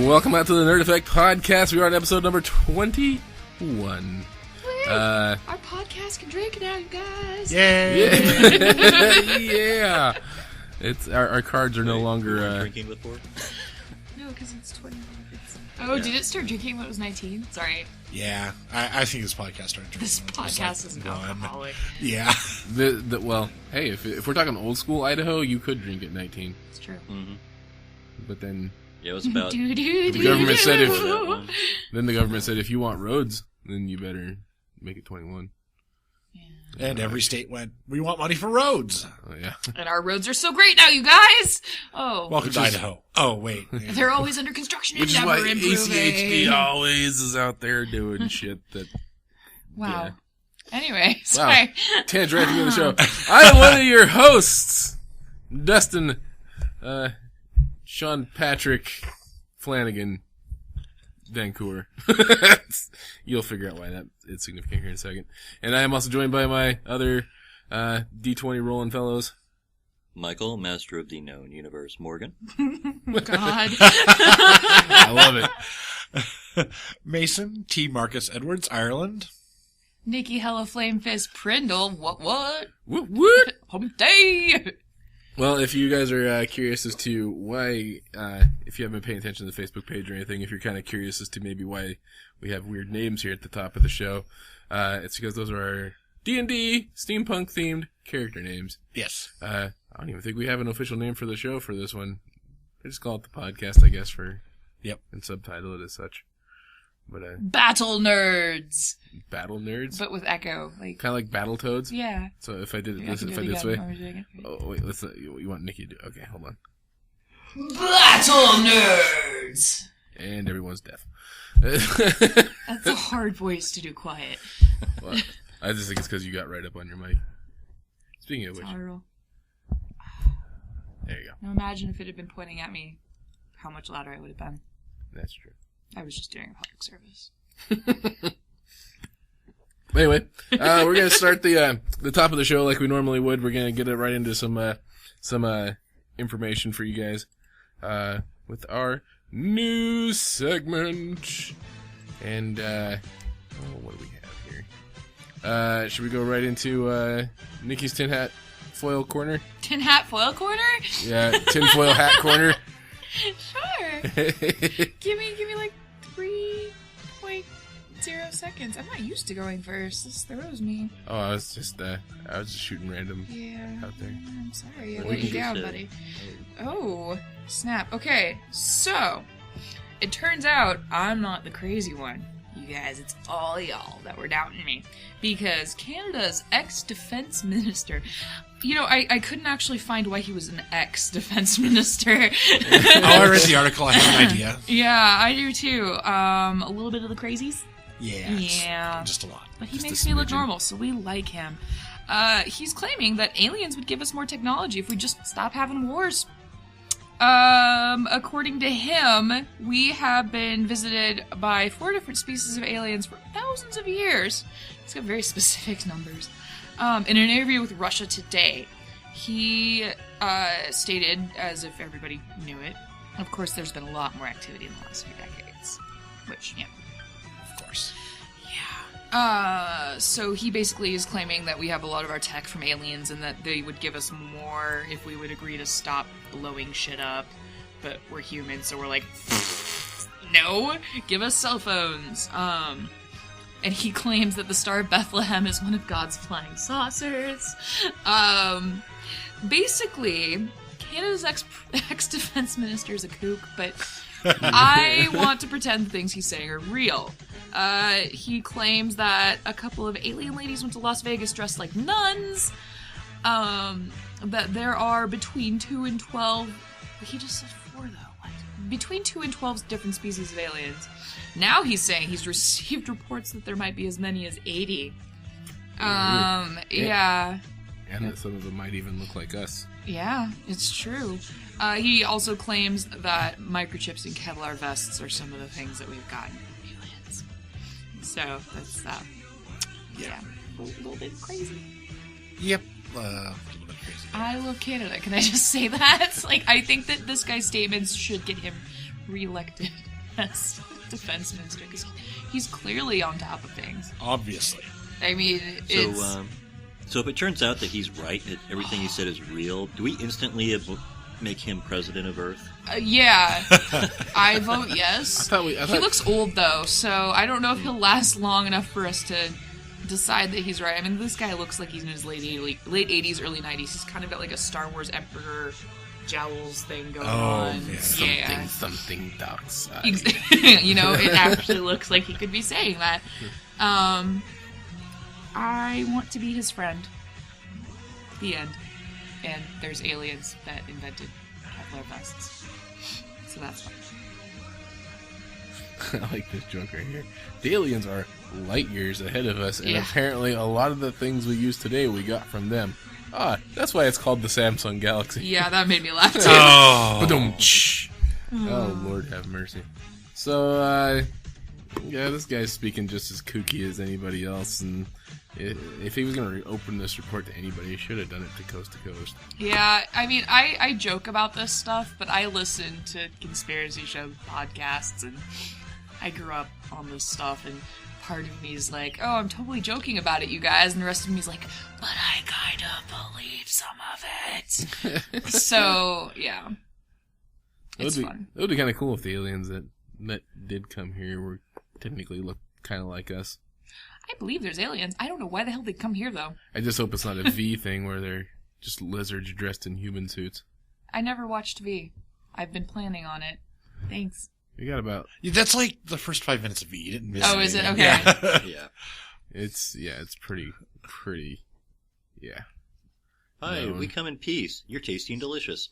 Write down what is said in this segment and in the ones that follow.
Welcome out to the Nerd Effect Podcast. We are on episode number 21. Our podcast can drink now, you guys. Yay! Yeah. It's our cards are no longer drinking before. No, because it's 21. Did it start drinking when it was 19? Sorry. Yeah, I think this podcast started drinking. This podcast is an alcoholic. Yeah. Well, hey, if we're talking old school Idaho, you could drink at 19. It's true. Mm-hmm. But then it was about the government said if you want roads, then you better make it 21. Yeah. And every state went, we want money for roads. Oh, yeah. And our roads are so great now, you guys. Oh. Welcome to Idaho. Oh, wait. They're always under construction Which and is why never improving. ACHD always is out there doing shit that... Wow. Yeah. Anyway, sorry. Wow. Tangent right to the show. I'm one of your hosts, Dustin, Shawn Patrick Flanigan, VanCour. You'll figure out why that is significant here in a second. And I am also joined by my other D20 rolling fellows. Michael, master of the known universe, Morgan. God. I love it. Mason, T. Marcus Edwards, Ireland. Nikki, Hello Flamefist, Prindle. What? What? Hump day. Well, if you guys are curious as to why, if you haven't been paying attention to the Facebook page or anything, if you're kind of curious as to maybe why we have weird names here at the top of the show, it's because those are our D&D, steampunk themed character names. Yes. I don't even think we have an official name for the show for this one. I just call it the podcast, I guess, and subtitle it as such. But Battle Nerds. Battle Nerds? But with echo. Kind of like Battletoads? Yeah. So if I did it Yeah, this way? Oh, wait, you want Nikki to do it? Okay, hold on. Battle Nerds! And everyone's deaf. That's a hard voice to do quiet. Well, I just think it's because you got right up on your mic. Speaking of which. There you go. Now imagine if it had been pointing at me, how much louder I would have been. That's true. I was just doing a public service. Anyway, we're gonna start the top of the show like we normally would. We're gonna get it right into some information for you guys with our news segment. And what do we have here? Should we go right into Nikki's tin hat foil corner? Tin hat foil corner? Yeah, tin foil hat corner. Sure. Give me like 3.0 seconds. I'm not used to going first. This throws me. Oh, I was just shooting random out there. I'm sorry. I let you down, buddy. Oh, snap. Okay, so it turns out I'm not the crazy one. You guys, it's all y'all that were doubting me. Because Canada's ex-defense minister... You know, I couldn't actually find why he was an ex-defense minister. I read the article. I have an idea. Yeah, I do too. A little bit of the crazies. Yeah. Just a lot. But he makes me look normal, so we like him. He's claiming that aliens would give us more technology if we just stop having wars. According to him, we have been visited by 4 different species of aliens for thousands of years. He's got very specific numbers. In an interview with Russia Today, he stated, as if everybody knew it, of course there's been a lot more activity in the last few decades. Which, yeah. Of course. Yeah. So he basically is claiming that we have a lot of our tech from aliens and that they would give us more if we would agree to stop blowing shit up. But we're humans, so we're like, no, give us cell phones. And he claims that the Star of Bethlehem is one of God's flying saucers. Basically, Canada's ex-defense minister is a kook, but I want to pretend the things he's saying are real. He claims that a couple of alien ladies went to Las Vegas dressed like nuns. That there are between 2 and 12... He just said 4, though. What? Between 2 and 12 different species of aliens. Now he's saying he's received reports that there might be as many as 80. Yeah. And that some of them might even look like us. Yeah, it's true. He also claims that microchips and Kevlar vests are some of the things that we've gotten from aliens. So, that's that. Yeah. A little bit crazy. Yep. A little bit crazy. I love Canada. Can I just say that? Like, I think that this guy's statements should get him reelected. as defense minister because he's clearly on top of things. Obviously. I mean, it's... So if it turns out that he's right, that everything he said is real, do we instantly make him president of Earth? Yeah. I vote yes. He looks old, though, so I don't know if he'll last long enough for us to decide that he's right. I mean, this guy looks like he's in his late 80s, early 90s. He's kind of got like a Star Wars Emperor jowls thing going on. Yeah. Something dark side. You know, it actually looks like he could be saying that. I want to be his friend. The end. And there's aliens that invented Kevlar vests. So that's fine. I like this joke right here. The aliens are light years ahead of us, and apparently a lot of the things we use today we got from them. That's why it's called the Samsung Galaxy. Yeah, that made me laugh too. Oh, Lord have mercy. So, this guy's speaking just as kooky as anybody else, and if he was going to open this report to anybody, he should have done it to Coast to Coast. Yeah, I mean, I joke about this stuff, but I listen to conspiracy show podcasts, and I grew up on this stuff, and part of me is like, oh, I'm totally joking about it, you guys, and the rest of me is like, but I kind of believe some of it. So, yeah. It's fun. It would be kind of cool if the aliens that did come here were technically look kind of like us. I believe there's aliens. I don't know why the hell they'd come here, though. I just hope it's not a V thing where they're just lizards dressed in human suits. I never watched V. I've been planning on it. Thanks. You got about... That's like the first 5 minutes of V. You didn't miss Oh, is it? Okay. Yeah. It's pretty, yeah. Hi, we come in peace. You're tasty and delicious.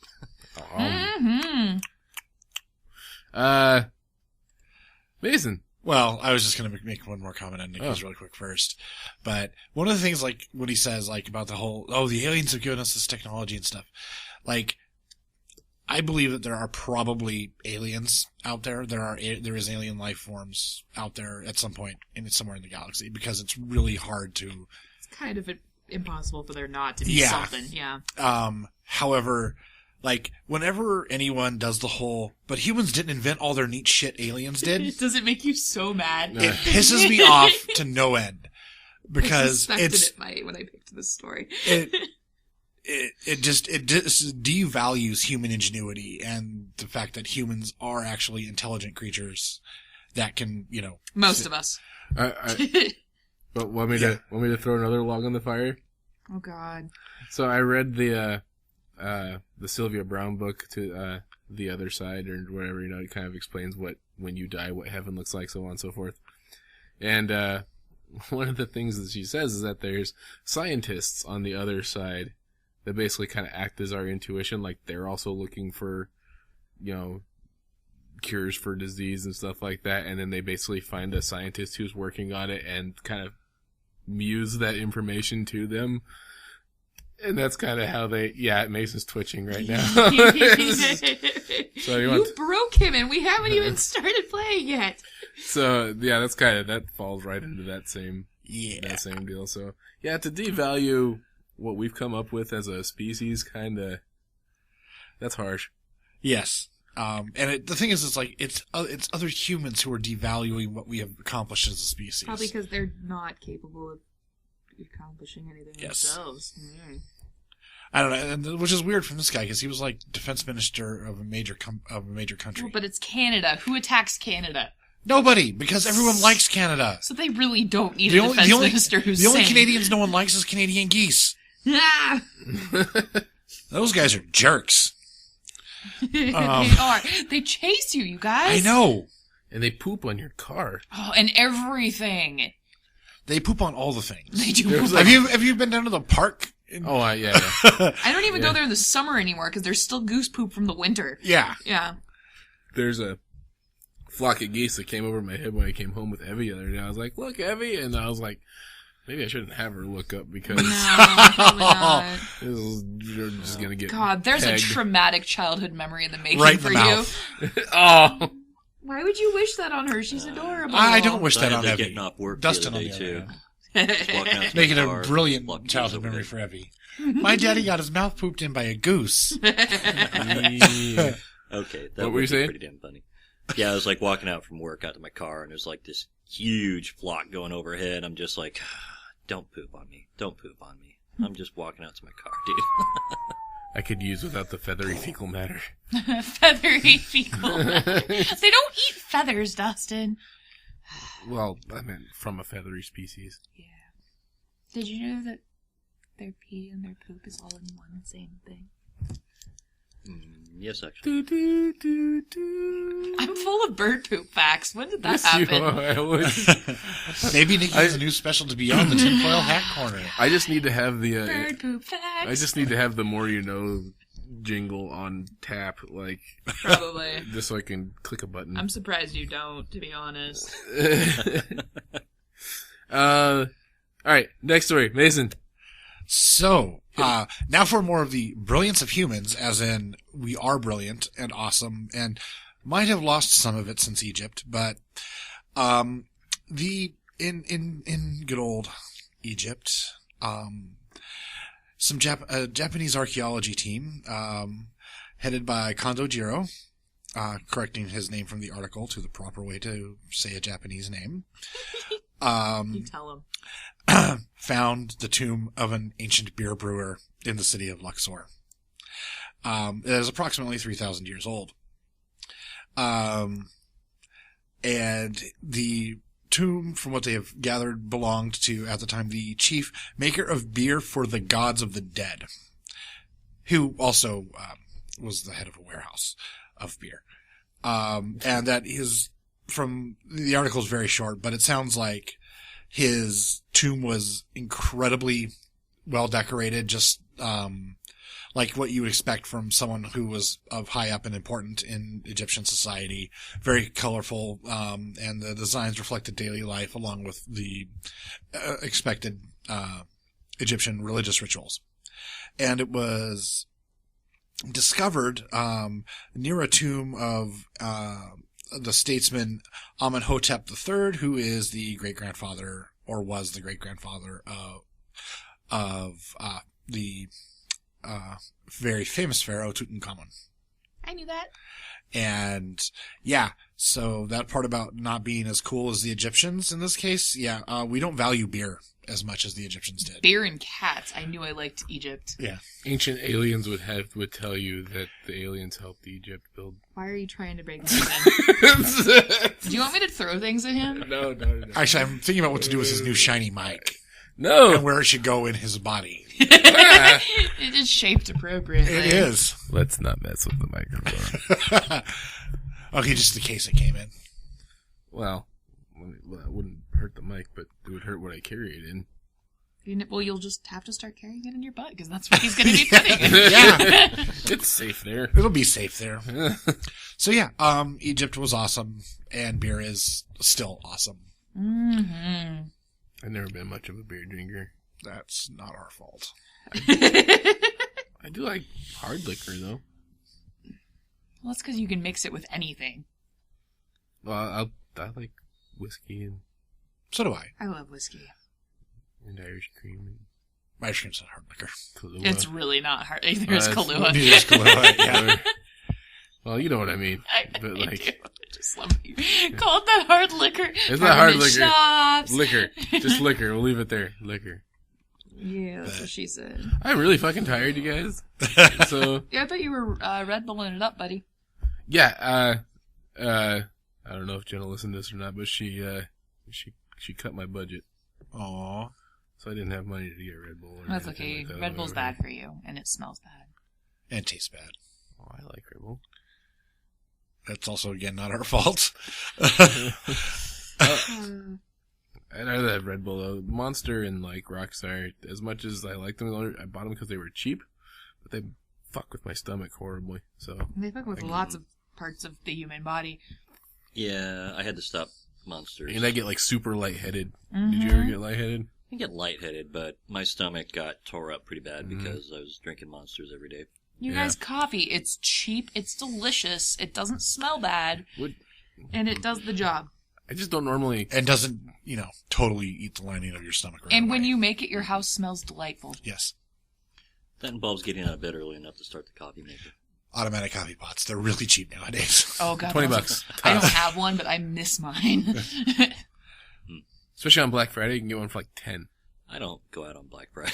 Mm-hmm. Mason. Well, I was just going to make one more comment on Nikki's really quick first. But one of the things, like, when he says, like, about the whole, the aliens have given us this technology and stuff, like, I believe that there are probably aliens out there. There is alien life forms out there at some point somewhere in the galaxy, because it's really hard to... It's kind of impossible for there not to be something, yeah. However... Like, whenever anyone does the whole, but humans didn't invent all their neat shit aliens did. Does it make you so mad? It pisses me off to no end. Because I suspected it might when I picked this story. It just devalues human ingenuity and the fact that humans are actually intelligent creatures that can, Most of us. But want me to throw another log on the fire? Oh, God. So I read the Sylvia Brown book, To the Other Side, or whatever, it kind of explains when you die, what heaven looks like, so on and so forth. And one of the things that she says is that there's scientists on the other side that basically kind of act as our intuition, like they're also looking for, cures for disease and stuff like that, and then they basically find a scientist who's working on it and kind of muse that information to them. And that's kind of how Mason's twitching right now. So you broke him and we haven't even started playing yet. So, that falls right into that same deal. So, to devalue what we've come up with as a species, that's harsh. Yes. And the thing is, it's other humans who are devaluing what we have accomplished as a species. Probably because they're not capable of accomplishing anything themselves. Mm. I don't know, which is weird from this guy because he was like defense minister of a major country. Well, but it's Canada. Who attacks Canada? Nobody, because everyone likes Canada. So they really don't need a defense minister who's the only Canadians no one likes is Canadian geese. Ah. Those guys are jerks. They are. They chase you guys. I know. And they poop on your car. Oh, and everything. They poop on all the things. They do. Have you been down to the park? Yeah. I don't even go there in the summer anymore because there's still goose poop from the winter. Yeah. Yeah. There's a flock of geese that came over my head when I came home with Evie the other day. I was like, look, Evie. And I was like, maybe I shouldn't have her look up because no, probably not. You're just going to get God, there's pegged. a traumatic childhood memory in the making right in for the mouth. you. Oh. Why would you wish that on her? She's adorable. I don't wish that on Evie. Evie. Getting off work Dustin the on other the day, other too. hand. Making a brilliant childhood memory for Evie. My daddy got his mouth pooped in by a goose. Yeah. Okay, that What were you would be saying? pretty damn funny. Yeah, I was like walking out from work out to my car, and there's like this huge flock going overhead. I'm just like, don't poop on me. Don't poop on me. I'm just walking out to my car, dude. I could use without the feathery fecal matter. Feathery fecal matter. They don't eat feathers, Dustin. Well, I meant from a feathery species. Yeah. Did you know that their pee and their poop is all in one same thing? Yes, actually. I'm full of bird poop facts. When did that Yes, you happen? are. I was- Maybe Nikki has a new special to be on the tinfoil hat corner. I just need to have the. Bird poop facts. I just need to have the more you know jingle on tap, like Probably. just so I can click a button. I'm surprised you don't, to be honest. All right, next story, Mason. So, now for more of the brilliance of humans, as in we are brilliant and awesome and might have lost some of it since Egypt, but, in good old Egypt, some Japanese archaeology team, headed by Kondo Jiro, correcting his name from the article to the proper way to say a Japanese name. You tell him. Found the tomb of an ancient beer brewer in the city of Luxor. It is approximately 3,000 years old. And the tomb, from what they have gathered, belonged to, at the time, the chief maker of beer for the gods of the dead, who also was the head of a warehouse of beer. And that is, from the article is very short, but it sounds like his tomb was incredibly well decorated, just like what you would expect from someone who was of high up and important in Egyptian society. Very colorful, and the designs reflected daily life along with the expected Egyptian religious rituals. And it was discovered near a tomb of the statesman Amenhotep III, who is the great-grandfather, or was the great-grandfather of the very famous pharaoh Tutankhamun. I knew that. And yeah, so that part about not being as cool as the Egyptians in this case, yeah, we don't value beer as much as the Egyptians did. Beer and cats. I knew I liked Egypt. Yeah. Ancient aliens would tell you that the aliens helped Egypt build. Why are you trying to break this in? Do you want me to throw things at him? No. Actually, I'm thinking about what to do with his new shiny mic. No. And where it should go in his body. It is shaped appropriately. It is. Let's not mess with the microphone. Okay, just in case it came in. Well, that wouldn't hurt the mic, but it would hurt what I carry it in. Well, you'll just have to start carrying it in your butt, because that's where he's going to be putting it. Yeah. It's safe there. It'll be safe there. So yeah, Egypt was awesome, and beer is still awesome. Mm-hmm. I've never been much of a beer drinker. That's not our fault. I do like hard liquor, though. Well, that's because you can mix it with anything. Well, I like whiskey and So do I. I love whiskey. Irish cream Irish cream's not hard liquor. and Kahlua. It's really not hard. There's Kahlua. Neither is Kahlua, yeah. Well, you know what I mean. I But, do. like, I just love you. Call it that hard liquor. It's not hard Peppermint liquor. Schnapps. Liquor. Just liquor. We'll leave it there. Liquor. Yeah, that's what she said. I'm really fucking tired, you guys. So, Yeah, I thought you were Red Bulling it up, buddy. yeah, I don't know if Jenna listened to this or not, but she cut my budget. Aw. So I didn't have money to get Red Bull. Or That's anything okay. like that. Red Bull's bad for you, and it smells bad. And tastes bad. Oh, I like Red Bull. That's also, again, not our fault. I'd rather have Red Bull, though. Monster and, like, Rockstar, as much as I like them, I bought them because they were cheap, but they fuck with my stomach horribly, so. They fuck with lots of parts of the human body. Yeah, I had to stop Monsters. And I get, like, super lightheaded. Mm-hmm. Did you ever get lightheaded? I get lightheaded, but my stomach got tore up pretty bad because I was drinking Monsters every day. You guys, coffee, it's cheap, it's delicious, it doesn't smell bad, and it does the job. I just don't normally. And doesn't, totally eat the lining of your stomach right And when away. you make it, your house smells delightful. Yes. That involves getting out of bed early enough to start the coffee maker. automatic coffee pots. They're really cheap nowadays. Oh god, $20. I don't have one, but I miss mine. Especially on Black Friday, you can get one for like 10. I don't go out on Black Friday.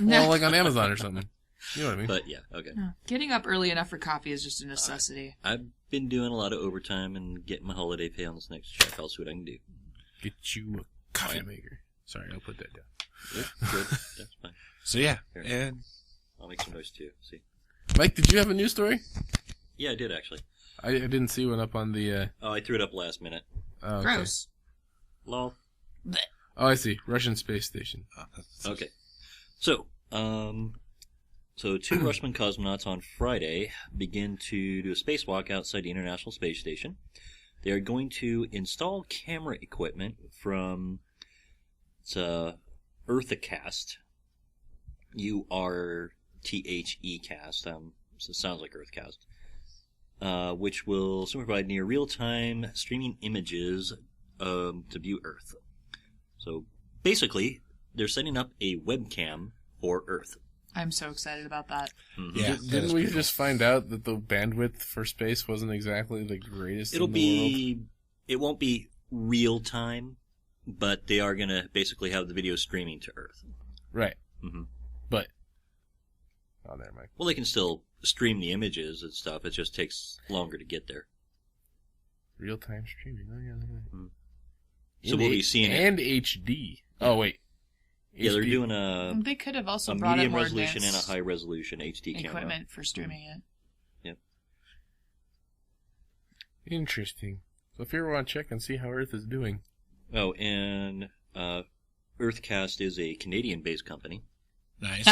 Well, like on Amazon or something. You know what I mean? But yeah, okay. No, getting up early enough for coffee is just a necessity. I've been doing a lot of overtime and getting my holiday pay on this next check. I'll see what I can do. Get you a coffee maker. Sorry, I'll put that down. Yep, good. That's fine. So yeah, Here. and I'll make some noise too. See? Mike, did you have a news story? Yeah, I did actually. I didn't see one up on the... Oh, I threw it up last minute. Oh, okay. Gross. Lol. Blech. Oh, I see. Russian space station. Okay. So, two Russian cosmonauts on Friday begin to do a spacewalk outside the International Space Station. They are going to install camera equipment from Earthcast. URTHE-cast. So it sounds like Earthcast. Which will soon provide near real-time streaming images to view Earth. So basically, they're setting up a webcam for Earth. I'm so excited about that. Mm-hmm. yeah, Didn't we just find out that the bandwidth for space wasn't exactly the greatest It'll in the world? it won't be real time, but they are going to basically have the video streaming to Earth. Right. Mm-hmm. But... Oh, there, Mike. Well, they can still stream the images and stuff. It just takes longer to get there. Real-time streaming. Oh, yeah, look at that. So we'll be seeing it. And HD. Oh, wait. Yeah, they're HD. doing a They could have also a brought in medium more resolution and a advanced high resolution HD camera. equipment for streaming it. Yep. Interesting. So if you ever want to check and see how Earth is doing. Oh, and Earthcast is a Canadian-based company. nice.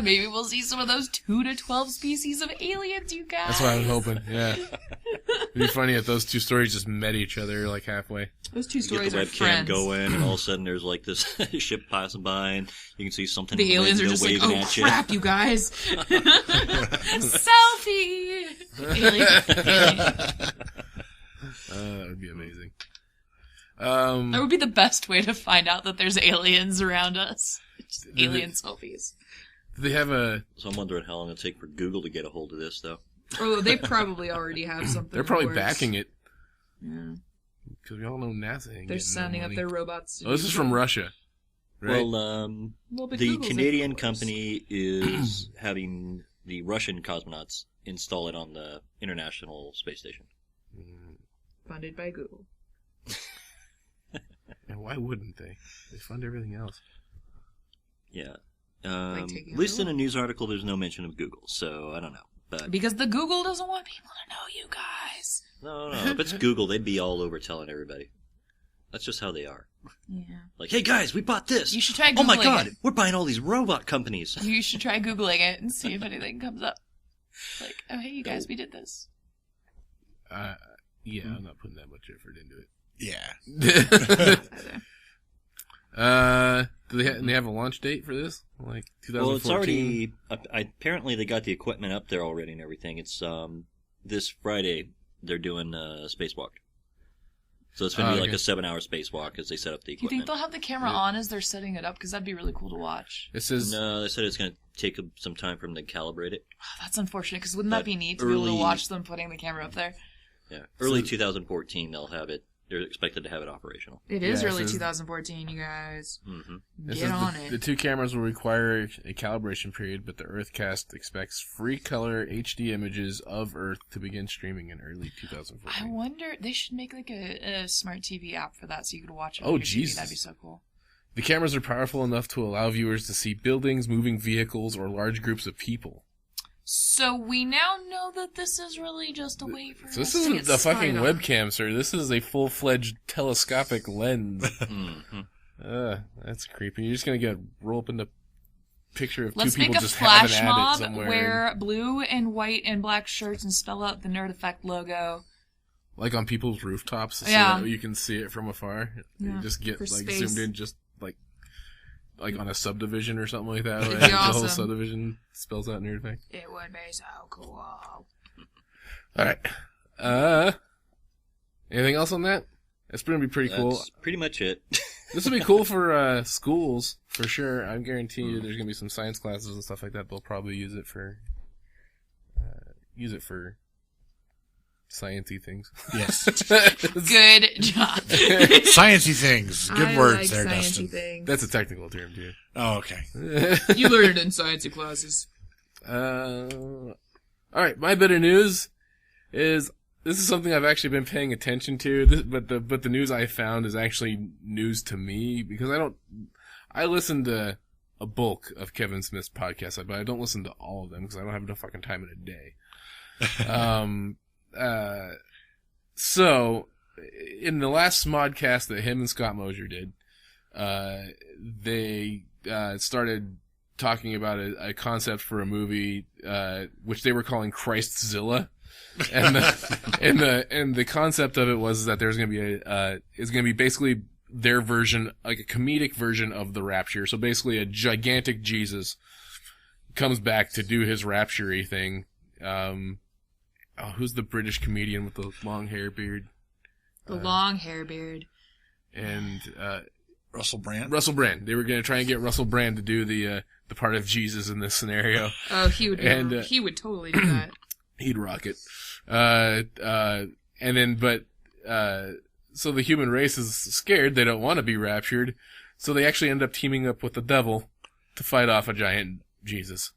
Maybe we'll see some of those 2 to 12 species of aliens, you guys. That's what I was hoping, yeah. It'd be funny if those two stories just met each other, like, halfway. Those two You get stories the are webcam friends. going, and all of a sudden there's like this ship passing by, and you can see something The aliens are just like, waving oh at crap, you guys. Selfie! Alien. That would be amazing. That would be the best way to find out that there's aliens around us. Just alien selfies. Do they have a... So I'm wondering how long it'll take for Google to get a hold of this, though. Oh, they probably already have something. They're probably backing it. Yeah. Because we all know NASA ain't They're getting sending no up money. their robots. Oh, this is from Russia, right? Well, Well, but the Google's Canadian influenced. company is having the Russian cosmonauts install it on the International Space Station. Funded by Google. And why wouldn't they? They fund everything else. Yeah. Like taking At least in over? a news article, there's no mention of Google, so I don't know. But Because the Google doesn't want people to know you guys. no. If it's Google, they'd be all over telling everybody. That's just how they are. Yeah. Like, hey guys, we bought this. You should try Googling Oh my god, it. we're buying all these robot companies. You should try Googling it and see if anything comes up. Like, oh hey you guys, we did this. Yeah, I'm not putting that much effort into it. Yeah. Do they have a launch date for this? Like 2014? Well, it's already. Apparently, they got the equipment up there already and everything. It's this Friday they're doing a spacewalk. So it's going to be like a 7-hour spacewalk as they set up the Do you think equipment. they'll have the camera on as they're setting it up? Because that'd be really cool to watch. It says No, they said it's going to take some time for them to calibrate it. Oh, that's unfortunate, because wouldn't that But be neat to be able to early- watch them putting the camera up there? Yeah, early 2014 they'll have it. They're expected to have it operational. It is Yeah, early so- 2014, you guys. Mm-hmm. it Get says on the it. 2 cameras will require a calibration period, but the Earthcast expects free color HD images of Earth to begin streaming in early I 2014. wonder, they should make like a smart TV app for that so you could watch it Oh, on your Jesus. TV. That'd be so cool. The cameras are powerful enough to allow viewers to see buildings, moving vehicles, or large groups of people. So we now know that this is really just a way for So this us to isn't get the fucking spied on. webcam, sir. This is a full-fledged telescopic lens. Mm-hmm. That's creepy. You're just gonna roll up in the picture of Let's two people make a just having flash at it mob, somewhere. wear blue and white and black shirts and spell out the Nerd Effect logo. Like on people's rooftops, so Yeah. that you can see it from afar. Yeah, You just get for like space. zoomed in, just like on a subdivision or something like that. It'd Right? be The whole awesome. subdivision spells out Nerd Effect. It would be so cool. All right. Anything else on that? It's gonna be pretty cool. That's pretty much it. This would be cool for schools for sure. I guarantee you, there's gonna be some science classes and stuff like that. They'll probably use it for use it for sciencey things. Yes. Good job. Sciencey things. Good I words like there, sciencey Dustin. things. That's a technical term, too. Oh, okay. You learned it in sciencey classes. Alright, my bit of news is, this is something I've actually been paying attention to, but the news I found is actually news to me, because I listen to a bulk of Kevin Smith's podcasts, but I don't listen to all of them, because I don't have enough fucking time in a day. So, in the last Smodcast that him and Scott Mosier did, they started talking about a concept for a movie, which they were calling Christzilla. And the concept of it was that there's going to be basically their version, like a comedic version of the Rapture. So basically a gigantic Jesus comes back to do his rapture-y thing. Who's the British comedian with the long hair beard? The long hair beard. And, Russell Brand? Russell Brand. They were going to try and get Russell Brand to do the part of Jesus in this scenario. Oh, he would he would totally do that. He'd rock it. So the human race is scared. They don't want to be raptured. So they actually end up teaming up with the devil to fight off a giant Jesus.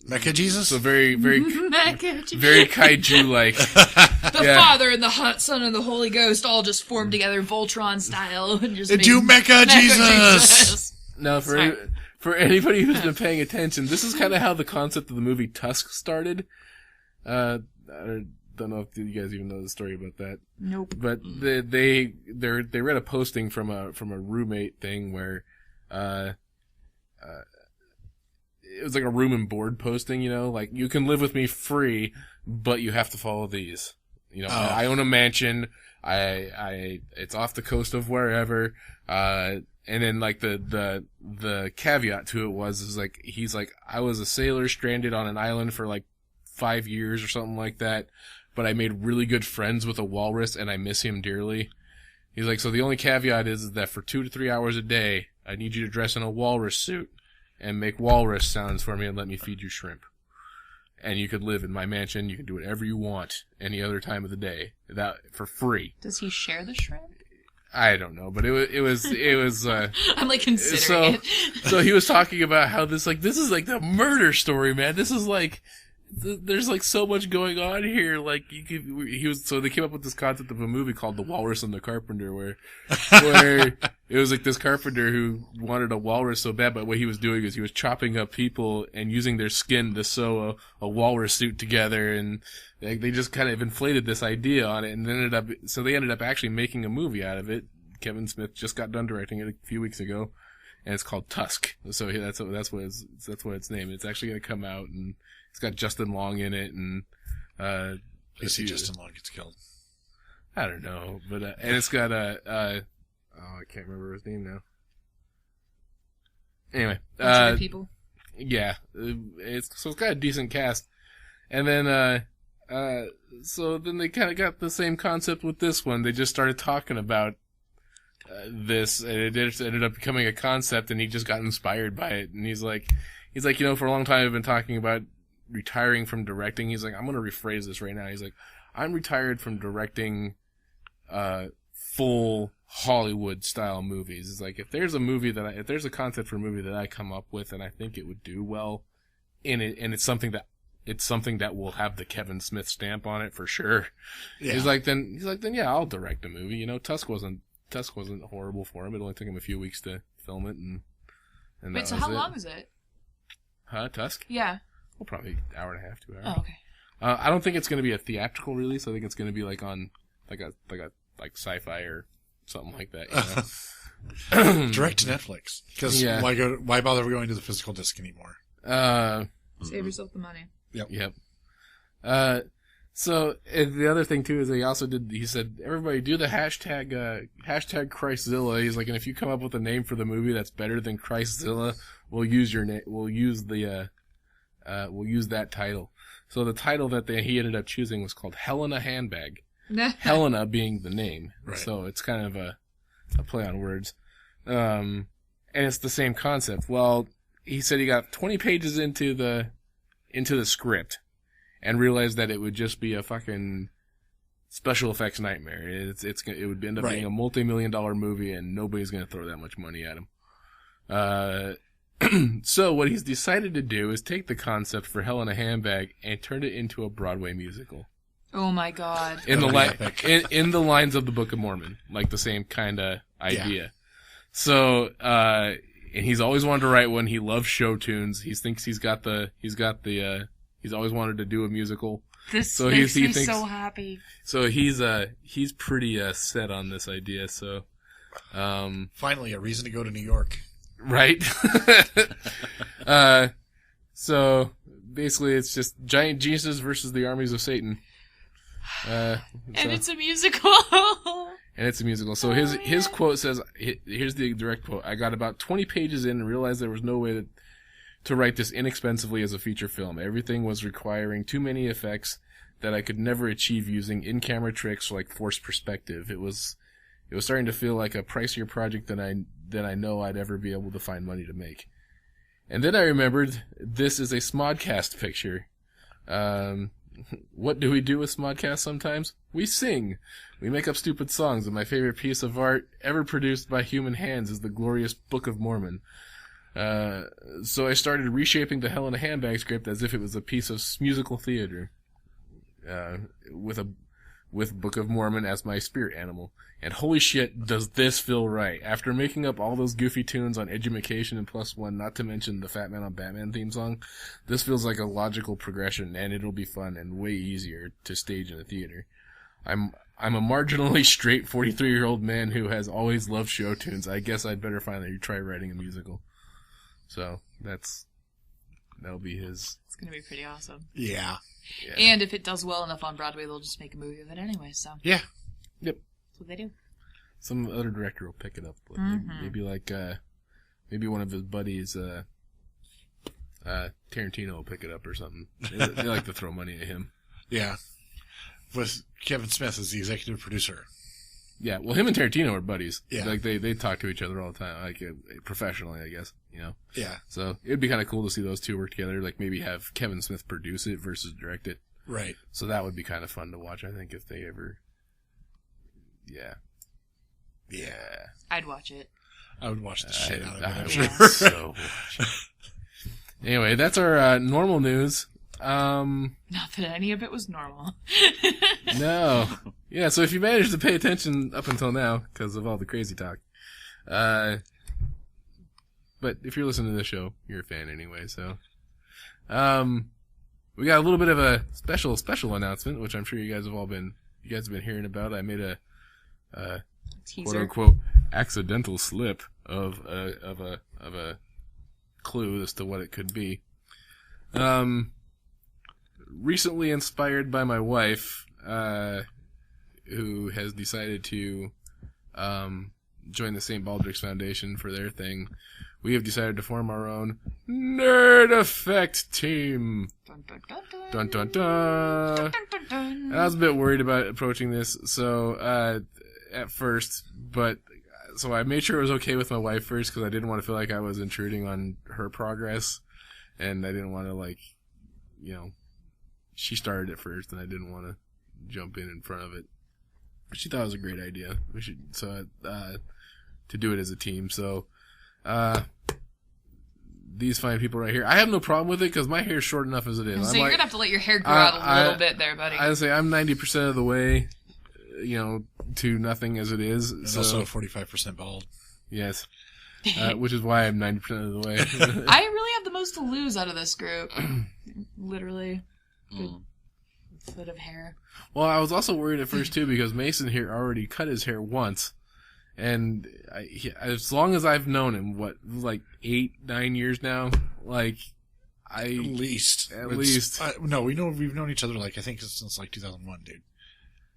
Mecha Jesus? So very, very, Mecha Jesus. very kaiju-like. The Father and the Son and the Holy Ghost all just formed together Voltron style and just Do Mecha Jesus! Now, for anybody who's been paying attention, this is kind of how the concept of the movie Tusk started. I don't know if you guys even know the story about that. Nope. But they read a posting from a roommate thing where it was like a room and board posting, you know, like you can live with me free, but you have to follow these. You know, I own a mansion. It's off the coast of wherever. And then like the caveat to it was like, he's like, I was a sailor stranded on an island for like 5 years or something like that, but I made really good friends with a walrus and I miss him dearly. He's like, so the only caveat is that for 2 to 3 hours a day, I need you to dress in a walrus suit and make walrus sounds for me and let me feed you shrimp. And you could live in my mansion. You can do whatever you want any other time of the day, that for free. Does he share the shrimp? I don't know, but it was. I'm like considering it. So he was talking about how this is like the murder story, man. This is like, there's like so much going on here. Like so they came up with this concept of a movie called The Walrus and the Carpenter, where it was like this carpenter who wanted a walrus so bad, but what he was doing is he was chopping up people and using their skin to sew a walrus suit together, and they just kind of inflated this idea on it, and they ended up actually making a movie out of it. Kevin Smith just got done directing it a few weeks ago, and it's called Tusk. So that's what it's named. It's actually going to come out, and it's got Justin Long in it, and You see Justin Long gets killed. I don't know, but and it's got I can't remember his name now. Anyway, people. Yeah, it's got a decent cast, and then so then they kind of got the same concept with this one. They just started talking about this, and it just ended up becoming a concept, and he just got inspired by it, and he's like, you know, for a long time I've been talking about retiring from directing. He's like, I'm going to rephrase this right now. He's like, I'm retired from directing full Hollywood style movies. It's like, if there's a concept for a movie that I come up with and I think it would do well in it, and it's something that will have the Kevin Smith stamp on it for sure. Yeah. He's like, then yeah, I'll direct a movie. You know, Tusk wasn't horrible for him. It only took him a few weeks to film it, and wait, so how long is it? Huh, Tusk? Yeah. Well, probably an hour and a half, 2 hours. Oh, okay. I don't think it's going to be a theatrical release. I think it's going to be like on like sci-fi or something like that. You know? Direct to Netflix. Because why bother going to the physical disc anymore? Save yourself the money. Yep. So the other thing too is he said, everybody do the hashtag Christzilla. He's like, and if you come up with a name for the movie that's better than Christzilla, we'll use your name. We'll use that title. So the title that he ended up choosing was called Helena Handbag. Helena being the name. Right. So it's kind of a play on words. And it's the same concept. Well, he said he got 20 pages into the script, and realized that it would just be a fucking special effects nightmare. It would end up being a multi-million-dollar movie, and nobody's going to throw that much money at him. So what he's decided to do is take the concept for Hell in a Handbag and turn it into a Broadway musical. Oh my god! In the lines of the Book of Mormon, like the same kind of idea. Yeah. So, and he's always wanted to write one. He loves show tunes. He thinks he's always wanted to do a musical. This makes me so happy. So he's pretty set on this idea. So, finally a reason to go to New York. Right. So basically, it's just giant geniuses versus the armies of Satan. And it's a musical. And it's a musical. So his quote says, here's the direct quote: "I got about 20 pages in and realized there was no way to write this inexpensively as a feature film. Everything was requiring too many effects that I could never achieve using in-camera tricks like forced perspective. It was starting to feel like a pricier project than I know I'd ever be able to find money to make. And then I remembered this is a Smodcast picture. What do we do with Smodcast sometimes? We sing. We make up stupid songs, and my favorite piece of art ever produced by human hands is the glorious Book of Mormon. So I started reshaping the Hell in a Handbag script as if it was a piece of musical theater, with Book of Mormon as my spirit animal. And holy shit, does this feel right. After making up all those goofy tunes on Edumacation and Plus One, not to mention the Fat Man on Batman theme song, this feels like a logical progression, and it'll be fun and way easier to stage in a theater. I'm a marginally straight 43-year-old man who has always loved show tunes. I guess I'd better finally try writing a musical." So that'll be his. It's gonna be pretty awesome. Yeah. And if it does well enough on Broadway, they'll just make a movie of it anyway. So yeah. Yep. That's what they do. Some other director will pick it up. Maybe maybe one of his buddies, Tarantino will pick it up or something. They like to throw money at him. Yeah. With Kevin Smith as the executive producer. Yeah, well, him and Tarantino are buddies. Yeah. Like, they talk to each other all the time, like, professionally, I guess, you know? Yeah. So, it'd be kind of cool to see those two work together, like, maybe have Kevin Smith produce it versus direct it. Right. So that would be kind of fun to watch, I think, if they ever... Yeah. Yeah. I'd watch it. I would watch the shit out of it, I I'm would sure. so watch it. Anyway, that's our normal news. Not that any of it was normal. No. Yeah, so if you managed to pay attention up until now, because of all the crazy talk, but if you're listening to this show, you're a fan anyway, so, we got a little bit of a special announcement, which I'm sure you guys have been hearing about. I made a, quote unquote, accidental slip of a clue as to what it could be. Recently inspired by my wife, who has decided to join the St. Baldrick's Foundation for their thing, we have decided to form our own Nerd Effect team. Dun, dun, dun, dun. Dun, dun, dun. Dun, dun, dun. And I was a bit worried about approaching this, so at first, but so I made sure it was okay with my wife first, because I didn't want to feel like I was intruding on her progress, and I didn't want to, like, you know, she started it first, and I didn't want to jump in front of it. She thought it was a great idea. We should to do it as a team. So these fine people right here, I have no problem with it because my hair's short enough as it is. So you're gonna have to let your hair grow out a little bit there, buddy. I would say I'm 90% of the way, you know, to nothing as it is. And so, also 45% bald. Yes. Which is why I'm 90% of the way. I really have the most to lose out of this group. Literally. Good foot of hair. Well, I was also worried at first, too, because Mason here already cut his hair once. And as long as I've known him, like 8-9 years now, like, At least. No, we've known each other, like, I think since, like, 2001, dude.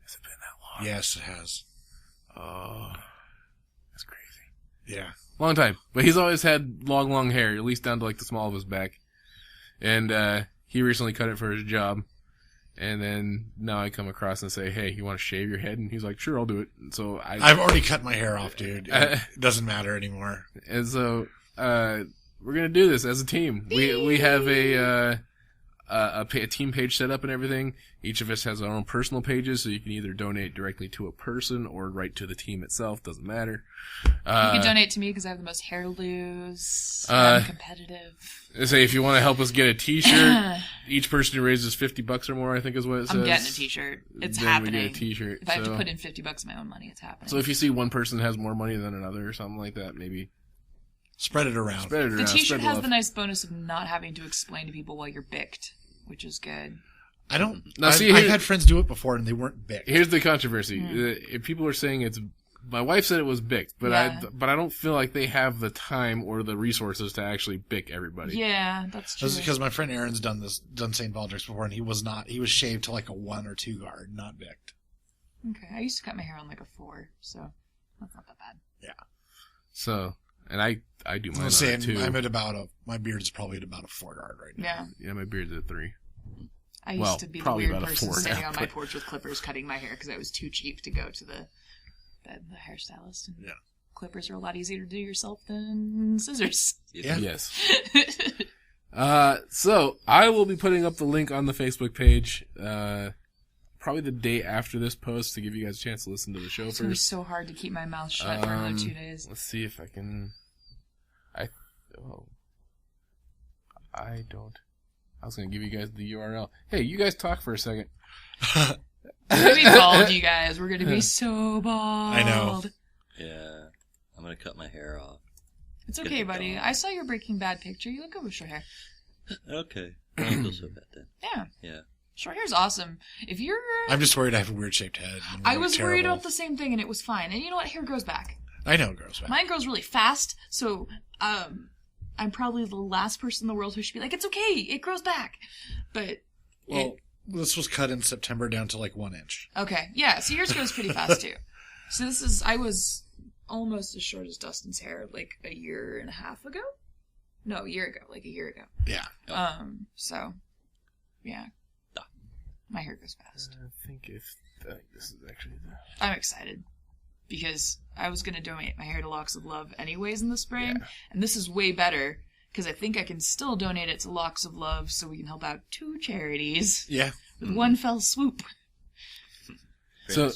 Has it been that long? Yes, it has. Oh, that's crazy. Yeah. Long time. But he's always had long hair, at least down to, like, the small of his back. And, he recently cut it for his job. And then now I come across and say, hey, you want to shave your head? And he's like, sure, I'll do it. And so I've already cut my hair off, dude. It doesn't matter anymore. And so, we're going to do this as a team. We have a team page set up and everything. Each of us has our own personal pages, so you can either donate directly to a person or right to the team itself. Doesn't matter. You can donate to me because I have the most hair loose. I'm competitive. Say if you want to help us get a T-shirt, each person who raises $50 or more, I think is what it says. I'm getting a T-shirt. It's then happening. We get a T-shirt. If I have to put in $50 of my own money, it's happening. So if you see one person has more money than another or something like that, maybe spread it around. The T-shirt has the nice bonus of not having to explain to people why you're bicked, which is good. I don't. Now, I've had friends do it before and they weren't bicked. Here's the controversy: if people are saying it's. My wife said it was bicked, but I don't feel like they have the time or the resources to actually bick everybody. Yeah, that's true. That's because my friend Aaron's done St. Baldrick's before, and he was not. He was shaved to like a 1 or 2 guard, not bicked. Okay, I used to cut my hair on like a 4, so that's not that bad. Yeah. So, and I do mine too. I'm at about my beard is probably at about a 4 guard right now. Yeah, my beard's at 3. I used to be the weird person standing on my porch with clippers cutting my hair because I was too cheap to go to the hairstylist. And clippers are a lot easier to do yourself than scissors. Yeah. Yes. So I will be putting up the link on the Facebook page, probably the day after this post to give you guys a chance to listen to the show first. It's going to be so hard to keep my mouth shut for another 2 days. Let's see if I can. I was going to give you guys the URL. Hey, you guys talk for a second. We're going to be bald, you guys. We're going to be so bald. I know. Yeah. I'm going to cut my hair off. It's okay, buddy. I saw your Breaking Bad picture. You look good with short hair. Okay. I don't feel so bad then. Yeah. Yeah. Short hair's awesome. If you're... I'm just worried I have a weird shaped head. I was worried about the same thing, and it was fine. And you know what? Hair grows back. I know it grows back. Mine grows really fast, so I'm probably the last person in the world who should be like, it's okay, it grows back. But... This was cut in September down to like 1 inch. Okay, yeah, so yours grows pretty fast too. So I was almost as short as Dustin's hair like a year and a half ago? No, a year ago. Yeah. So, yeah. My hair goes fast. I think this is actually I'm excited. Because I was going to donate my hair to Locks of Love anyways in the spring. Yeah. And this is way better. Because I think I can still donate it to Locks of Love so we can help out 2 charities. Yeah. With one fell swoop. So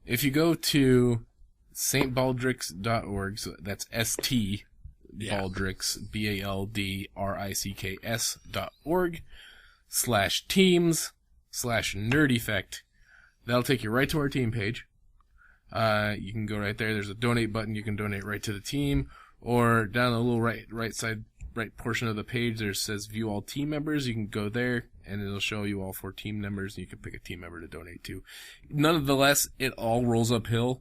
if you go to stbaldricks.org, so that's ST Baldricks, BALDRICS.org/teams/nerdeffect. That'll take you right to our team page. You can go right there. There's a donate button. You can donate right to the team. Or down the little right portion of the page, there says view all team members. You can go there, and it'll show you all 4 team members, and you can pick a team member to donate to. Nonetheless, it all rolls uphill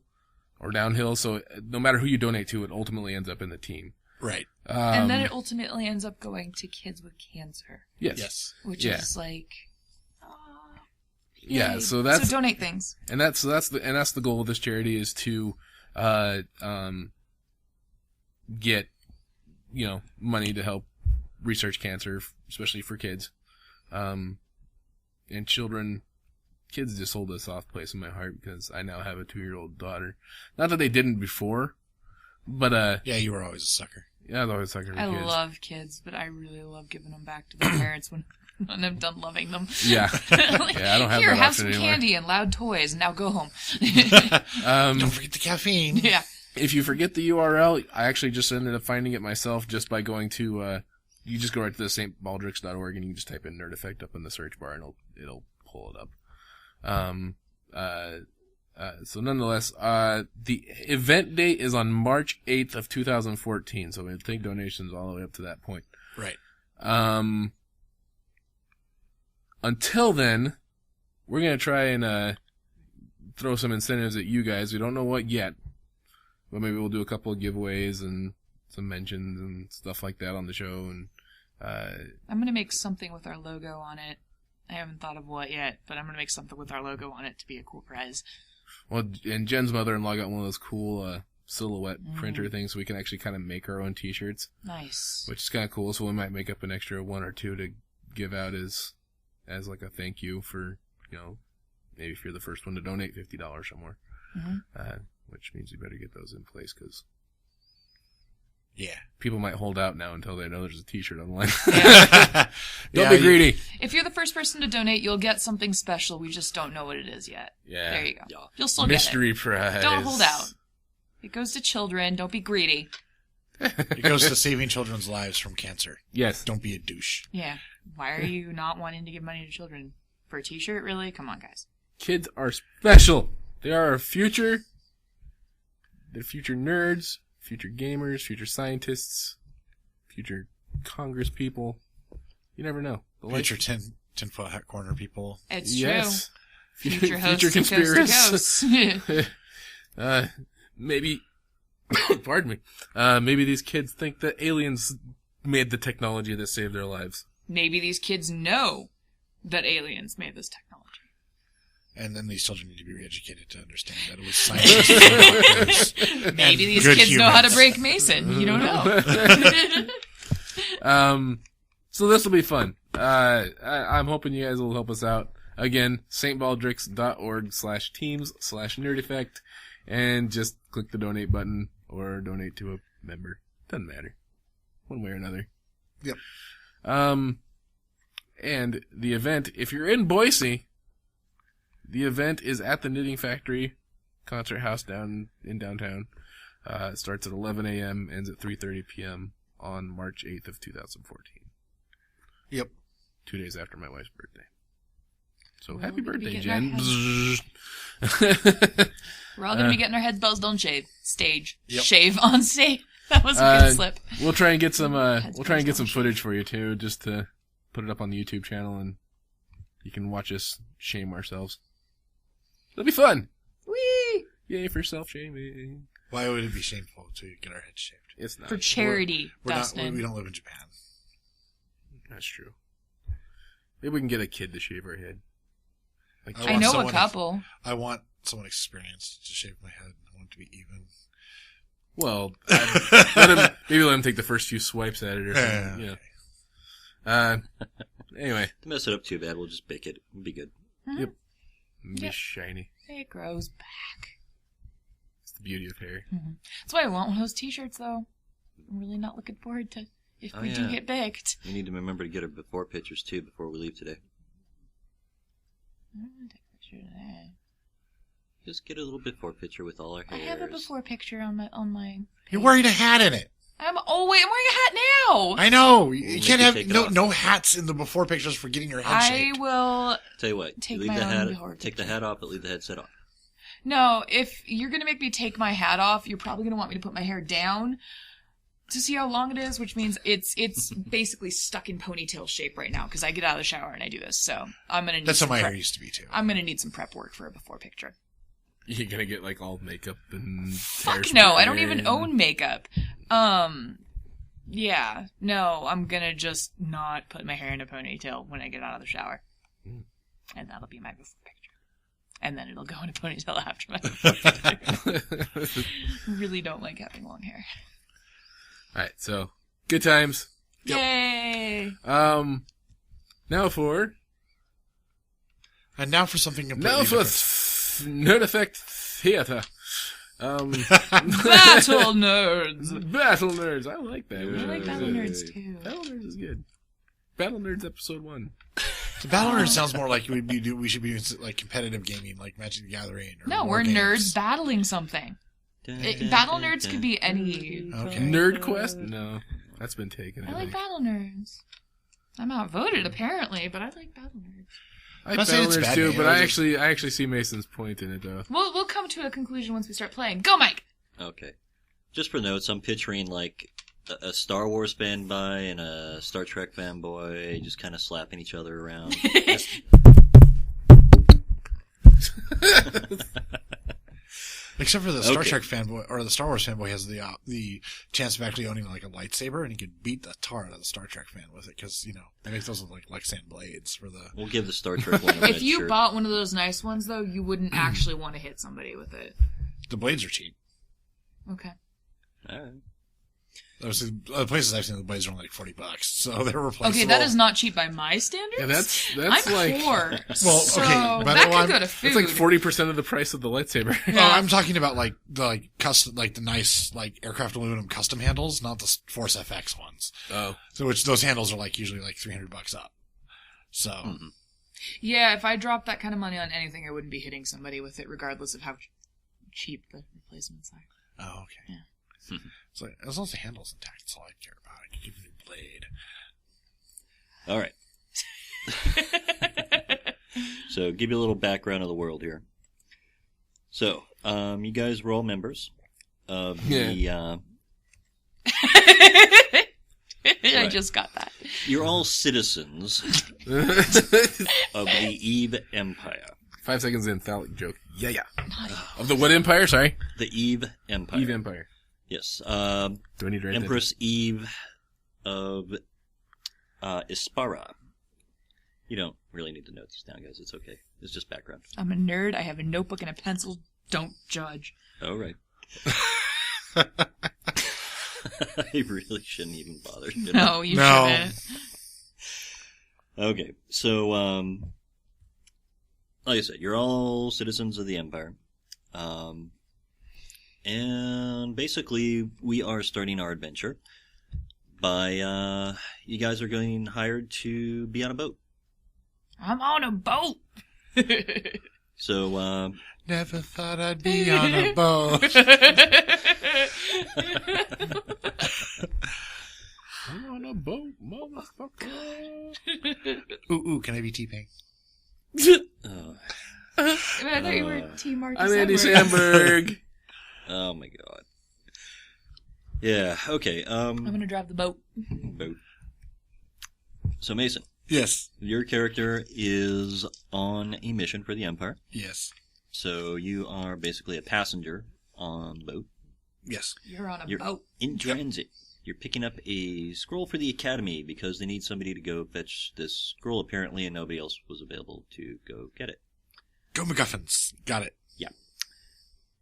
or downhill, so no matter who you donate to, it ultimately ends up in the team. Right. And then it ultimately ends up going to kids with cancer. Yes. Which is like... yeah, so donate things. And that's the goal of this charity is to get money to help research cancer, especially for kids, and children. Kids just hold a soft place in my heart because I now have a 2-year-old daughter. Not that they didn't before, but yeah, you were always a sucker. Yeah, I was always a sucker for kids. I love kids, but I really love giving them back to their parents when I'm done loving them. Yeah. Like, yeah, I don't have here, that have option some anymore. candy and loud toys, and now go home. Don't forget the caffeine. Yeah. If you forget the URL, I actually just ended up finding it myself just by going to, you just go right to the stbaldricks.org and you can just type in Nerd Effect up in the search bar and it'll pull it up. So nonetheless, the event date is on March 8th of 2014, so we'll take donations all the way up to that point. Right. Until then, we're gonna try and, throw some incentives at you guys. We don't know what yet. But maybe we'll do a couple of giveaways and some mentions and stuff like that on the show. And I'm going to make something with our logo on it. I haven't thought of what yet, but I'm going to make something with our logo on it to be a cool prize. Well, and Jen's mother-in-law got one of those cool silhouette printer things, so we can actually kind of make our own T-shirts. Nice. Which is kind of cool, so we might make up an extra 1 or 2 to give out as like a thank you for, maybe if you're the first one to donate $50 or more. Mm-hmm. Which means you better get those in place, because Yeah. People might hold out now until they know there's a t-shirt online. Yeah. Don't be greedy. If you're the first person to donate, you'll get something special. We just don't know what it is yet. Yeah. There you go. Yeah. You'll still Mystery get it. prize. Don't hold out. It goes to children. Don't be greedy. It goes to saving children's lives from cancer. Yes. Don't be a douche. Yeah. Why are you not wanting to give money to children? For a t-shirt? Really? Come on, guys. Kids are special. They are our future. They're future nerds, future gamers, future scientists, future Congress people. You never know. Future tinfoil hat corner people. It's yes. true. Future hosts Future of Coast to Ghosts. Maybe, pardon me, maybe these kids think that aliens made the technology that saved their lives. Maybe these kids know that aliens made this technology. And then these children need to be re-educated to understand that it was science. Maybe these kids know how to break Mason. You don't know. So this will be fun. I'm hoping you guys will help us out. Again, stbaldrix.org/teams/nerdeffect, and just click the donate button or donate to a member. Doesn't matter. One way or another. Yep. And the event, if you're in Boise, the event is at the Knitting Factory Concert House down in downtown. It starts at 11 a.m., ends at 3:30 p.m. on March 8th of 2014. Yep. 2 days after my wife's birthday. So We're happy all gonna be birthday, getting Jen. We're all going to be getting our heads buzzed on stage. Yep. Shave on stage. That was a good slip. We'll try and get some Heads buzzed on footage for you too, just to put it up on the YouTube channel, and you can watch us shame ourselves. It'll be fun. Whee! Yay for self-shaming. Why would it be shameful to get our heads shaved? It's not. For charity, We're Dustin. not, we don't live in Japan. That's true. Maybe we can get a kid to shave our head. Like, I know a couple. I want someone experienced to shave my head. I want it to be even. well, maybe let him take the first few swipes at it or something. You know. Anyway. To mess it up too bad, we'll just bake it. It'll be good. Yep. Be Yep. shiny. It grows back. It's the beauty of hair. That's why I want one of those t-shirts, though. I'm really not looking forward to if we do get baked. We need to remember to get our before pictures too before we leave today. I'm gonna take a picture today. Just get a little before picture with all our I hairs. have a before picture on my. You're wearing a hat in it. I'm wearing a hat now. I know. You Make can't you have take it off. no hats in the before pictures for getting your head I shaved. will. Tell you what, Take leave my the own hat. before Take the picture. hat off, but leave the headset off. No, if you're gonna make me take my hat off, you're probably gonna want me to put my hair down to see how long it is, which means it's basically stuck in ponytail shape right now because I get out of the shower and I do this. So I'm gonna need That's how some my prep. hair used to be too. I'm gonna need some prep work for a before picture. You're gonna get like all makeup and Fuck no, I don't hairspray even and- own makeup. Yeah, no, I'm gonna just not put my hair in a ponytail when I get out of the shower. And that'll be my before picture. And then it'll go in a ponytail after my before picture. Really don't like having long hair. Alright, so good times. Yep. Yay! Now for And now for something completely Now for different. Nerd Effect Theater. Battle nerds! Battle Nerds. I like that. I like Battle Nerds too. Battle Nerds is good. Battle Nerds episode 1. The Battle Nerd sounds more like we should be doing like competitive gaming, like Magic the Gathering. Or No, war we're games. nerds battling something. Battle nerds could be any. Okay. Nerd Quest? No. That's been taken. I like think. battle nerds. I'm outvoted apparently, but I like battle nerds. I like I'm not saying Battle it's Nerds bad, too, man. but I I just- actually see Mason's point in it though. We'll come to a conclusion once we start playing. Go, Mike! Okay. Just for notes, I'm picturing like a Star Wars fanboy and a Star Trek fanboy just kind of slapping each other around. Except for the Star Okay. Trek fanboy or the Star Wars fanboy has the chance of actually owning like a lightsaber, and he could beat the tar out of the Star Trek fan with it because they make those look like sand blades for the. We'll give the Star Trek one a red If you shirt. bought one of those nice ones, though, you wouldn't actually want to hit somebody with it. The blades are cheap. Okay. All right. The places I've seen the blades are only like $40, so they're replaceable. Okay, that is not cheap by my standards. Yeah, that's I'm like poor. Well, so okay, but that well, could go to food. it's like 40% of the price of the lightsaber. No, I'm talking about like the custom, like the nice like aircraft aluminum custom handles, not the Force FX ones. Oh, So which those handles are like usually like $300 up. So Yeah, if I dropped that kind of money on anything, I wouldn't be hitting somebody with it, regardless of how cheap the replacements are. oh okay. Yeah. So as long as the handle's intact, that's all I care about. I can give you a blade. All right. So, give you a little background of the world here. So, you guys were all members of the. I just got that. You're all citizens of the Eve Empire. 5 seconds in, phallic joke. Yeah. Of the what empire? Sorry, The Eve Empire. Eve Empire. Yes. Do I need to write that? Empress Eve of Ispara. You don't really need to note these down, guys. It's okay. It's just background. I'm a nerd. I have a notebook and a pencil. Don't judge. All right. I really shouldn't even bother. should I? No, you No. shouldn't. Okay, so, like I said, you're all citizens of the Empire. And basically, we are starting our adventure by, you guys are getting hired to be on a boat. I'm on a boat. So, Never thought I'd be on a boat. I'm on a boat, motherfucker. Ooh, can I be T-Pain? I thought you were Team Marty I'm Andy Samberg. Samberg. oh my god. Yeah, okay, I'm gonna drive the boat. boat. So, Mason, Yes. your character is on a mission for the Empire. Yes. So, you are basically a passenger on the boat. Yes. You're on a You're boat. in transit. You're picking up a scroll for the Academy because they need somebody to go fetch this scroll apparently, and nobody else was available to go get it. Go MacGuffins. Got it. Yeah.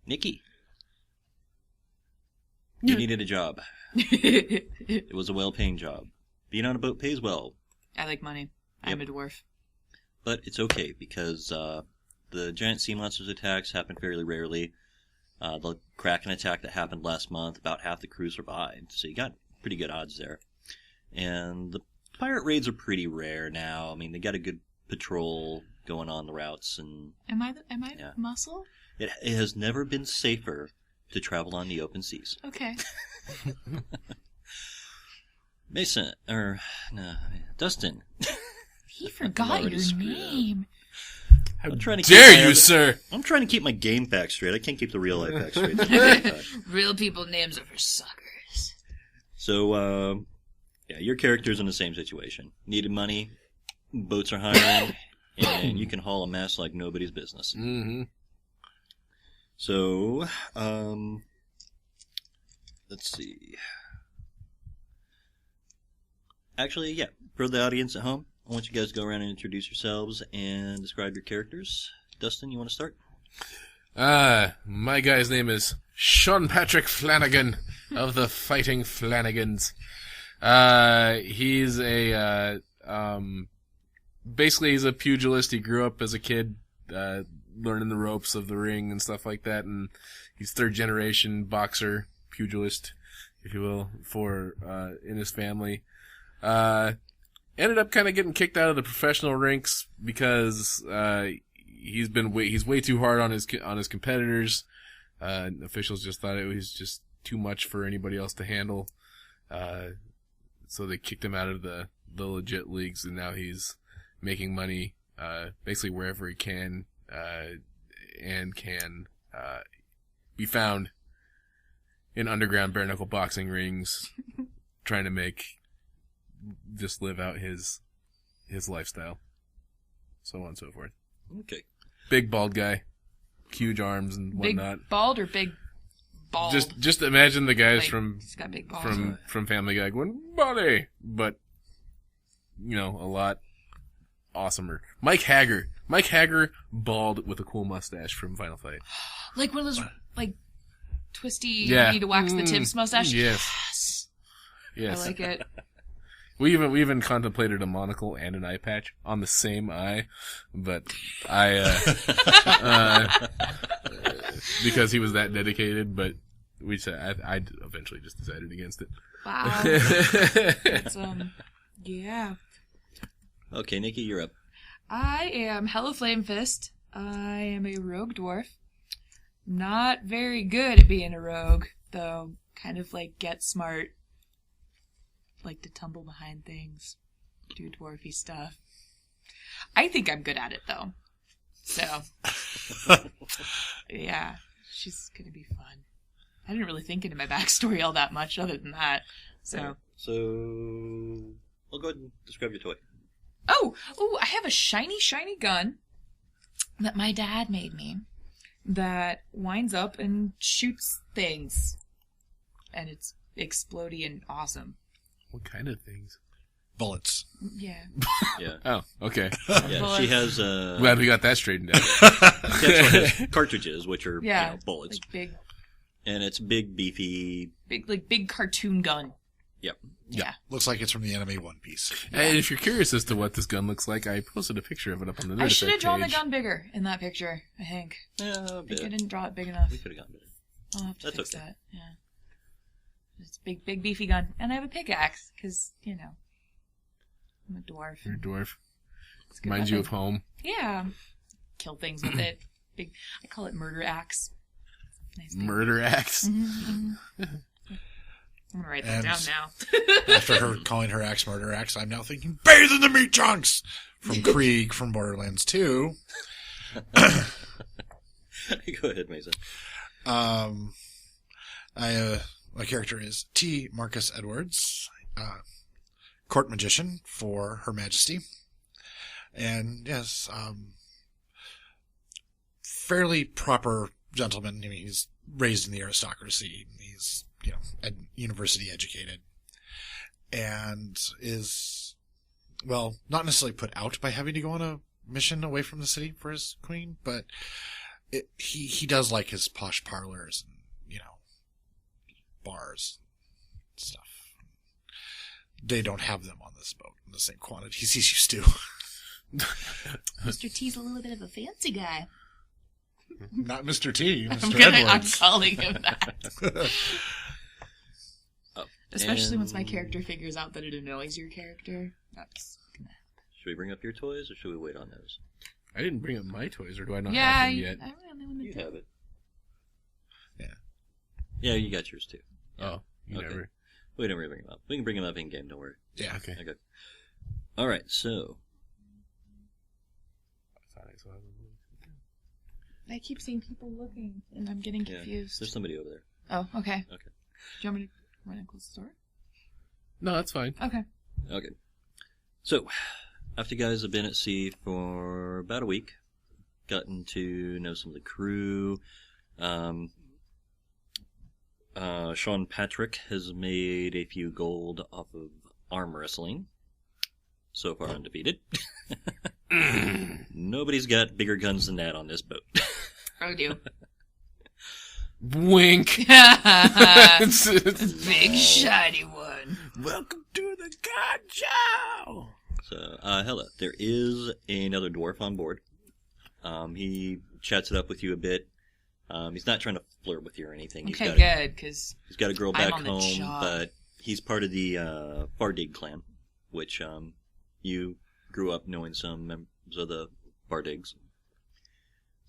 Nikki. You needed a job. It was a well-paying job. Being on a boat pays well, I like money. I'm a dwarf. but it's okay because the giant sea monsters attacks happen fairly rarely. The Kraken attack that happened last month, about half the crew survived, so you got pretty good odds there. And the pirate raids are pretty rare now. I mean, they got a good patrol going on the routes, and Am I Yeah. muscle? it has never been safer to travel on the open seas. Okay. Mason, Dustin. He forgot already your screwed up. name. I'm trying to Dare keep you, sir? I'm trying to keep my game facts straight. I can't keep the real life facts straight. At the same time. Real people names are for suckers. So, yeah, your character's in the same situation. Needed money, boats are hiring, and you can haul a mess like nobody's business. Mm-hmm. So, let's see. Actually, yeah, for the audience at home, I want you guys to go around and introduce yourselves and describe your characters. Dustin, you want to start? My guy's name is Shawn Patrick Flanigan of the Fighting Flanagans. He's basically he's a pugilist. He grew up as a kid, learning the ropes of the ring and stuff like that, and he's third generation boxer, pugilist, if you will, in his family. Ended up kind of getting kicked out of the professional ranks because he's way too hard on his competitors. Officials just thought it was just too much for anybody else to handle. So they kicked him out of the legit leagues, and now he's making money basically wherever he can and can be found in underground bare knuckle boxing rings, trying to just live out his lifestyle, so on and so forth. Okay. Big bald guy, huge arms and Big whatnot. bald or big bald? Just imagine the guys Like, he's got big balls. from Family Guy going buddy, but a lot awesomer. Mike Hager, bald with a cool mustache from Final Fight. Like one of those like twisty, Yeah. you need to wax the tips mustache. Yes. Yes. I like it. We even contemplated a monocle and an eye patch on the same eye, but I because he was that dedicated. But we said I eventually just decided against it. Wow. It's, yeah. Okay, Nikki, you're up. I am Hello Flamefist. I am a rogue dwarf. Not very good at being a rogue, though. Kind of like get smart. Like to tumble behind things. Do dwarfy stuff. I think I'm good at it, though. So. Yeah. She's gonna be fun. I didn't really think into my backstory all that much other than that. So. So, I'll go ahead and describe your toy. Oh, I have a shiny gun that my dad made me that winds up and shoots things. And it's explodey and awesome. What kind of things? Bullets. Yeah. Yeah. Oh, okay. Yeah, she has Glad we got that straightened out. she actually has cartridges, which are bullets. Like big, And it's big, beefy. big cartoon gun. Yep. Yeah. Looks like it's from the anime One Piece. And if you're curious as to what this gun looks like, I posted a picture of it up on the Nerd I should have Effect drawn the page. gun bigger in that picture, I think. Yeah, a I think bit. I didn't draw it big enough. We could have gotten better. I'll have to That's fix okay. that. Yeah. It's a big beefy gun. And I have a pickaxe, because, I'm a dwarf. You're a dwarf. It's a good Reminds you weapon. of home. Yeah. Kill things with it. I call it murder axe. Nice big- Murder axe. Mhm. I'm gonna write that And- down now. After her calling her axe murder axe, I'm now thinking, bathe in the meat chunks! From Krieg from Borderlands 2. Go ahead, Mason. My character is T. Marcus Edwards, court magician for Her Majesty. And yes, fairly proper gentleman. I mean, he's raised in the aristocracy. He's, university educated. And is, well, not necessarily put out by having to go on a mission away from the city for his queen, but he does like his posh parlors and, bars and stuff. They don't have them on this boat in the same quantities he's used to. Mr. T's a little bit of a fancy guy. Not Mr. T, I'm Mr. I'm Edwards. calling him that. Oh, Especially once my and- character figures out that it annoys your character. That's gonna Should we bring up your toys, or should we wait on those? I didn't bring up my toys, or do I not yeah, have them yet? I really want You to have it. Yeah. Yeah, you got yours too. Oh, you Okay. never. We don't really bring them up. We can bring them up in game. Don't worry. Yeah. Okay. Okay. All right. So I thought I saw them. I keep seeing people looking, and I'm getting yeah, confused. there's somebody over there. Oh, okay. Okay. Do you want me to run and close the door? No, that's fine. Okay. Okay. So after you guys have been at sea for about a week, gotten to know some of the crew. Shawn Patrick has made a few gold off of arm wrestling. So far undefeated. Nobody's got bigger guns than that on this boat. I do. Wink. Big shiny one. Welcome to the God Show. So, Hella, there is another dwarf on board. He chats it up with you a bit. He's not trying to flirt with you or anything. Okay, He's good, because got a girl I'm back on the home, job. but he's part of the Bardig clan, which you grew up knowing some members of the Bardigs.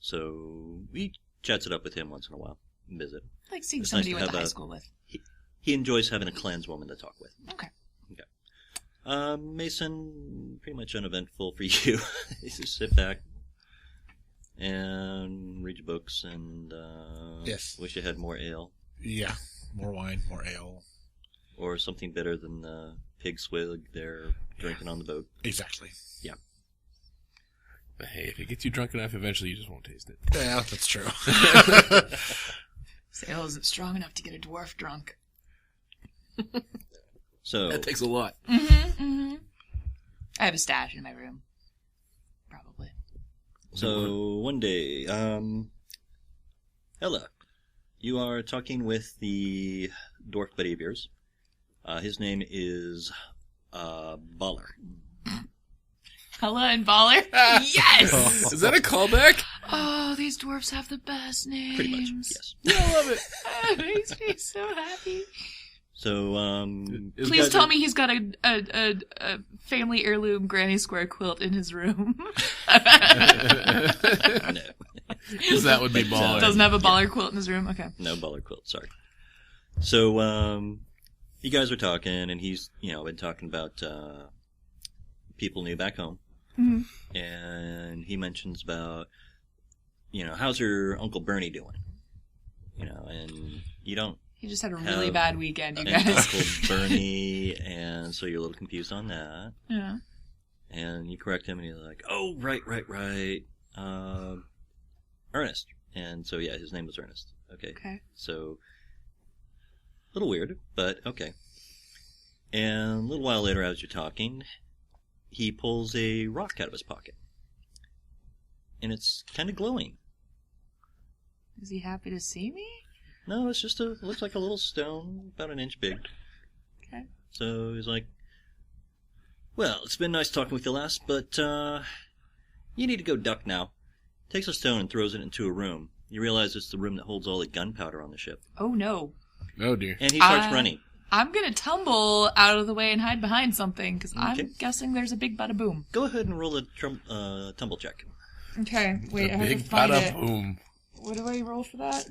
So he chats it up with him once in a while and visit. I like seeing It's somebody nice to we went to have high a- school with. He enjoys having a clanswoman to talk with. Okay. Mason, pretty much uneventful for you. You just sit back and read your books and Yes. wish you had more ale Yeah. More wine, more ale. or something better than the pig swig they're drinking on the boat. Exactly. But hey, if it gets you drunk enough, eventually you just won't taste it. Yeah, that's true. Sale isn't strong enough to get a dwarf drunk. So That takes a lot. I have a stash in my room. Probably. So one day, Ella, you are talking with the dwarf buddy of yours, His name is Baller. Hella and Baller? Yes! Is that a callback? Oh, these dwarfs have the best names. Pretty much, yes. I love it. It makes me so happy. So, Please tell me he's got a family heirloom granny square quilt in his room. No. Because that would be baller. Doesn't have a baller quilt in his room? Okay. No Baller quilt, sorry. So, you guys were talking, and he's, been talking about people new back home. Mm-hmm. And he mentions about, how's your Uncle Bernie doing? And you don't He just had a really bad weekend, you and guys. Uncle Bernie, and so you're a little confused on that. Yeah. And you correct him, and he's like, "Oh, right. Ernest." And so, yeah, his name was Ernest. Okay. So, a little weird, but okay. And a little while later, as you're talking, he pulls a rock out of his pocket. And it's kind of glowing. Is he happy to see me? No, it's just it looks like a little stone, about an inch big. Okay. So he's like, "Well, it's been nice talking with you last, but you need to go duck now." Takes a stone and throws it into a room. You realize it's the room that holds all the gunpowder on the ship. Oh, no. Oh, dear. And he starts running. I'm going to tumble out of the way and hide behind something, because I'm guessing there's a big bada boom. Go ahead and roll a tumble check. Okay, wait, I have to Big find bada it. boom. What do I roll for that?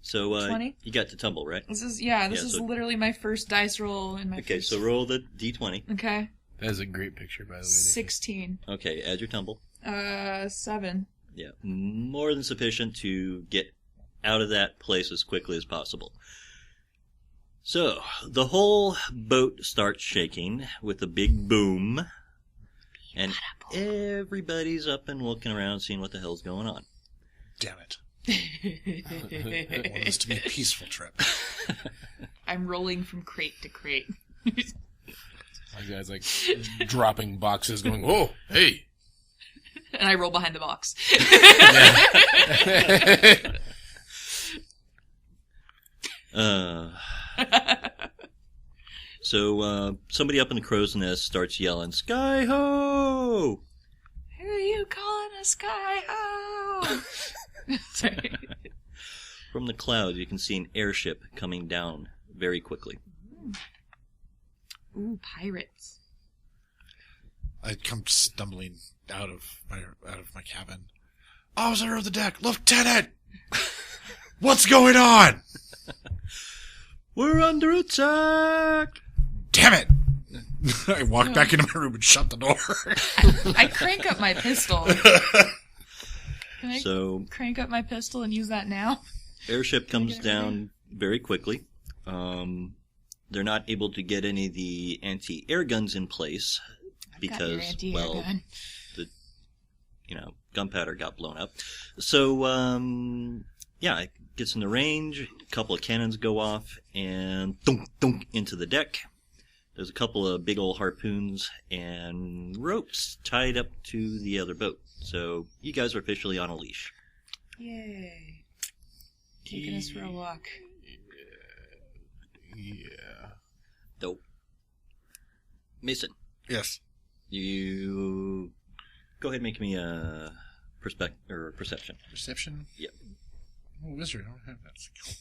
So 20? you got to tumble, right? This is literally my first dice roll in my Okay, first... so roll the d20. Okay. That is a great picture, by the way. 16. Okay, add your tumble. 7. Yeah, more than sufficient to get out of that place as quickly as possible. So, the whole boat starts shaking with a big boom, and everybody's up and looking around seeing what the hell's going on. Damn it. I want this to be a peaceful trip. I'm rolling from crate to crate. My guy's like dropping boxes going, "Whoa, hey." And I roll behind the box. So, somebody up in the crow's nest starts yelling, "Sky ho!" Who are you calling a sky ho? Sorry. From the clouds, you can see an airship coming down very quickly. Ooh, pirates. I come stumbling out of my cabin. Officer of the deck, Lieutenant! What's going on? We're under attack! Damn it! I walk back into my room and shut the door. I crank up my pistol. Can I crank up my pistol and use that now? Airship comes down very quickly. They're not able to get any of the anti-air guns in place because, well, the gunpowder got blown up. So, it gets in the range. A couple of cannons go off and thunk, thunk into the deck. There's a couple of big old harpoons and ropes tied up to the other boat. So you guys are officially on a leash. Yay. Taking us for a walk. Yeah. Dope. Mason. Yes. You go ahead and make me a perception. Perception? Yep. Oh, wizard, I don't have that skill.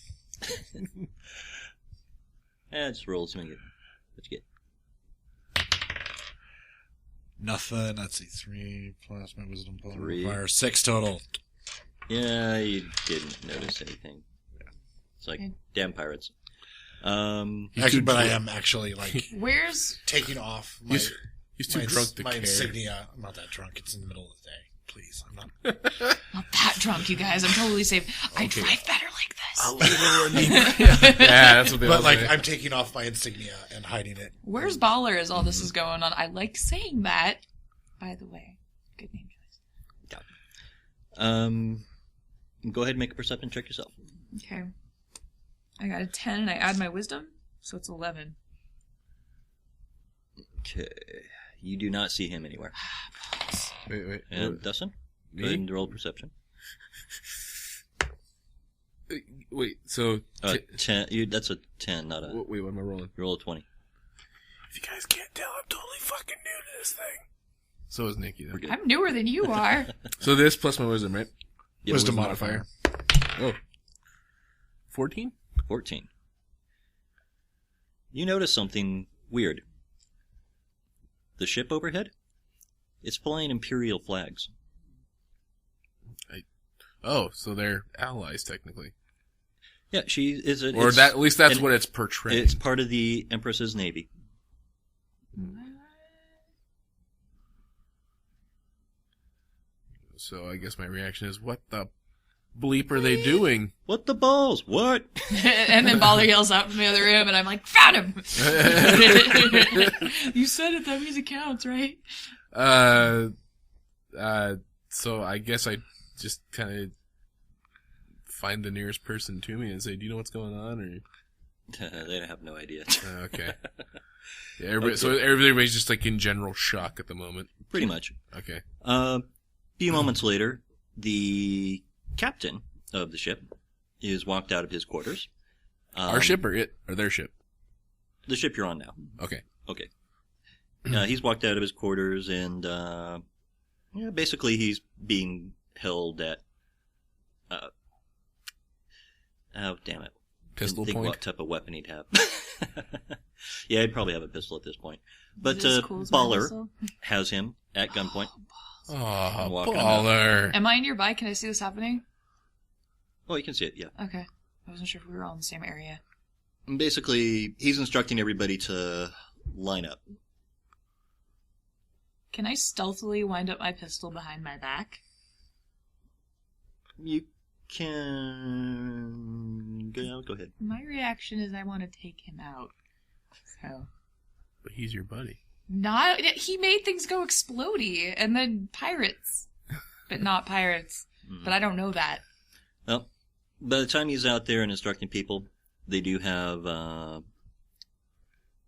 Just roll something. What you get? Nothing. Let's see. 3 plus my wisdom plus 3. Fire. 6 total. Yeah, you didn't notice anything. It's like, damn pirates. Actually, but I am actually, Where's... taking off my... He's too drunk to my care. insignia. I'm not that drunk. It's in the middle of the day. Please, I'm not... Not that drunk, you guys. I'm totally safe. I drive better like this. Yeah, that's what they But, all say. I'm taking off my insignia and hiding it. Where's Baller as all this is going on? I like saying that, by the way. Good name choice. Yeah. Go ahead and make a perception check yourself. Okay. I got a 10 and I add my wisdom, so it's 11. Okay. You do not see him anywhere. Wait. And Dustin? Go ahead and roll perception. Wait, so... 10. That's a 10, not a... Wait, what am I rolling? Roll a 20. If you guys can't tell, I'm totally fucking new to this thing. So is Nikki, though. I'm newer than you are. So this plus my wisdom, right? Yeah, Wisdom modifier. Oh. 14? 14. You notice something weird. The ship overhead? It's flying Imperial flags. Oh, so they're allies, technically. Yeah, she is. Or that, at least that's what it's portraying. It's part of the Empress's navy. So I guess my reaction is, what the bleep are they doing? What the balls? What? And then Baller yells out from the other room, and I'm like, found him! You said it, that means it counts, right? So I guess I just kind of find the nearest person to me and say, do you know what's going on? Or They have no idea. Okay. Yeah, everybody, okay. So everybody's just like in general shock at the moment. Pretty much. Okay. A few moments later, the captain of the ship is walked out of his quarters. Our ship or their ship? The ship you're on now. Okay. Okay. He's walked out of his quarters and, basically he's being held at, oh, damn it. Pistol Didn't think point? what type of weapon he'd have. Yeah, he'd probably have a pistol at this point. But Cool as my Baller whistle? has him at gunpoint. Oh, Walking Baller. Am I nearby? Can I see this happening? Oh, you can see it, yeah. Okay. I wasn't sure if we were all in the same area. And basically, he's instructing everybody to line up. Can I stealthily wind up my pistol behind my back? You can... Go ahead. My reaction is I want to take him out. So... But he's your buddy. Not... He made things go explodey, and then pirates. But not pirates. Mm-hmm. But I don't know that. Well, by the time he's out there and instructing people, they do have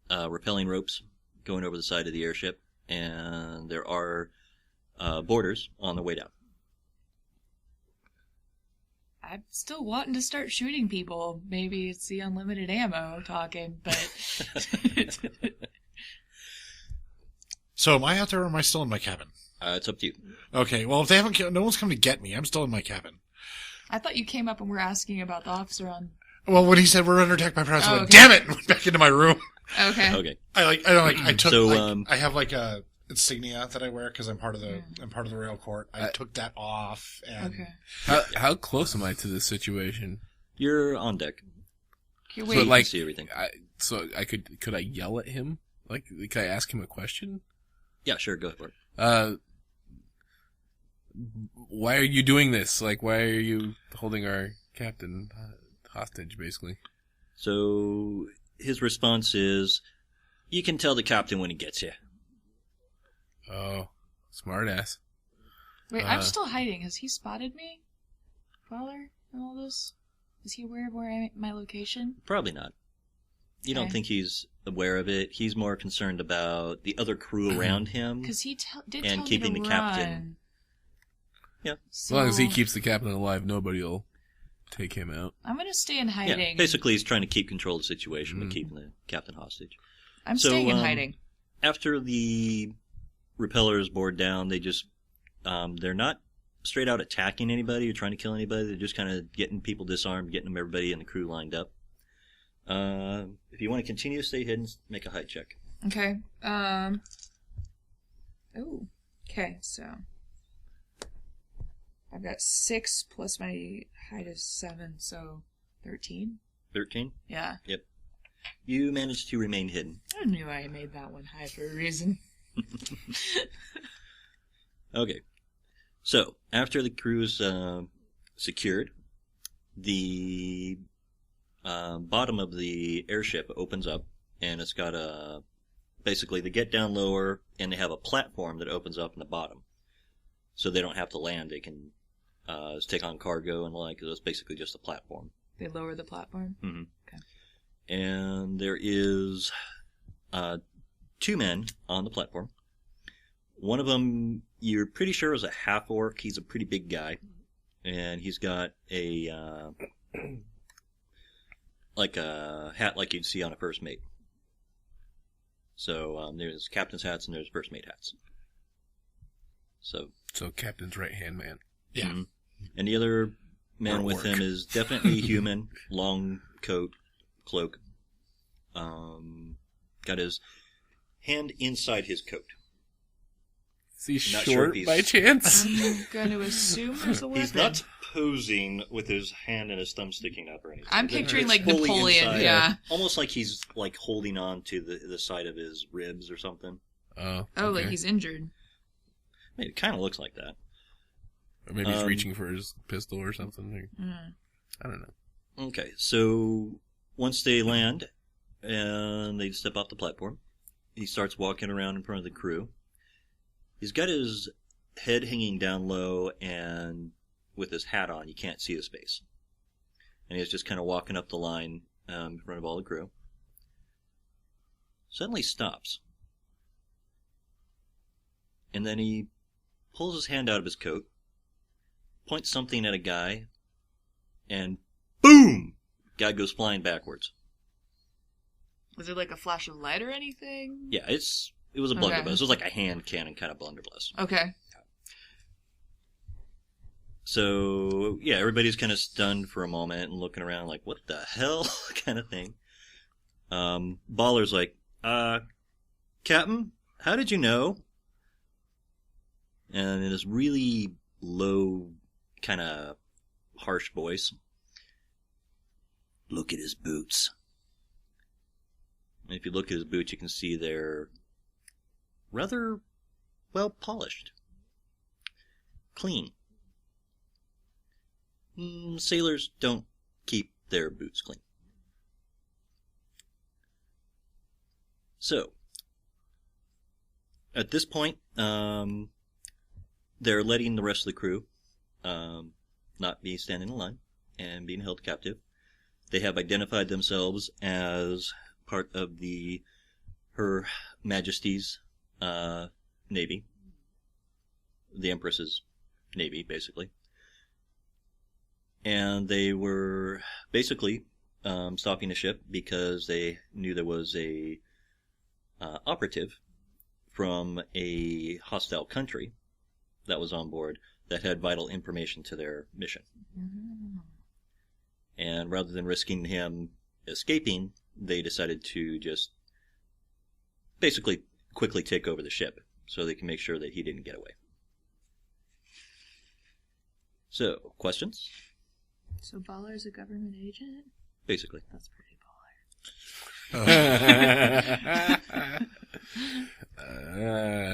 rappelling ropes going over the side of the airship, and there are boarders on the way down. I'm still wanting to start shooting people. Maybe it's the unlimited ammo talking, but... So am I out there or am I still in my cabin? It's up to you. Okay, well, if they haven't, no one's come to get me. I'm still in my cabin. I thought you came up and were asking about the officer on... Well, when he said we're under attack by pirates, I went, okay. damn it! And went back into my room. Okay. Okay. I took, So, I have like a insignia that I wear because I'm part of the royal court. I took that off and... Okay. How close am I to this situation? You're on deck. Okay, So, wait. like, You can see everything. Could I yell at him? Like, could I ask him a question? Yeah, sure, go for it. Why are you doing this? Like, why are you holding our captain hostage, basically? So, his response is, you can tell the captain when he gets here. Oh, smart ass. Wait, I'm still hiding. Has he spotted me? Baller and all this? Is he aware of my location? Probably not. You don't think he's aware of it. He's more concerned about the other crew around him. Because he did and tell keeping me to the run. captain. Yeah. As long as he keeps the captain alive, nobody will take him out. I'm going to stay in hiding. Yeah, basically he's trying to keep control of the situation by keeping the captain hostage. I'm staying in hiding. After the repellers board down, they just, they're not straight out attacking anybody or trying to kill anybody. They're just kind of getting people disarmed, getting everybody in the crew lined up. If you want to continue to stay hidden, make a hide check. Okay. Okay, so I've got 6 plus my height is 7, so 13. 13? Yeah. Yep. You managed to remain hidden. I knew I made that one high for a reason. Okay. So, after the crew's secured, the bottom of the airship opens up, and it's got basically they get down lower, and they have a platform that opens up in the bottom. So they don't have to land. They can take on cargo and the like. It's basically just a platform. They lower the platform? Mm-hmm. Okay. And there is 2 men on the platform. One of them, you're pretty sure is a half-orc. He's a pretty big guy. And he's got a like a hat like you'd see on a first mate. So there's captain's hats and there's first mate hats. So captain's right-hand man. Yeah. Mm-hmm. And the other man with him is definitely human, long coat, cloak. Got his hand inside his coat. Is he Not short sure if he's- by chance? I'm going to assume there's a weapon. He's not posing with his hand and his thumb sticking up or anything. I'm picturing It's like fully Napoleon, inside, yeah. Almost like he's like holding on to the side of his ribs or something. Oh, Oh, okay. like he's injured. I mean, it kind of looks like that. Or maybe he's reaching for his pistol or something. Or, I don't know. Okay, so once they land and they step off the platform, he starts walking around in front of the crew. He's got his head hanging down low, and with his hat on, you can't see his face. And he's just kind of walking up the line in front of all the crew. Suddenly stops. And then he pulls his hand out of his coat, points something at a guy, and boom! Guy goes flying backwards. Was there like a flash of light or anything? Yeah, it was a blunderbuss. It was like a hand cannon kind of blunderbuss. Okay. So, yeah, everybody's kind of stunned for a moment and looking around like, what the hell? kind of thing. Baller's like, Captain, how did you know? And in this really low, kind of harsh voice, look at his boots. And if you look at his boots, you can see they're rather well polished. Clean. Sailors don't keep their boots clean. So, at this point, they're letting the rest of the crew not be standing in line and being held captive. They have identified themselves as part of Her Majesty's Navy, the Empress's Navy, basically. And they were basically stopping the ship because they knew there was a operative from a hostile country that was on board that had vital information to their mission. And rather than risking him escaping, they decided to just basically quickly take over the ship so they can make sure that he didn't get away. So, questions? So Baller's a government agent? Basically. That's pretty baller.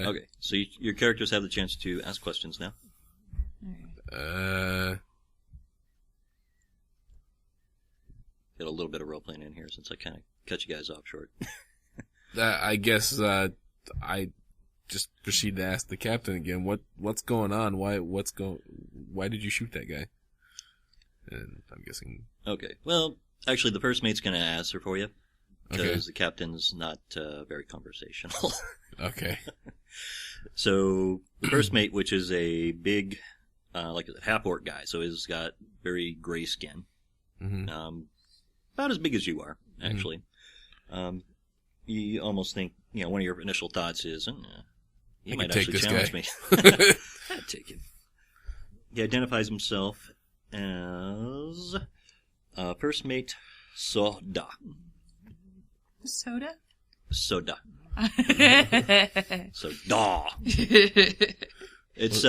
Okay, so your characters have the chance to ask questions now. Get a little bit of role-playing in here since I kind of cut you guys off short. I guess I just proceed to ask the captain again. What's going on? Why did you shoot that guy? And I'm guessing. Okay. Well, actually, the first mate's going to answer for you because Okay. the captain's not very conversational. Okay. So the first mate, which is a big, like a half-orc guy, so he's got very gray skin, Mm-hmm. about as big as you are, actually. You almost think, one of your initial thoughts is, he I might could take actually this challenge guy. me. I'd take him. He identifies himself as first mate Soda. Soda? Soda. Mm-hmm. Soda. It's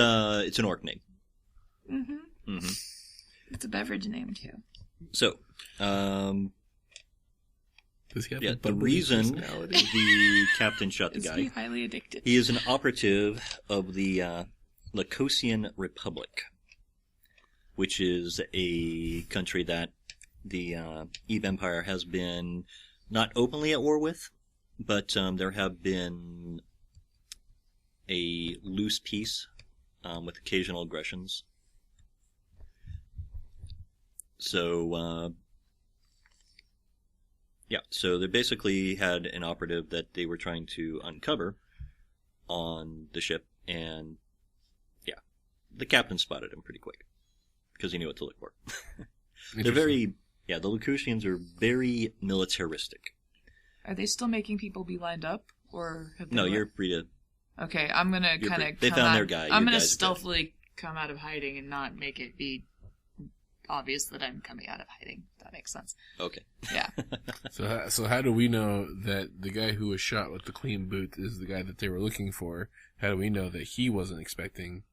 an orc name. It's a beverage name, too. So, Does he have yeah, a the bubbly reason personality? the captain shot the Is guy, he highly addicted? he is an operative of the Lacosian Republic, which is a country that the Eve Empire has been not openly at war with, but there have been a loose peace with occasional aggressions. So, so they basically had an operative that they were trying to uncover on the ship, and the captain spotted him pretty quick because he knew what to look for. They're very, the Lacushians are very militaristic. Are they still making people be lined up, or have they No, you're free to. Okay, I'm gonna kind of. They found their guy. I'm gonna stealthily come out of hiding and not make it be obvious that I'm coming out of hiding. That makes sense. Okay. Yeah. So how do we know that the guy who was shot with the clean boot is the guy that they were looking for? How do we know that he wasn't expecting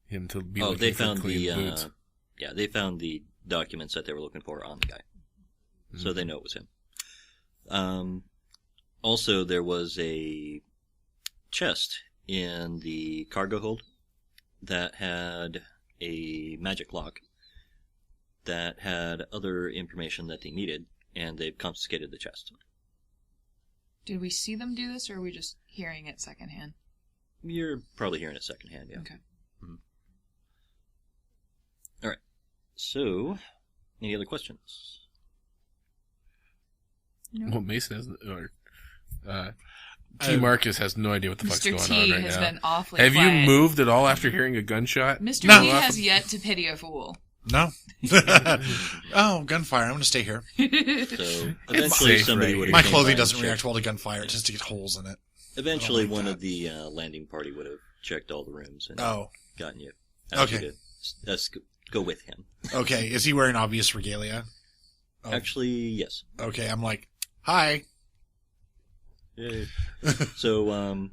him to be looking they for found clean boots? they found the documents that they were looking for on the guy. So they know it was him. Also, there was a chest in the cargo hold that had a magic lock that had other information that they needed, and they've confiscated the chest. Did we see them do this, or are we just hearing it secondhand? You're probably hearing it secondhand, yeah. Okay. Mm-hmm. All right. So, any other questions? No. Well, Mason has, or T. Marcus has no idea what the fuck's Mr. going T on right has now. been awfully Have quiet. you moved at all after hearing a gunshot? Mr. No. T has yet to pity a fool. No. Oh, gunfire. I'm going to stay here. So, eventually safe somebody right would here. have My came clothing by doesn't and react checked. well to gunfire. It tends to get holes in it. Eventually, I don't like one that. of the landing party would have checked all the rooms and gotten you. Okay. Let's go with him. Okay. Is he wearing obvious regalia? Oh. Actually, yes. Okay. I'm like, hi. Yay. So,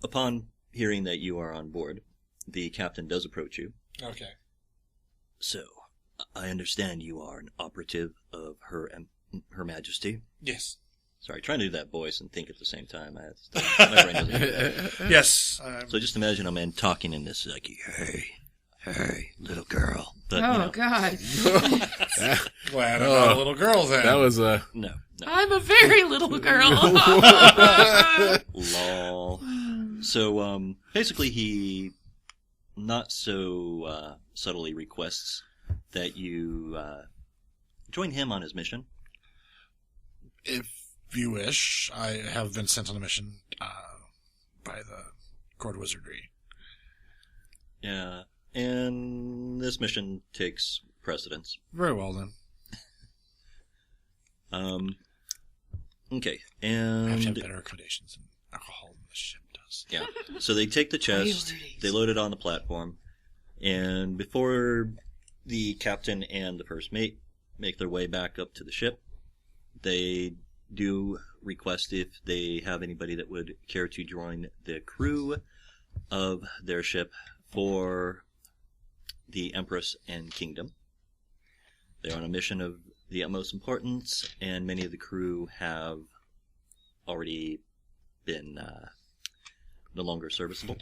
upon hearing that you are on board, the captain does approach you. Okay. So, I understand you are an operative of Her Majesty. Yes. Sorry, trying to do that voice and think at the same time. My brain doesn't do that. Yes. So just imagine a man talking in this, like, hey, little girl. But, God. Glad I'm not a little girl then. That was No. I'm a very little girl. Lol. So, basically he not so subtly requests that you join him on his mission. If you wish, I have been sent on a mission by the Court of Wizardry. Yeah, and this mission takes precedence. Very well then. Okay, I have to have and better accommodations and alcohol than the ship does. yeah, so they take the chest, Priorities. they load it on the platform, and before the captain and the first mate make their way back up to the ship, they do request if they have anybody that would care to join the crew of their ship for the Empress and Kingdom. They're on a mission of the utmost importance, and many of the crew have already been no longer serviceable.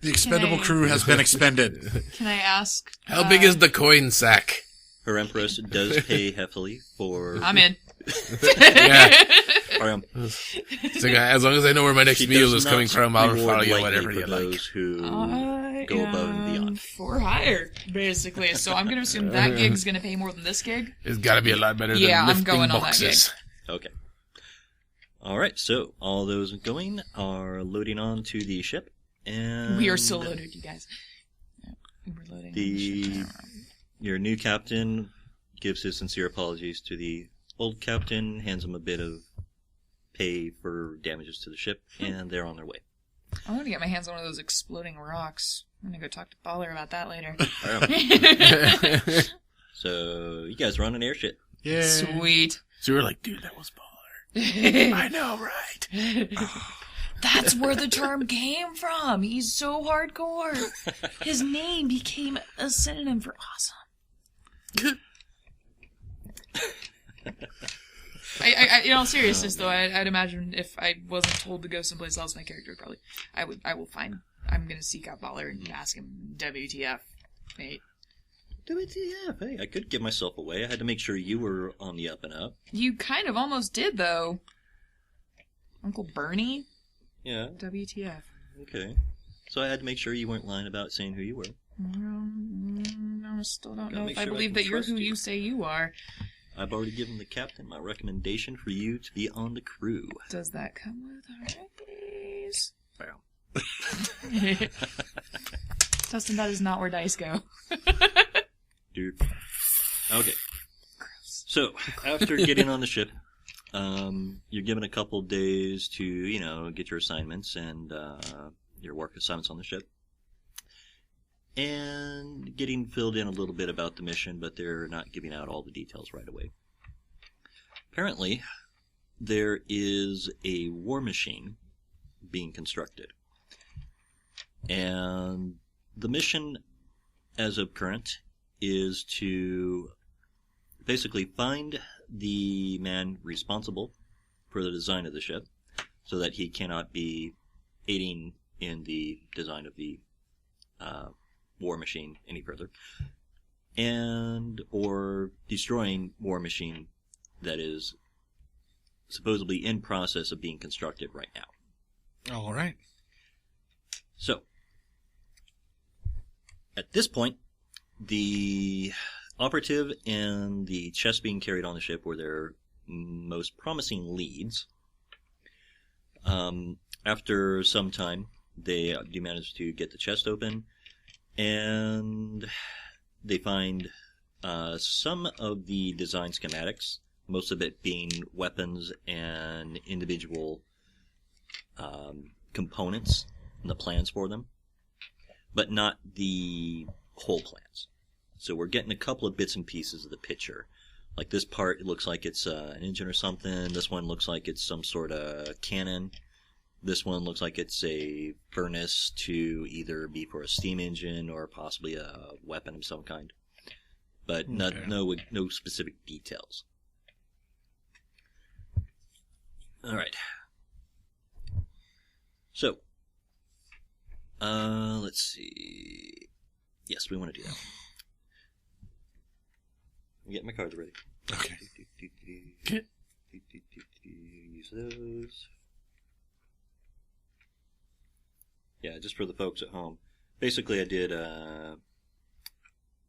The expendable Yay. crew has been expended. Can I ask? how big is the coin sack? Her Empress does pay heavily for... I'm in. Yeah. or, So, as long as I know where my next she meal does is not coming from, I'll reward follow you lightly whatever for you those like. who I go above and am beyond. for hire, basically. So I'm going to assume that gig's going to pay more than this gig. It's got to be a lot better Yeah, than I'm lifting going on that boxes. Okay. Alright, so all those going are loading on to the ship, and... We are so loaded, you guys. Yeah, we were loading. on the ship. Your new captain gives his sincere apologies to the old captain, hands him a bit of pay for damages to the ship, and they're on their way. I want to get my hands on one of those exploding rocks. I'm going to go talk to Baller about that later. So, you guys are on an airship. Yeah. Sweet. So we were like, dude, that was baller. I know, right? That's where the term came from. He's so hardcore. His name became a synonym for awesome. I in all seriousness though, I'd imagine if I wasn't told to go someplace else, my character would probably, I'm gonna seek out Baller and ask him, WTF, mate. WTF, hey, I could give myself away. I had to make sure you were on the up and up. You kind of almost did though. Uncle Bernie? Yeah, WTF. okay. So I had to make sure you weren't lying about saying who you were. I still don't Gotta know make if I sure I believe can that you're trust who you. you say you are. I've already given the captain my recommendation for you to be on the crew. Does that come with hierarchies? Well, Dustin, that is not where dice go. Okay. So, after getting on the ship, you're given a couple days to, get your assignments and your work assignments on the ship. And getting filled in a little bit about the mission, but they're not giving out all the details right away. Apparently, there is a war machine being constructed. And the mission, as of current, is to basically find the man responsible for the design of the ship, so that he cannot be aiding in the design of the war machine any further, and or destroying war machine that is supposedly in process of being constructed right now. All right. So, at this point, the operative and the chest being carried on the ship were their most promising leads. After some time, they do manage to get the chest open, and they find some of the design schematics, most of it being weapons and individual components and the plans for them, but not the whole plans. So we're getting a couple of bits and pieces of the picture. Like this part, it looks like it's an engine or something. This one looks like it's some sort of cannon. This one looks like it's a furnace to either be for a steam engine or possibly a weapon of some kind. But no specific details. Alright. So, let's see. Yes, we want to do that. I'm getting my cards ready. Okay. Use those. Yeah, just for the folks at home. Basically, I did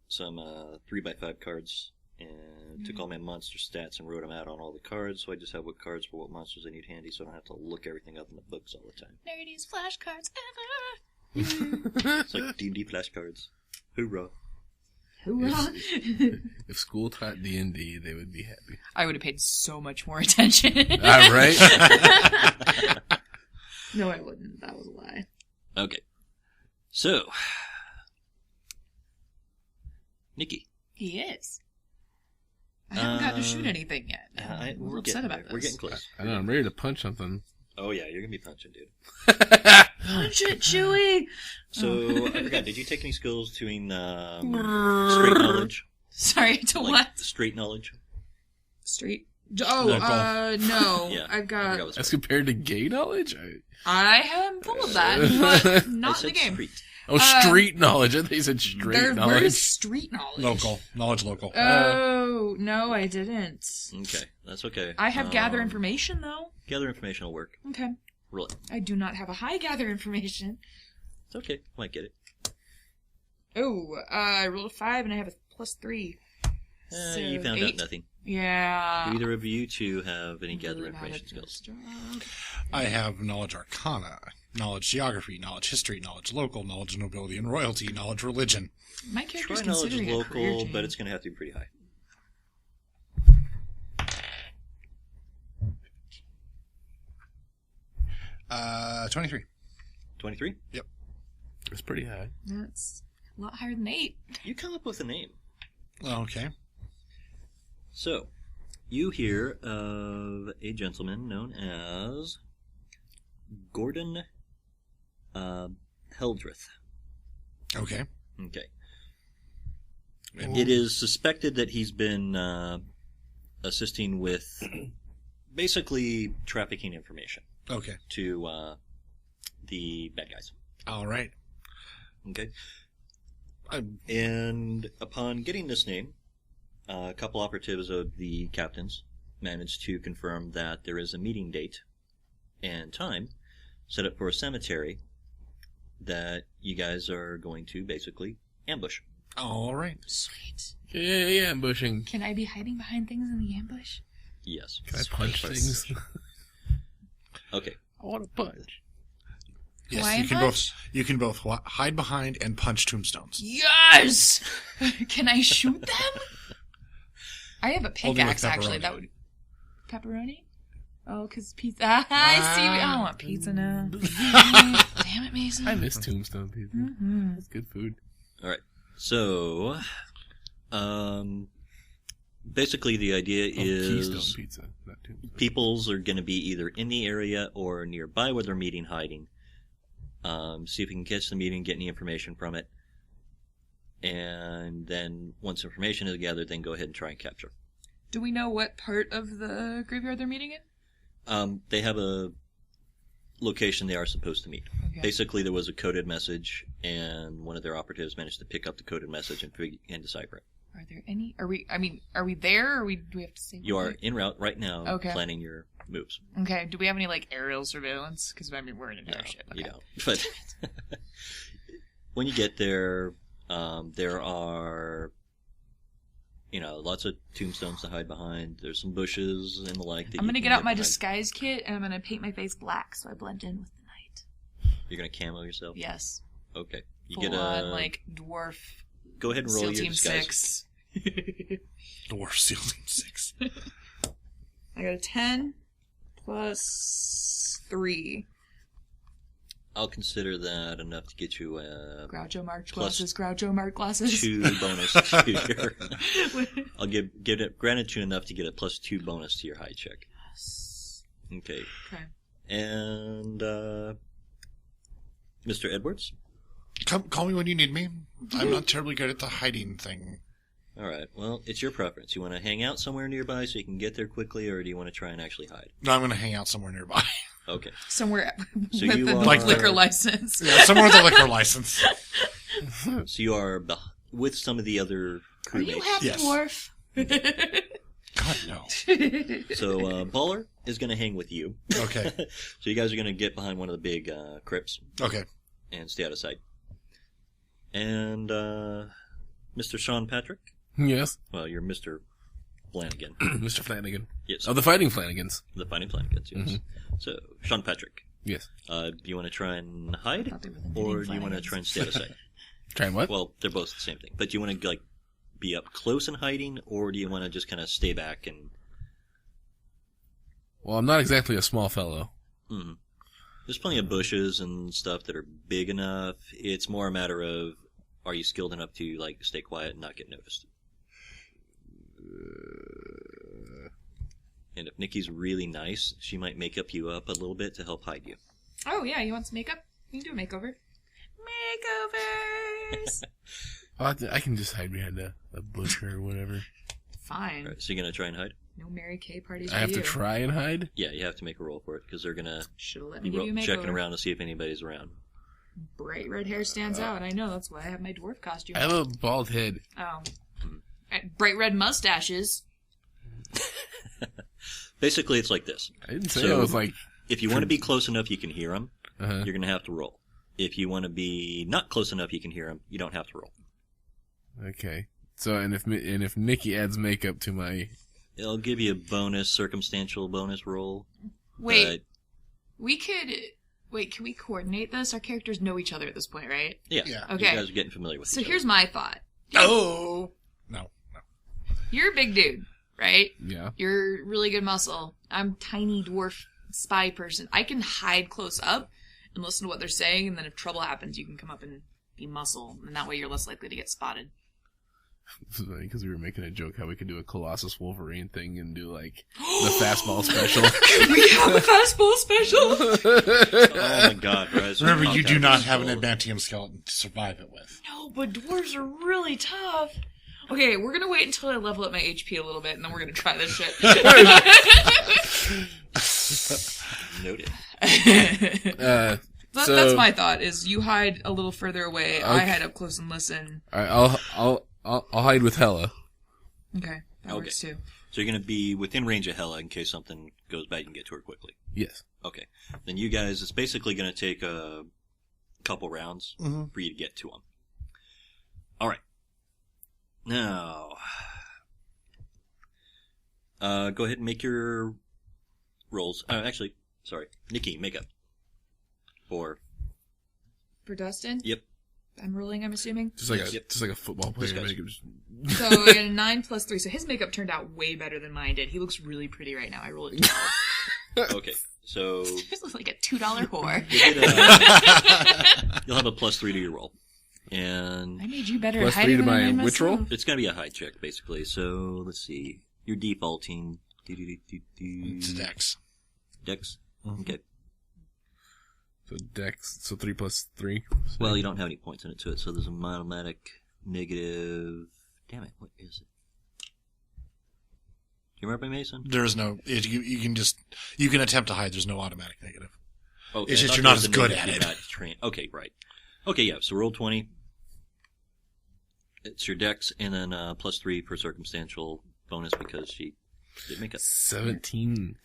some 3x5 cards and took all my monster stats and wrote them out on all the cards, so I just have what cards for what monsters I need handy, so I don't have to look everything up in the books all the time. Nerdiest flashcards It's like D&D flashcards. Hoorah. Hoorah! If school taught D&D, they would be happy. I would have paid so much more attention. Right? No, I wouldn't. That was a lie. Okay. So, Nikki. He is. I haven't gotten to shoot anything yet. I'm a little upset about this. We're getting close. I know, I'm ready to punch something. Oh yeah, you're gonna be punching, dude. Punch it, Chewie! So, I forgot, did you take any skills doing straight knowledge? Sorry, to Like, what? straight knowledge? Street? No. Yeah, I've got... As compared to gay knowledge? I am full of that, but not in the game. Street. Street knowledge. I think you said straight knowledge. Where's street knowledge? Local. Knowledge local. Oh, no, I didn't. Okay, that's okay. I have gather information, though. Gather information will work. Okay. Roll it. I do not have a high gather information. It's okay. Might get it. Oh, I rolled a 5 and I have a +3. So you found 8. out nothing. Yeah. Do either of you two have any gather information skills? I have knowledge arcana, knowledge geography, knowledge history, knowledge local, knowledge nobility and royalty, knowledge religion. My character's Try knowledge considering a career local, change. but it's going to have to be pretty high. Uh, 23. 23? Yep. It's pretty high. That's a lot higher than 8. You come up with a name. Okay. So, you hear of a gentleman known as Gordon Heldreth. Okay. Okay. It is suspected that he's been assisting with basically trafficking information Okay. to the bad guys. All right. Okay. And upon getting this name, a couple operatives of the captains managed to confirm that there is a meeting date and time set up for a cemetery that you guys are going to basically ambush. All right. Sweet. Yeah, ambushing. Can I be hiding behind things in the ambush? Yes. Can I punch things? Okay. I want to punch. Yes, Hawaiian you can punch? You can both hide behind and punch tombstones. Yes! Can I shoot them? I have a Only with pickaxe, actually. pepperoni. That would... Pepperoni? Oh, because pizza... I see. I don't want pizza now. Damn it, Mason. I miss Tombstone pizza. Mm-hmm. That's good food. All right. So, basically the idea Keystone is pizza, not Tombstone. peoples are going to be either in the area or nearby where they're meeting, hiding. See if we can catch the meeting, get any information from it. And then once information is gathered, then go ahead and try and capture. Do we know what part of the graveyard they're meeting in? They have a location they are supposed to meet. Okay. Basically, there was a coded message, and one of their operatives managed to pick up the coded message and decipher it. Are there any... Are we there, or do we have to say... You are en route right now, Okay. planning your moves. Okay, do we have any, aerial surveillance? Because, we're in a No, shit. you Okay. don't. But when you get there, there are, lots of tombstones to hide behind. There's some bushes and the like. I'm going to get out my disguise kit, and I'm going to paint my face black so I blend in with the night. You're going to camo yourself? Yes. Okay. You Full get a... on, dwarf... Go ahead and roll SEAL your Team disguise. 6. Dwarf SEAL Team 6. I got a 10 plus 3. I'll consider that enough to get you a Groucho Marx Plus glasses. Groucho Marx glasses. 2 bonus to your... I'll give it granted you enough to get a +2 bonus to your hide check. Yes. Okay. Okay. And Mr. Edwards? Call me when you need me. I'm not terribly good at the hiding thing. All right. Well, it's your preference. You want to hang out somewhere nearby so you can get there quickly, or do you want to try and actually hide? No, I'm going to hang out somewhere nearby. Okay. Somewhere So with you the are- Like liquor the- license. Yeah, somewhere with a liquor license. So you are with some of the other Are you crewmates. half Yes. dwarf? God, no. So Baller is going to hang with you. Okay. So you guys are going to get behind one of the big crypts Okay. and stay out of sight. And Mr. Shawn Patrick? Yes. Well, you're Mr. Flanigan. Mr. Flanigan. Yes. Oh, the Fighting Flanagans. The Fighting Flanagans, yes. Mm-hmm. So, Shawn Patrick, Yes. do you want to try and hide? thought they were the Or knitting do you want to Flanagans. try and stay out of sight? Try and what? Well, they're both the same thing. But do you want to, be up close and hiding, or do you want to just kind of stay back and... Well, I'm not exactly a small fellow. Hmm. There's plenty of bushes and stuff that are big enough. It's more a matter of, are you skilled enough to, stay quiet and not get noticed? And if Nikki's really nice, she might make you up a little bit to help hide you. Oh, yeah, you want some makeup? You can do a makeover. Makeovers! I can just hide behind a bush or whatever. Fine. All right, so you're going to try and hide? No Mary Kay parties I have to try and hide? Yeah, you have to make a roll for it, because they're going to Should have let me be give you a makeover. checking around to see if anybody's around. Bright red hair stands out. I know, that's why I have my dwarf costume. I have a bald head. Oh. Bright red mustaches. Basically, it's like this. I didn't say So- I was like... If you want to be close enough you can hear them, Uh-huh. you're going to have to roll. If you want to be not close enough you can hear them, you don't have to roll. Okay. So, and if Nikki adds makeup to my... It'll give you a circumstantial bonus roll. Wait, can we coordinate this? Our characters know each other at this point, right? Yeah. Yeah. Okay. You guys are getting familiar with So each here's other. my thought. Oh! No. You're a big dude, right? Yeah. You're really good muscle. I'm tiny dwarf spy person. I can hide close up and listen to what they're saying, and then if trouble happens, you can come up and be muscle, and that way you're less likely to get spotted. This is funny because we were making a joke how we could do a Colossus Wolverine thing and do, the fastball special. We have a fastball special! Oh my god, guys. Remember, you do not have an adamantium skeleton to survive it with. No, but dwarves are really tough. Okay, we're gonna wait until I level up my HP a little bit, and then we're gonna try this shit. Noted. That's my thought, is you hide a little further away, I hide up close and listen. Alright, I'll hide with Hella. Okay, that works too. So you're going to be within range of Hella in case something goes bad, you can get to her quickly. Yes. Okay. Then you guys, it's basically going to take a couple rounds for you to get to them. All right. Now, go ahead and make your rolls. Actually, sorry. Nikki, makeup. For For Dustin? Yep. I'm rolling, I'm assuming. Just like a football player. This guy's- Make him just... So I got a 9 plus 3. So his makeup turned out way better than mine did. He looks really pretty right now. I rolled a 12. Okay, so This looks like a $2 whore. you'll have a +3 to your roll. And I made you better Plus at 3 hiding to than I my made which roll? myself. it's going to be a high check, basically. So, let's see. You're defaulting. It's a dex. Dex? Mhm. Okay. So Dex, so 3 plus 3. Well, you don't have any points in it to it, so there's a automatic negative... Damn it, what is it? Do you remember, Mason? There is no. You can attempt to hide. There's no automatic negative. Okay, It's I just thought you're there not was as a good negative at you're it. not trained. Okay, right. Okay, yeah, so roll 20. It's your dex, and then +3 per circumstantial bonus because she did make a 17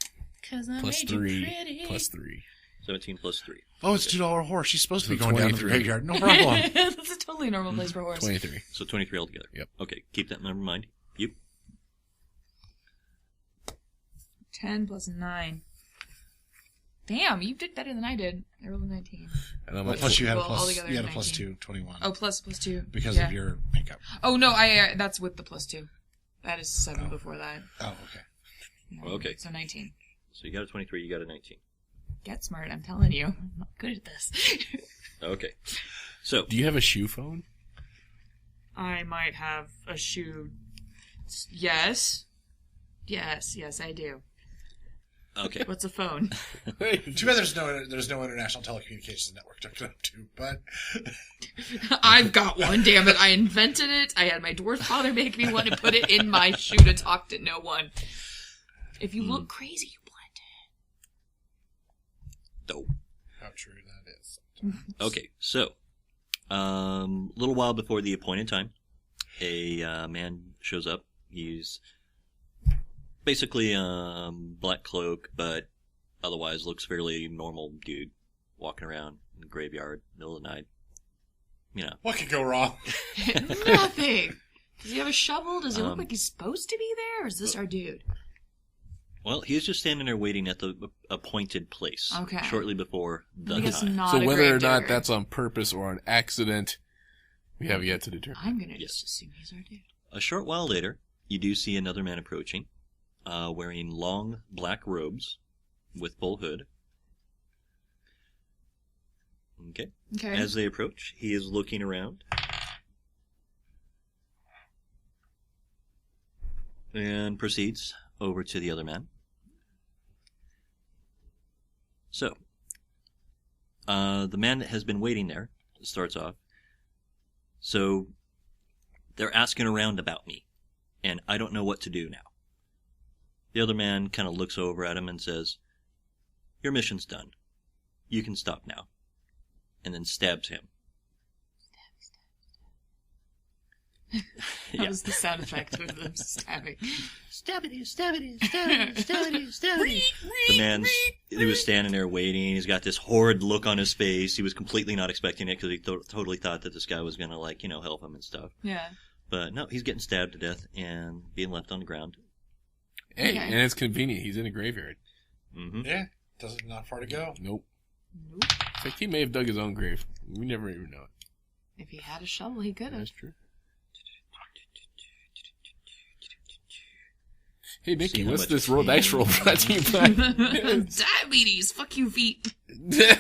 Because I plus made 3 you pretty. plus 3. 17 plus 3. Oh, it's $2 horse. She's supposed to be So going down to the 23. graveyard. No problem. That's a totally normal place for a horse. 23. So 23 altogether. Yep. Okay, keep that number in mind. You. 10 plus 9. Damn, you did better than I did. I rolled a 19. And I'm Well, at plus you had Well, a plus. altogether You had a 19. +2, 21. Oh, plus 2. because Yeah. of your makeup. Oh, no, that's with the +2. That is 7 before that. Oh, okay. Okay. So 19. So you got a 23, you got a 19. Get smart, I'm telling you. I'm not good at this. Okay. So, Do you have a shoe phone? I might have a shoe. Yes. Yes, I do. okay. What's a phone? Too bad there's no international telecommunications network to hook it up to, but I've got one, damn it. I invented it. I had my dwarf father make me one and put it in my shoe to talk to no one. If you look crazy, you blend Dope. how true that is. Okay, so, little while before the appointed time, a man shows up. He's basically black cloak, but otherwise looks fairly normal dude walking around in the graveyard, middle of the night. You know. What could go wrong? it. Nothing. Does he have a shovel? Does he look Um, like he's supposed to be there? Or is this our dude? Well, he's just standing there waiting at the appointed place. Okay. Shortly before the I guess time. not So a whether or grave not digger. that's on purpose or an accident, we have yet to determine. I'm gonna Yes. just assume he's our dude. A short while later, you do see another man approaching, wearing long black robes with full hood. Okay. Okay. As they approach, he is looking around. And proceeds over to the other man. So, the man that has been waiting there starts off. So, they're asking around about me, and I don't know what to do now. The other man kind of looks over at him and says, "Your mission's done. You can stop now." And then stabs him. That was the sound effect of them stabbing. Stabbity, stabbity, stabbity, stabbity, stabbity. The man, he was standing there waiting. He's got this horrid look on his face. He was completely not expecting it because he totally thought that this guy was going to, help him and stuff. Yeah. But no, he's getting stabbed to death and being left on the ground. Hey, Okay. and it's convenient. He's in a graveyard. Mm-hmm. Yeah, doesn't not far to go. Nope. Nope. In fact, he may have dug his own grave. We never even know it. If he had a shovel, he could have. That's true. Hey, Nikki, See how what's much this roll dice roll brought to you by? Diabetes. Fuck you, feet. Okay.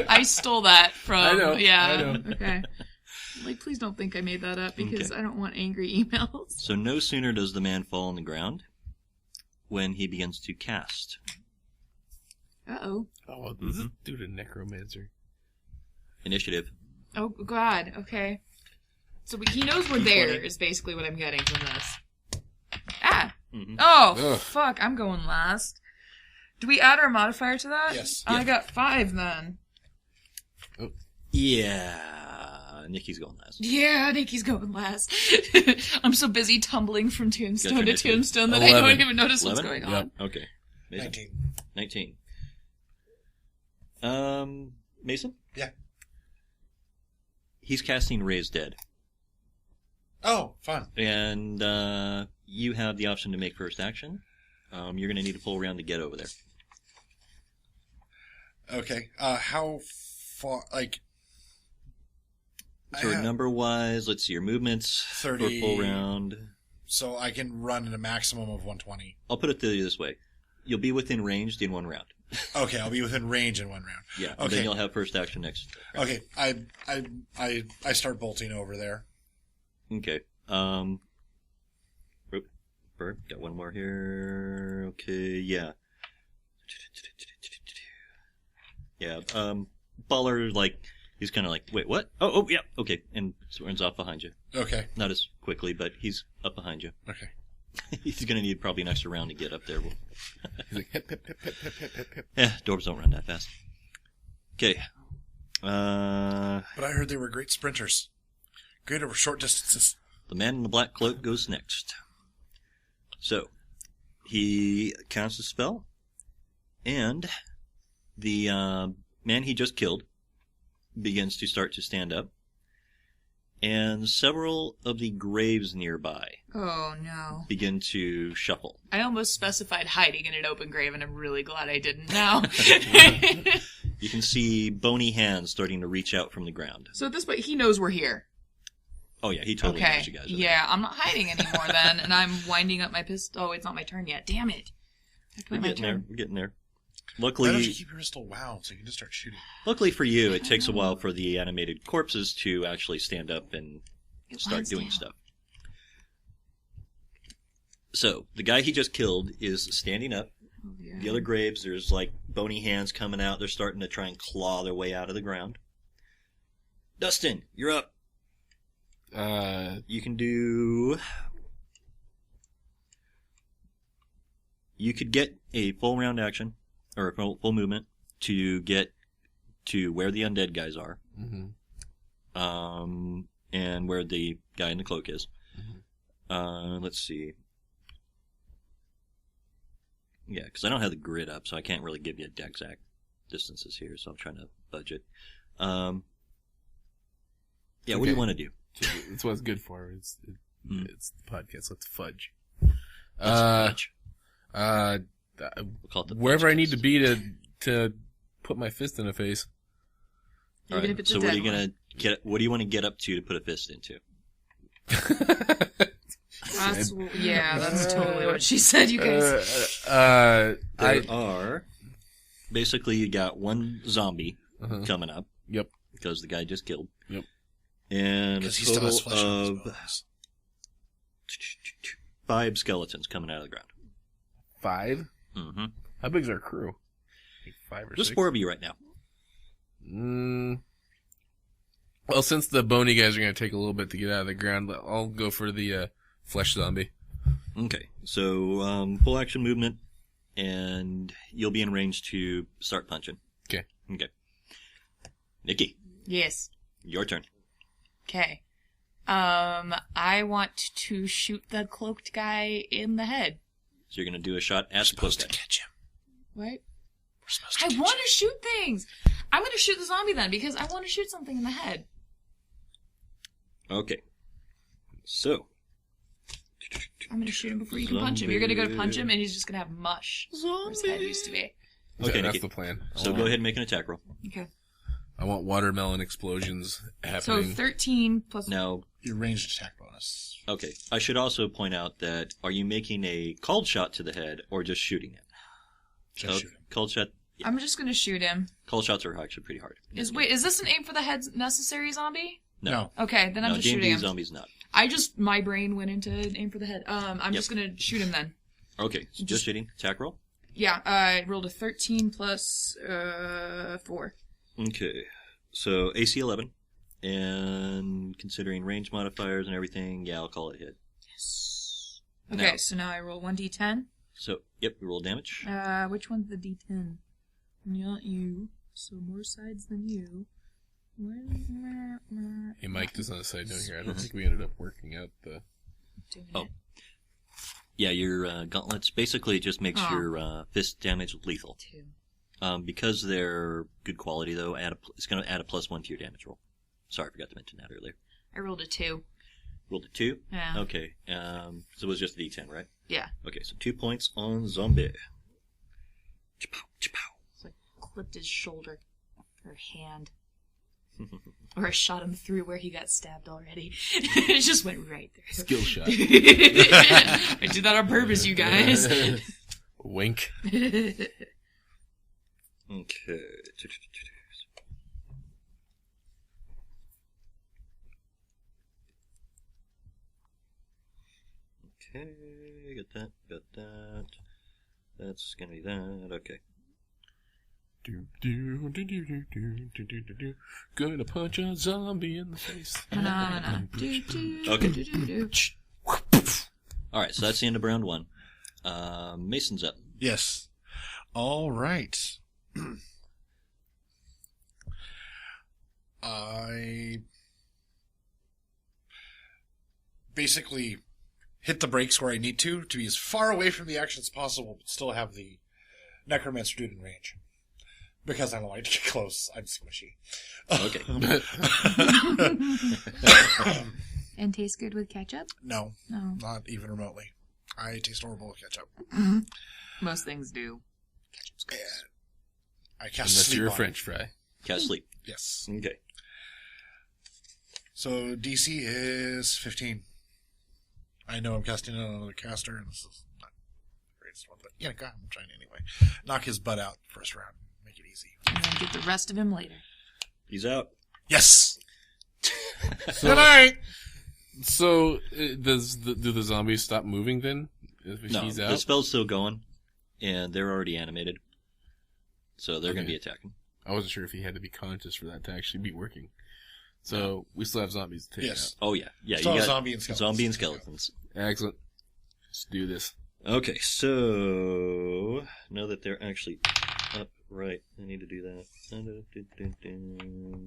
I stole that from. I know, Yeah. I know. Okay. Like, please don't think I made that up because Okay. I don't want angry emails. So no sooner does the man fall on the ground when he begins to cast. Uh-oh. Oh, this is dude a necromancer. Initiative. Oh, God. Okay. So he knows we're there, 20. is basically what I'm getting from this. Ah! Mm-hmm. Oh, Ugh. fuck. I'm going last. Do we add our modifier to that? Yes. I Yeah. got 5 then. Yeah. Nikki's going last. Yeah, Nikki's going last. I'm so busy tumbling from tombstone to initiative. tombstone that I 11. don't even notice what's 11? going on. Okay. Mason? 19. 19. Mason? Yeah. He's casting Raise Dead. Oh, fun. And you have the option to make first action. You're going to need to pull around to get over there. Okay. How far, like... So number-wise, let's see, your movements 30, for a full round. So I can run at a maximum of 120. I'll put it to you this way. You'll be within range in one round. Okay, I'll be within range in one round. Yeah, okay. Then you'll have first action next round. Okay, I start bolting over there. Okay. Bird, got one more here. Okay, yeah. Yeah, Baller, like, he's kind of like, wait, what? Oh, yeah, okay. And runs off behind you. Okay. Not as quickly, but he's up behind you. Okay. He's going to need probably an extra round to get up there. He's like, hip, hip, hip, hip, hip, hip, hip, hip. Yeah, dwarves don't run that fast. Okay. But I heard they were great sprinters. Great over short distances. The man in the black cloak goes next. So, he casts a spell, and the man he just killed begins to start to stand up, and several of the graves nearby Oh, no. begin to shuffle. I almost specified hiding in an open grave, and I'm really glad I didn't now. You can see bony hands starting to reach out from the ground. So at this point, he knows we're here. Oh yeah, he totally Okay. knows you guys are Yeah, I'm not hiding anymore then, and I'm winding up my pistol. Oh, it's not my turn yet. Damn it. I have to there. wait my turn. We're getting there. Why don't you Luckily, keep your pistol wound so you can just start shooting? luckily for you, it takes a while for the animated corpses to actually stand up and It start winds doing down. stuff. So, the guy he just killed is standing up. Oh, yeah. The other graves, there's like bony hands coming out. They're starting to try and claw their way out of the ground. Dustin, you're up. You can do... You could get a full round action, or a full movement, to get to where the undead guys are. Mm-hmm. And where the guy in the cloak is. Mm-hmm. Let's see. Yeah, because I don't have the grid up, so I can't really give you exact distances here, so I'm trying to budget. Yeah, what do you Okay. want to do? That's what it's good for. It's Mm. it's the podcast. Let's fudge. Let's fudge. Uh, We'll call it the wherever fudge I need to fist. be to put my fist in a face. All Even right, if it's so a what are dead you gonna get? What do you want to get up to put a fist into? That's totally what she said, you guys. There are basically you got one zombie Uh-huh. coming up. Yep. Because the guy just killed. Yep. And a Because he still has total flesh on his of bones. 5 skeletons coming out of the ground. 5? Mm-hmm. How big's our crew? Like 5 or Just 6? 4 of you right now. Well, since the bony guys are going to take a little bit to get out of the ground, I'll go for the flesh zombie. Okay, so full action movement, and you'll be in range to start punching. Okay. Okay. Nikki, Yes. your turn. Okay. I want to shoot the cloaked guy in the head. So you're going to do a shot at the Supposed cloak to guy. catch him. What? We're supposed to I catch want him. to shoot things. I'm going to shoot the zombie then because I want to shoot something in the head. Okay. So. I'm going to shoot him before you can punch him. You're going to go to punch him and he's just going to have mush where his head used to be. Okay, That's Nikki. the plan. So go ahead and make an attack roll. Okay. I want watermelon explosions So happening. 13 plus... Now, Your ranged attack bonus. okay, I should also point out that are you making a called shot to the head or just shooting it? Just shoot him. Called shot. Yeah. I'm just going to shoot him. Called shots are actually pretty hard. Is this an aim for the head necessary zombie? No. Okay, then I'm No, just shooting D&D him. zombies not. My brain went into aim for the head. I'm just going to shoot him then. Okay, so just shooting. Attack roll. Yeah, I rolled a 13 plus 4. Okay, so AC 11, and considering range modifiers and everything, yeah, I'll call it a hit. Yes. Okay, Now- so now I roll 1d10. So, yep, we roll damage. Which one's the d10? Not you. So more sides than you. Hey, Mike, just on a side note here, I don't think we ended up working out the... Doing Oh. it. Yeah, your gauntlets basically just makes Oh. your fist damage lethal. 2. Because they're good quality, though, it's going to add a +1 to your damage roll. Sorry, I forgot to mention that earlier. I rolled a 2. Rolled a 2? Yeah. Okay, so it was just a D10, right? Yeah. Okay, so 2 points on zombie. Chapow, chapow. So I clipped his shoulder. Or hand. Or I shot him through where he got stabbed already. It just went right there. Skill shot. I did that on purpose, you guys. Wink. Okay. Okay, got that. That's gonna be that. Okay. Gonna punch a zombie in the face. Okay. Alright, so that's the end of round 1. Mason's up. Yes. All right. I basically hit the brakes where I need to be as far away from the action as possible, but still have the necromancer dude in range. Because I don't like to get close. I'm squishy. Okay. And taste good with ketchup? No, No. not even remotely. I taste horrible with ketchup. Most things do. Ketchup's good. I cast Unless sleep you're a on French fry. Cast sleep. it. Yes. Okay. So DC is 15. I know I'm casting it on another caster, and this is not the greatest one, but yeah, God, I'm trying anyway. Knock his butt out first round. Make it easy. And then get the rest of him later. He's out. Yes! So, Good night! so do the zombies stop moving then? If No, he's the out? spell's still going, and they're already animated. So they're going Okay. to be attacking. I wasn't sure if he had to be conscious for that to actually be working. So we still have zombies to take Yes. Oh, yeah. Yeah, Still you have got zombie and skeletons. zombie and skeletons. out. Excellent. Let's do this. Okay, so now that they're actually up, right, I need to do that.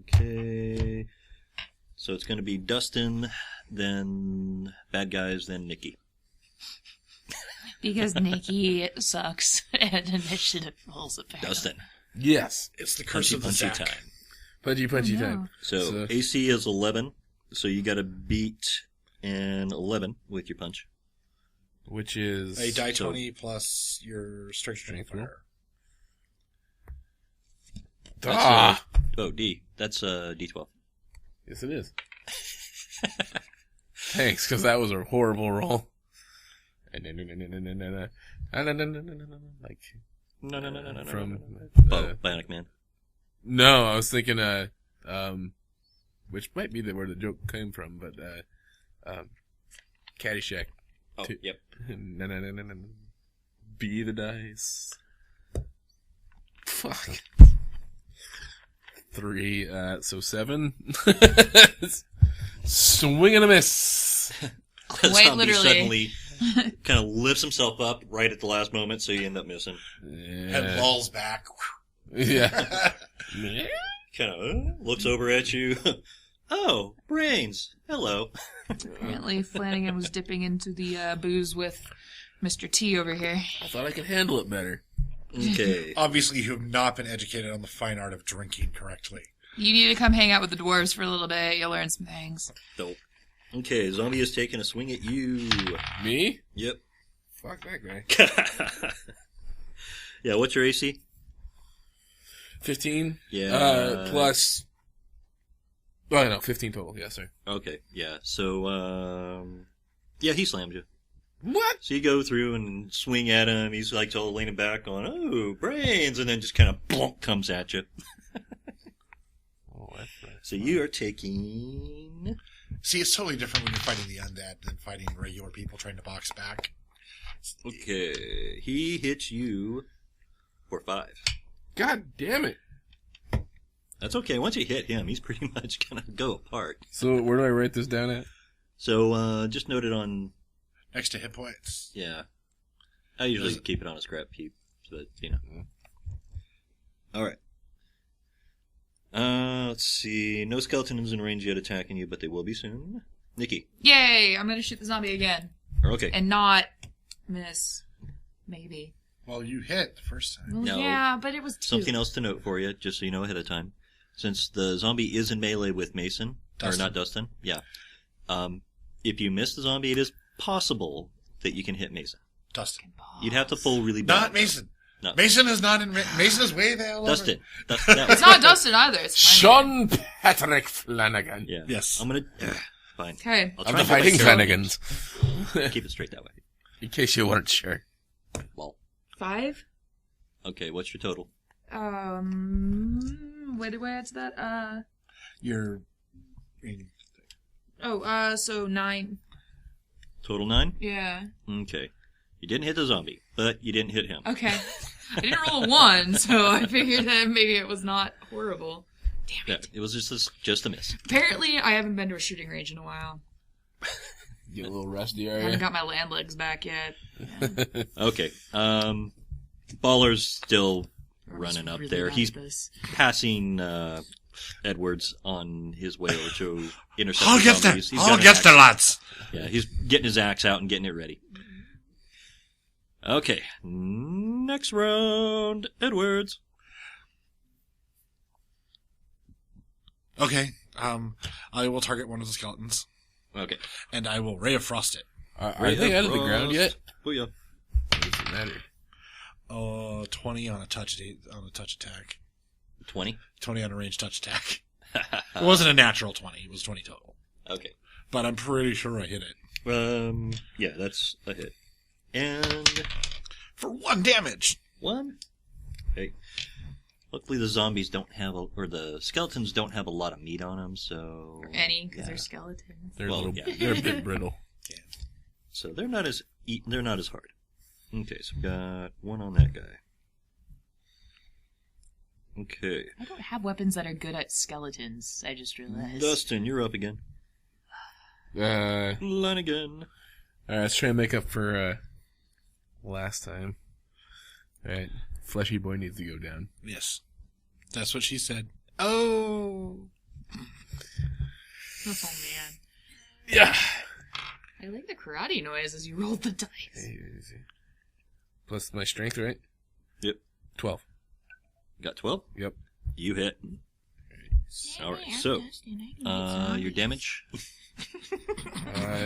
Okay, so it's going to be Dustin, then bad guys, then Nikki. Because Nikki sucks at initiative rolls apparently. Dustin, Yes. It's the curse punchy of the punchy Zack. time. Punchy Oh, no. time. So AC is 11, so you got to beat an 11 with your punch. Which is... A die So- 20 plus your strength Strength fire. Ah! Oh, D. That's D12. Yes, it is. Thanks, because that was a horrible roll. Like, No. from... Oh, Bionic Man. No, I was thinking, which might be where the joke came from, but, Caddyshack. Oh, yep. Be the dice. Fuck. 3, so 7. Swing and a miss. The Quite zombie literally. suddenly kind of lifts himself up right at the last moment, so you end up missing. And Yeah. lolls back. Yeah. Kind of looks over at you. Oh, brains. Hello. Apparently Flanigan was dipping into the booze with Mr. T over here. I thought I could handle it better. Okay. Obviously, you have not been educated on the fine art of drinking correctly. You need to come hang out with the dwarves for a little bit. You'll learn some things. Dope. Okay, zombie is taking a swing at you. Me? Yep. Fuck that guy. Yeah, what's your AC? 15? Yeah. Plus... Oh, no, 15 total. Yeah, sorry. Okay, yeah. So, yeah, he slammed you. What? So you go through and swing at him. He's like all leaning back on, oh, brains, and then just kind of plonk comes at you. Oh, that's nice. So you are taking... See, it's totally different when you're fighting the undead than fighting regular people trying to box back. Okay, he hits you for 5. God damn it. That's okay. Once you hit him, he's pretty much gonna go apart. So, where do I write this down at? So, just note it on... Next to hit points. Yeah. I usually keep it on a scrap heap, so that, you know. Alright. Let's see. No skeletons in range yet attacking you, but they will be soon. Nikki. Yay! I'm gonna shoot the zombie again. Okay. And not miss. Maybe. Well, you hit the first time. Well, No. yeah, but it was 2. Something else to note for you, just so you know ahead of time. Since the zombie is in melee with Mason, Dustin. or not Dustin, yeah. If you miss the zombie, it is possible that you can hit Mason. Dustin. You'd have to pull really bad. Not Mason. No. Mason is not in. Mason is way there. Dustin. That It's not Dustin either. It's Shawn Patrick Flanigan. Yeah. Yes. I'm gonna. Fine. Okay. I'll Of try the and get my Fighting Carolines. Flanagans. Keep it straight that way. In case you weren't sure. Well. 5. Okay. What's your total? Where do I add to that? You're. So 9. Total 9. Yeah. Okay. You didn't hit the zombie, but you didn't hit him. Okay. I didn't roll a 1, so I figured that maybe it was not horrible. Damn Yeah, it. it was just a miss. Apparently, I haven't been to a shooting range in a while. Get a little rusty, I are haven't you? got my land legs back yet. Okay. Baller's still I'm running up really there. bad He's at this. passing Edwards on his way over to intercept I'll the get zombies. the. He's I'll got an get axe. the lads. Yeah, he's getting his axe out and getting it ready. Okay, next round, Edwards. Okay. I will target one of the skeletons, Okay. and I will ray of frost it. Are they out of the ground yet? Booyah. What does it matter? 20 on a touch attack. 20. 20 on a ranged touch attack. It wasn't a natural 20. It was 20 total. Okay. But I'm pretty sure I hit it. Yeah, that's a hit. And For 1 damage. 1. Okay. Luckily the zombies don't have, or the skeletons don't have a lot of meat on them, so... Or any, because they're skeletons. They're Well, a little, yeah. they're a bit brittle. So they're not as hard. Okay, so we got 1 on that guy. Okay. I don't have weapons that are good at skeletons, I just realized. Dustin, you're up again. Flanigan. Alright, let's try and make up for, last time. Alright, Fleshy Boy needs to go down. Yes. That's what she said. Oh! Oh, man. Yeah! I like the karate noise as you rolled the dice. Easy. Plus my strength, right? Yep. 12. Got 12? Yep. You hit. Alright, so, your damage?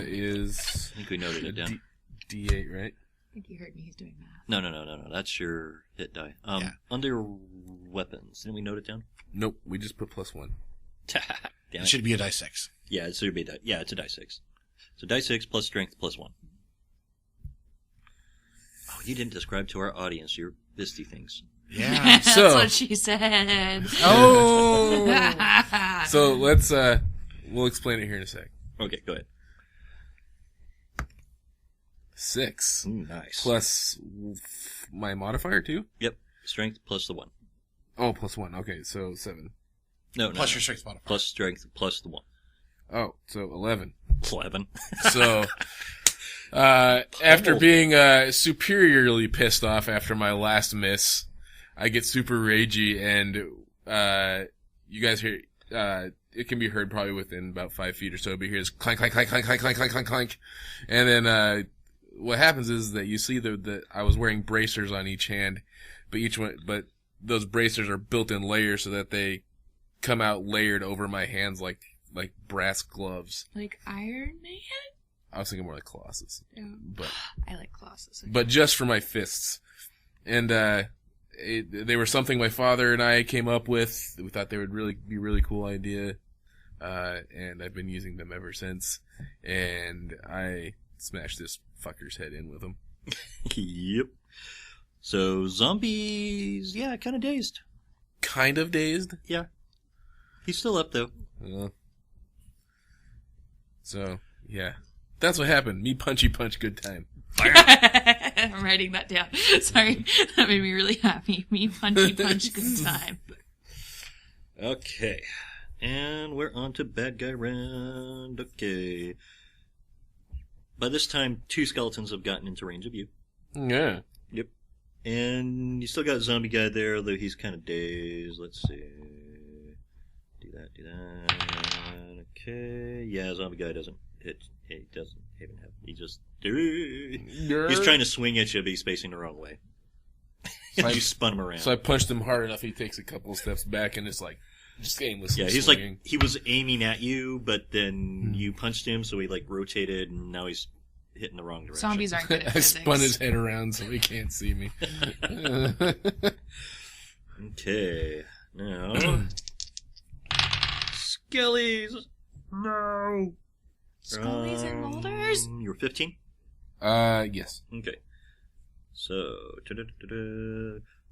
Is I think we noted it down. D8, right? I think you heard me. He's doing math. No. That's your hit die. Yeah. Under weapons, didn't we note it down? Nope, we just put +1. Damn It it. should be a die 6. Yeah, it should be yeah, it's a die 6. So die 6 plus strength plus 1. Oh, you didn't describe to our audience your fisty things. Yeah. That's So- what she said. Oh! So let's, we'll explain it here in a sec. Okay, go ahead. 6. Ooh, nice. Plus my modifier, too? Yep, strength plus the 1. Oh, +1. Okay, so 7. No, Plus your strength modifier. Plus strength plus the 1. Oh, so 11. 11. So, after being superiorly pissed off after my last miss, I get super ragey, and you guys hear it can be heard probably within about 5 feet or so, but you hear this clank, clank, clank, clank, clank, clank, clank, clank, clank. And then what happens is that you see that I was wearing bracers on each hand, but those bracers are built in layers so that they come out layered over my hands like brass gloves. Like Iron Man? I was thinking more like Colossus. Yeah. But I like Colossus. but just for my fists. And they were something my father and I came up with. We thought they would really be a really cool idea. And I've been using them ever since. And I smashed this fucker's head in with them. Yep. So, zombies, yeah, kind of dazed. Kind of dazed. Yeah. He's still up, though. So, yeah. That's what happened. Me punchy punch, good time. I'm writing that down. Sorry. That made me really happy. Me punchy punch, good time. Okay. And we're on to bad guy round. Okay. By this time, 2 skeletons have gotten into range of you. Yeah. Yep. And you still got zombie guy there, although he's kind of dazed. Let's see. Do that. Okay. Yeah, zombie guy doesn't hit. He doesn't even have. He just. He's trying to swing at you, but he's facing the wrong way. So You spun him around. So I punched him hard enough, he takes a couple of steps back and it's like, just aimlessly Yeah, he's swinging. like, he was aiming at you, but then you punched him, so he like rotated, and now he's hitting the wrong direction. Zombies aren't good at I physics. spun his head around so he can't see me. Okay. Now. Skellies! No! Scullies and molders? You were 15? Yes. Okay. So,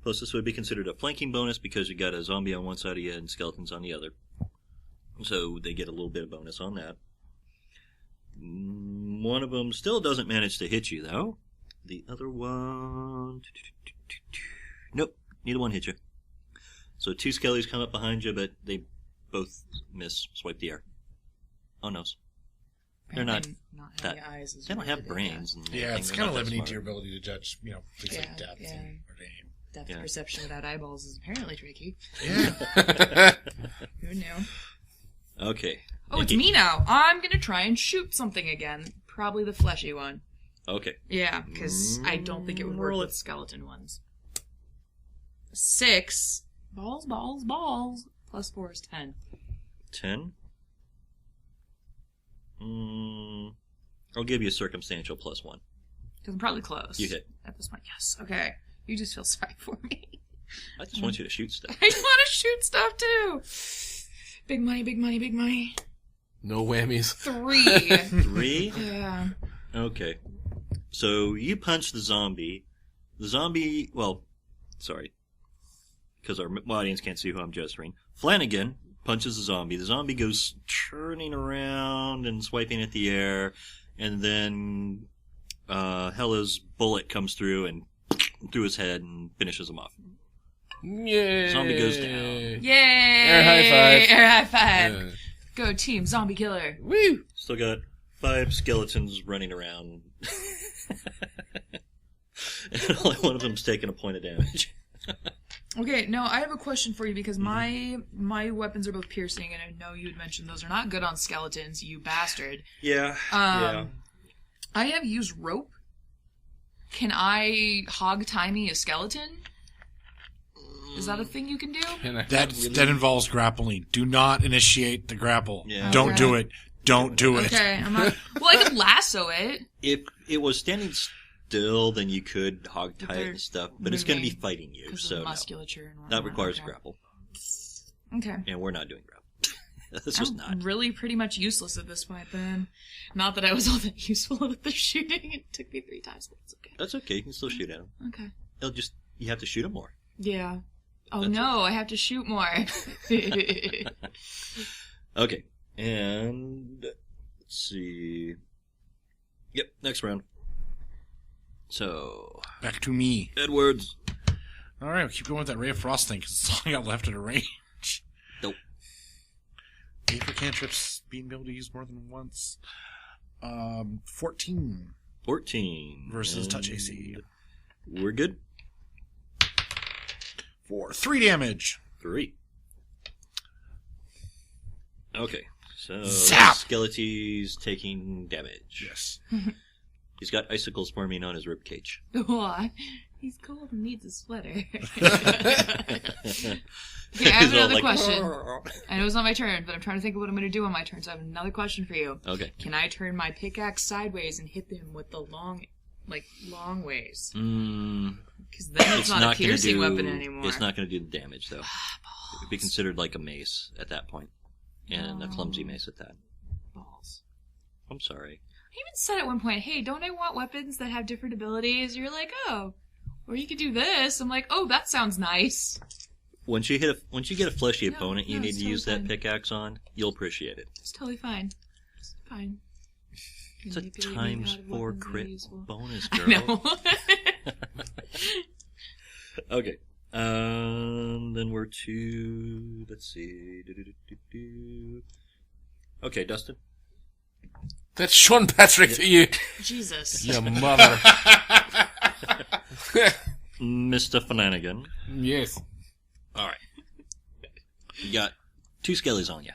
plus this would be considered a flanking bonus because you got a zombie on one side of you and skeletons on the other. So they get a little bit of bonus on that. One of them still doesn't manage to hit you, though. The other one... Nope, neither one hit you. So 2 skellies come up behind you, but they both miss, swipe the air. Oh no. They're not having eyes is they don't really have big, brains. Yeah, it's they're kind not of that limiting smart. to your ability to judge, things like depth yeah. and aim. Depth Yeah. perception without eyeballs is apparently tricky. Yeah. Who knew? Okay. Oh, it's Nikki. me now. I'm gonna try and shoot something again. Probably the fleshy one. Okay. Yeah, because I don't think it would work Roll it. with skeleton ones. 6. Balls. Plus 4 is 10. 10. I'll give you a circumstantial +1. Because I'm probably close. You hit. At this point, yes. Okay. You just feel sorry for me. I just want you to shoot stuff. I want to shoot stuff too. Big money. No whammies. 3. 3? Yeah. Okay. So you punch the zombie. The zombie, well, sorry. Because our audience can't see who I'm gesturing. Flanigan punches the zombie. The zombie goes turning around and swiping at the air. And then Hella's bullet comes through and through his head and finishes him off. Yay. Zombie goes down. Yay! Air high five. Air high five. Yeah. Go team, zombie killer. Woo! Still got 5 skeletons running around. And only one of them's taking a point of damage. Okay, no, I have a question for you because my weapons are both piercing, and I know you had mentioned those are not good on skeletons, you bastard. Yeah. Yeah. I have used rope. Can I hog tie me a skeleton? Is that a thing you can do? And I- That involves grappling. Do not initiate the grapple. Yeah. Don't Okay. do it. Don't do it. Okay, I'm not. Well, I could lasso it. If it was standing still, then you could hog tie it they're and stuff, but it's going to be moving fighting you, Because so of no. musculature and whatnot. That requires okay. grapple. Okay. And we're not doing grapple. That's just I'm not. really pretty much useless at this point, then. Not that I was all that useful with the shooting. It took me 3 times, but it's okay. That's okay, you can still shoot at him. Okay. You have to shoot him more. Yeah. Oh That's no, I have to shoot more. Okay, and let's see. Yep, next round. So, Back to me. Edwards. All right, we'll keep going with that Ray of Frost thing because it's all I got left at a range. Nope. For cantrips being able to use more than once. 14 14. versus And touch AC. We're good. For 3 damage. 3. Okay, so Zap! Skelety's taking damage. Yes. He's got icicles forming on his ribcage. Why? He's cold and needs a sweater. He's Okay, I have all another like, question. I know it's not my turn, but I'm trying to think of what I'm going to do on my turn, so I have another question for you. Okay. Can I turn my pickaxe sideways and hit them with the long ways? Because then it's not a gonna piercing weapon anymore. It's not going to do the damage, though. It would be considered like a mace at that point. And a clumsy mace at that. Balls. I'm sorry. I even said at one point, hey, don't I want weapons that have different abilities? You're like, oh, or you could do this. I'm like, oh, that sounds nice. Once you get a fleshy No, opponent you no, need it's to use totally that fine. pickaxe on, you'll appreciate it. It's totally fine. It's fine. It's a Manipulating times out of 4 weapons that are crit useful. bonus, I girl. know. Okay. Then we're to... Let's see. Okay, Dustin. That's Shawn Patrick to you, Jesus. you mother. Mr. Flanigan. Yes. Alright. You got 2 skellies on you.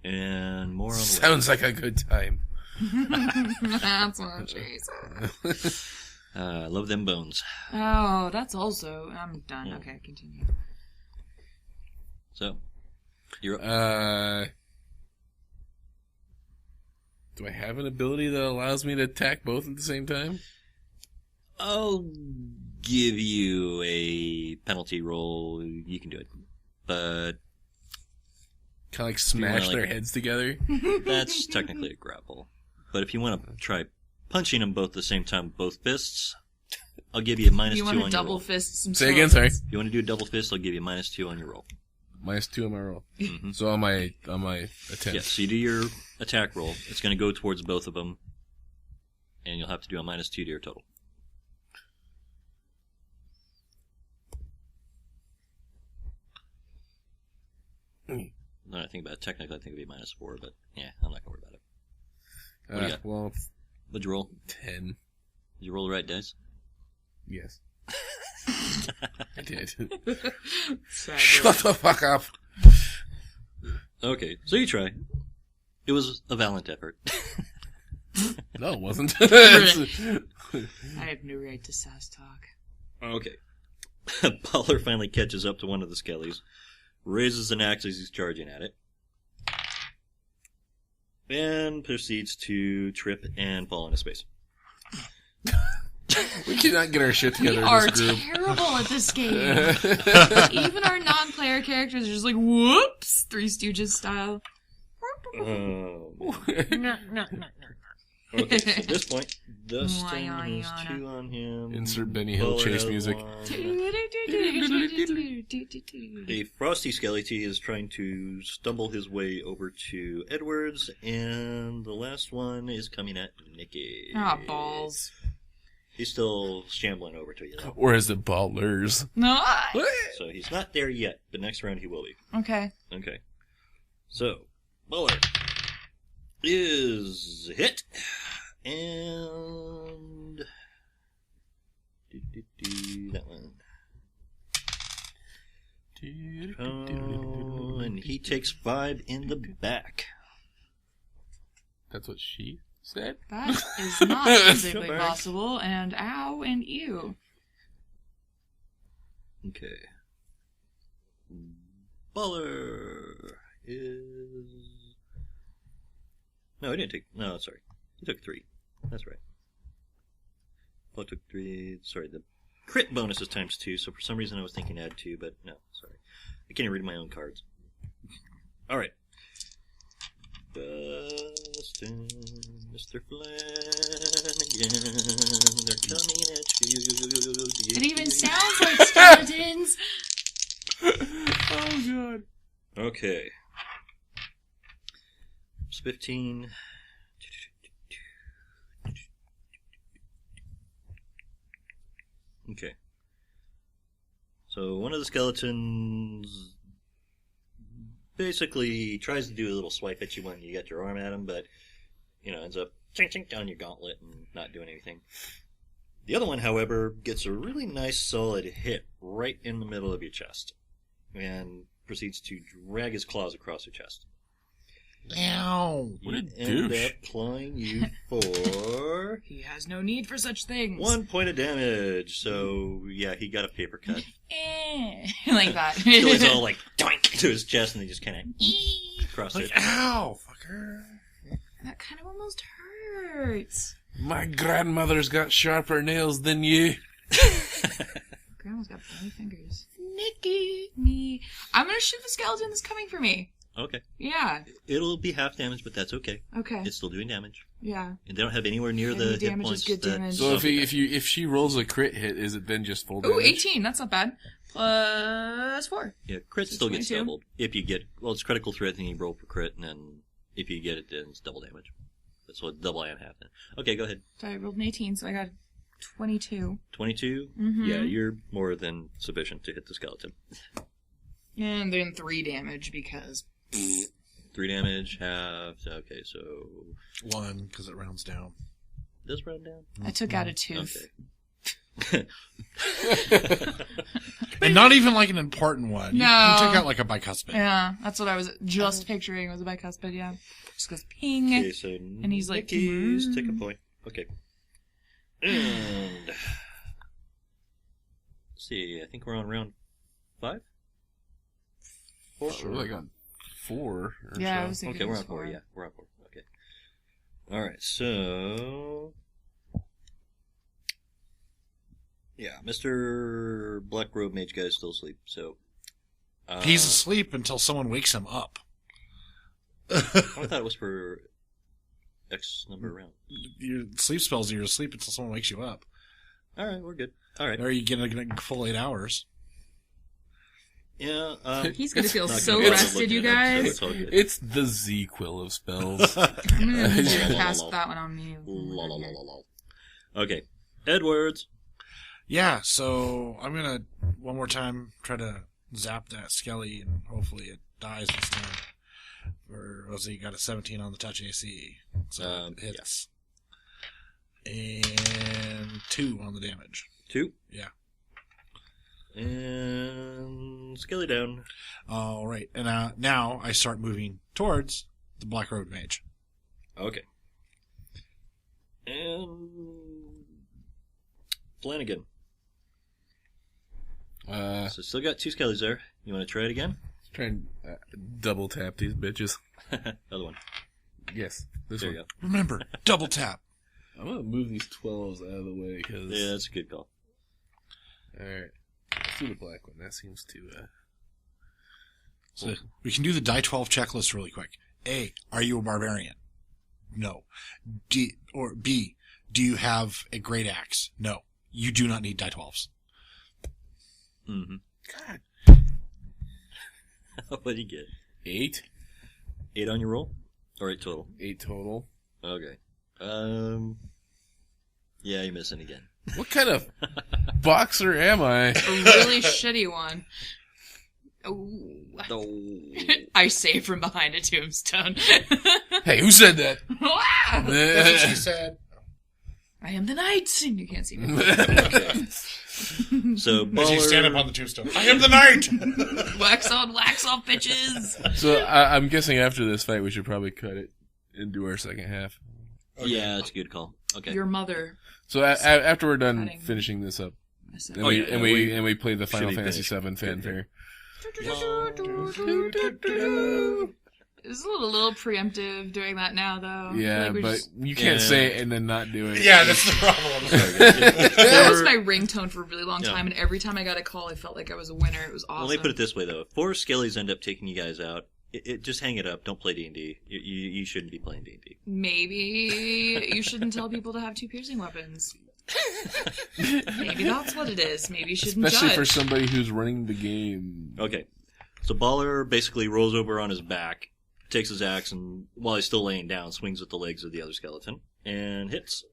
And more on the way. Sounds like a good time. That's what she said. Love them bones. Oh, that's also... I'm done. Yeah. Okay, continue. So, you're up. Do I have an ability that allows me to attack both at the same time? I'll give you a penalty roll. You can do it. But Kind of like smash wanna, their heads together? that's technically a grapple. But if you want to try punching them both at the same time, both fists, I'll give you a -2 on your roll. You want to double fist some Say again, sorry. If you want to do a double fist, I'll give you a -2 on your roll. -2 on my roll. Mm-hmm. So on my attempt. Yeah, so you do your attack roll. It's going to go towards both of them. And you'll have to do a -2 to your total. Now I think about it, technically I think it'd be -4, but yeah, I'm not going to worry about it. What do you got? Well, What'd you roll? 10. Did you roll the right dice? Yes. I did. Sad. Shut the fuck up. Okay, so you try. It was a valiant effort. No, it wasn't. I have no right to sass talk. Okay. Baller finally catches up to one of the skellies, raises an axe as he's charging at it, and proceeds to trip and fall into space. We cannot get our shit We together are in this group. terrible at this game. Even our non-player characters are just like, whoops, Three Stooges style. Okay, so at this point, Dustin has 2 on him. Insert Benny Hill Baller chase has music. 1. A frosty skeleton is trying to stumble his way over to Edwards, and the last one is coming at Nikki. Ah, balls. He's still shambling over to you, though. Or is it ballers? No. So he's not there yet, but next round he will be. Okay. Okay. So, Baller is hit, and that one. Oh, and he takes 5 in the back. That's what she said? That is not physically Sure. possible, and ow and ew. Okay. Baller is... No, he didn't take... No, sorry. He took 3. That's right. Baller took 3... Sorry, the crit bonus is ×2, so for some reason I was thinking add 2, but no, sorry. I can't even read my own cards. Alright. Dustin, Mr. Flanigan, they're coming at you. It even sounds like skeletons. Oh, God. Okay. It's 15. Okay. So one of the skeletons basically tries to do a little swipe at you when you get your arm at him, but, ends up chink down your gauntlet and not doing anything. The other one, however, gets a really nice solid hit right in the middle of your chest and proceeds to drag his claws across your chest. Ow! What a He end douche. up clawing you for He has no need for such things. 1 point of damage. So, yeah, he got a paper cut. Like that. Still is all like doink to his chest, and he just kind of across Like, it. ow, fucker. That kind of almost hurts. My grandmother's got sharper nails than you. Grandma's got bony fingers. Nikki, me. I'm gonna shoot the skeleton that's coming for me. Okay. Yeah. It'll be half damage, but that's okay. Okay. It's still doing damage. Yeah. And they don't have anywhere near Any the hit damage is points good that... damage. So Okay. if she rolls a crit hit, is it then just full damage? Ooh, 18. That's not bad. Plus 4. Yeah, crit still gets 22. doubled. If you get... Well, it's critical threat, then you roll for crit, and then if you get it, then it's double damage. So it's double and half then. Okay, go ahead. So I rolled an 18, so I got 22. 22? Mhm. Yeah, you're more than sufficient to hit the skeleton. And then 3 damage because... 3 damage, half... Okay, so... 1, because it rounds down. This round down? I took out a tooth. Okay. And not even like an important one. No. You took out like a bicuspid. Yeah, that's what I was just picturing was a bicuspid, yeah. Just goes ping. Okay, so And he's like, Nikki's, take a point. Okay. And... Let's see, I think we're on round 5? 4? We're like on 4 or Yeah, I so. was thinking Okay, it we're was on 4, 4. yeah. We're on 4, okay. Alright, so... Yeah, Mr. Black Robe Mage guy is still asleep, so... He's asleep until someone wakes him up. I thought it was for X number of rounds. Your sleep spells, you're asleep until someone wakes you up. Alright, we're good. Alright. Or you get a full 8 hours. Yeah, He's gonna feel not so gonna rested, look you at it, so guys. it's all good. It's the Z quill of spells. I'm gonna need you to cast that one on me. La, la, la, la, la. Okay, Edwards. Yeah, so I'm gonna, one more time, try to zap that Skelly, and hopefully it dies this time. Or was he got a 17 on the touch AC? So it hits. Yeah. And 2 on the damage. 2. Yeah. And Skelly down. All right, and now I start moving towards the Black Road Mage. Okay. And Flanigan. So still got 2 Skellies there. You want to try it again? Try and double tap these bitches. Other one. Yes. This There one. you go. Remember, double tap. I'm going to move these 12s out of the way because... Yeah, that's a good call. Alright. Let's do the black one. That seems to... So we can do the die 12 checklist really quick. A, are you a barbarian? No. B, do you have a great axe? No. You do not need die 12s. Mm-hmm. God. What do you get? 8? 8 on your roll? Or 8 total? 8 total. Okay. Yeah, you're missing again. What kind of boxer am I? A really shitty one. Ooh. No. I say from behind a tombstone. Hey, who said that? That's what she said. I am the knight. You can't see me. So, As you stand up Baller... on the tombstone. I am the knight! Wax on, bitches. So I'm guessing after this fight we should probably cut it and do our second half. Okay. Yeah, that's a good call. Okay. Your mother. So after we're done Cutting. finishing this up, and, Oh, yeah, we play the Final be Fantasy finished. VII fanfare. It was a little preemptive doing that now, though. Yeah, Like, we're but just- you can't Yeah. say it and then not do it. Yeah, that's the problem. that was my ringtone for a really long time, and every time I got a call, I felt like I was a winner. It was awesome. Well, let me put it this way, though. If 4 Skellies end up taking you guys out, just hang it up. Don't play D&D. You shouldn't be playing D&D. Maybe you shouldn't tell people to have 2 piercing weapons. Maybe that's what it is. Maybe you shouldn't Especially judge. for somebody who's running the game. Okay. So Baller basically rolls over on his back, takes his axe, and while he's still laying down, swings with the legs of the other skeleton, and hits.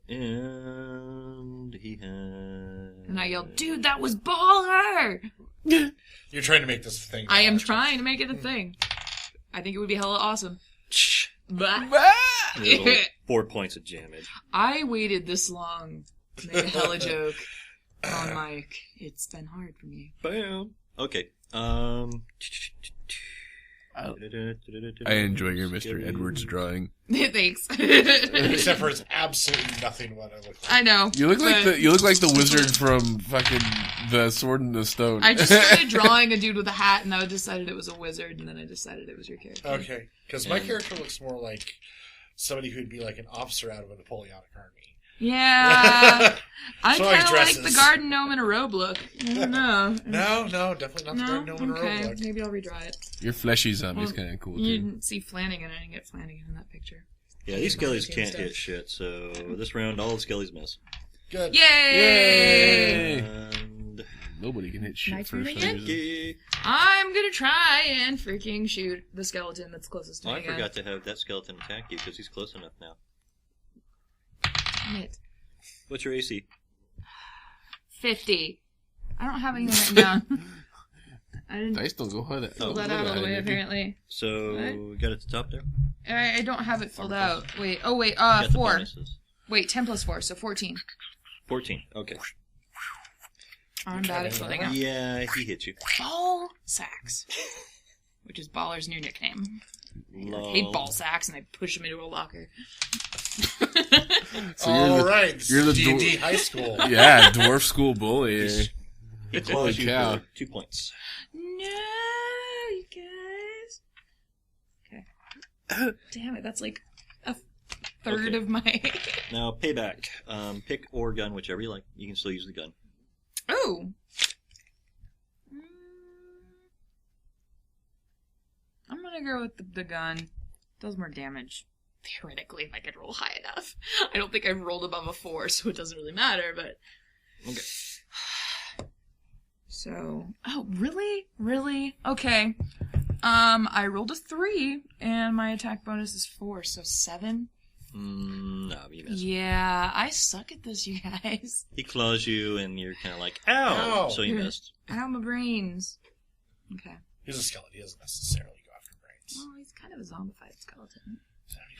And he has... And I yelled, "Dude, that was baller!" You're trying to make this thing. I am trying to make it a thing. I think it would be hella awesome. Shh. Bah. Little 4 points of damage. I waited this long to make a hella joke on mic. It's been hard for me. Bam. Okay. I enjoy your Mr. Edwards drawing. Thanks. Except for it's absolutely nothing what I look like. I know. You look like but the wizard from fucking The Sword in the Stone. I just started drawing a dude with a hat, and I decided it was a wizard, and then I decided it was your character. Okay, because my character looks more like somebody who'd be like an officer out of a Napoleonic army. Yeah. I So kind of like dresses. the garden gnome in a robe look. I don't know. No, definitely not the No? Garden Gnome in a Okay. robe look. Maybe I'll redraw it. Your fleshy zombie's Well, kind of cool You too. didn't see Flanigan. I didn't get Flanigan in that picture. Yeah, these Skellies Team can't stuff. hit shit, so this round all the Skellies miss. Good. Yay! And... Nobody can hit shit Nice first. moving in. Okay. I'm gonna try and freaking shoot the skeleton that's closest to Oh, me I again. forgot to have that skeleton attack you, because he's close enough now. Damn it. What's your AC? 50. I don't have anything written down. I didn't Dice don't go high. fill that out all the way, apparently. So, What? we got it at the top there? I don't have it filled out. Wait, Got the 4. bonuses. Wait, 10 plus 4, so 14. 14, okay. I'm bad at filling out. Yeah, he hit you. Ball sacks. Which is Baller's new nickname. I hate ball sacks, and I push him into a locker. So All right, you're the D&D dwar- high school. Yeah, dwarf school bully. He Holy closed you cow. for 2 points. No, you guys. Okay. Damn it, that's like third of my... Now, payback. Pick or gun, whichever you like. You can still use the gun. Oh! I'm gonna go with the gun. Does more damage. Theoretically, if I could roll high enough. I don't think I've rolled above a 4, so it doesn't really matter, but... Okay. So... Oh, really? Really? Okay. I rolled a 3, and my attack bonus is 4, so 7? No, you missed. Yeah, I suck at this, you guys. He claws you, and you're kind of like, ow! Ow. So you missed. Ow, my brains. Okay. He's a skeleton. He doesn't necessarily go after brains. Well, he's kind of a zombified skeleton.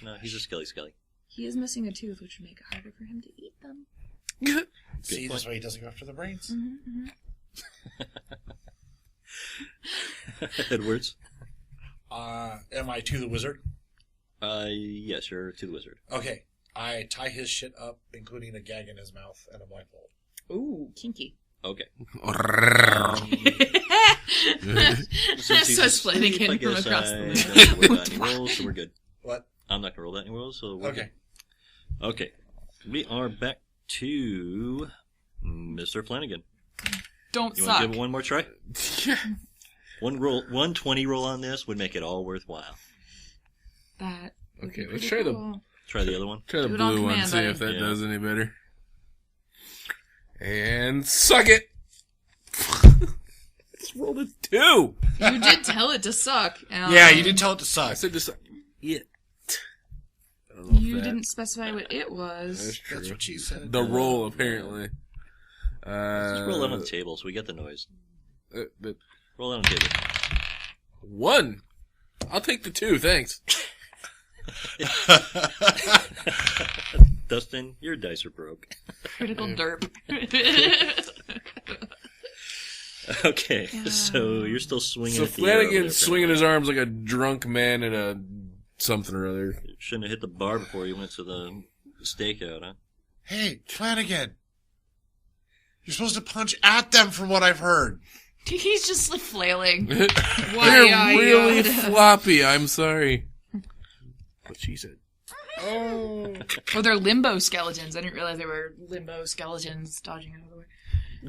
No, he's a skelly. He is missing a tooth, which would make it harder for him to eat them. See, this way he doesn't go after the brains. Mm-hmm, mm-hmm. Edwards? Am I to the wizard? Yes, you're to the wizard. Okay. I tie his shit up, including a gag in his mouth and a blindfold. Ooh, kinky. Okay. So Flanigan from across the room. So we're good. What? I'm not going to roll that any rolls, so we're Okay. good. Okay. We are back to Mr. Flanigan. Don't You suck. want to give it one more try? One roll, 120 roll on this would make it all worthwhile. That. would Okay, be let's pretty try cool. Try the other one. Try the Do it on blue one, command, see if buddy. that Yeah. does any better. And suck it! Just rolled a 2! You did tell it to suck. Yeah, you didn't tell it to suck. I said to suck it. I don't know if You that- didn't specify what it That's was. true. That's what she said. The roll, apparently. Just roll it on the table so we get the noise. But Roll it on the table. 1! I'll take the 2, thanks. Dustin, your dice are broke. Critical derp. Okay, so you're still swinging So at the arrow there, Flanigan's swinging his arms like a drunk man at a something or other. Shouldn't have hit the bar before you went to the stakeout, huh? Hey, Flanigan. You're supposed to punch at them from what I've heard. He's just like flailing. They're Why, really floppy, I'm sorry. What she said. Oh. Oh, they're limbo skeletons. I didn't realize they were limbo skeletons dodging out of the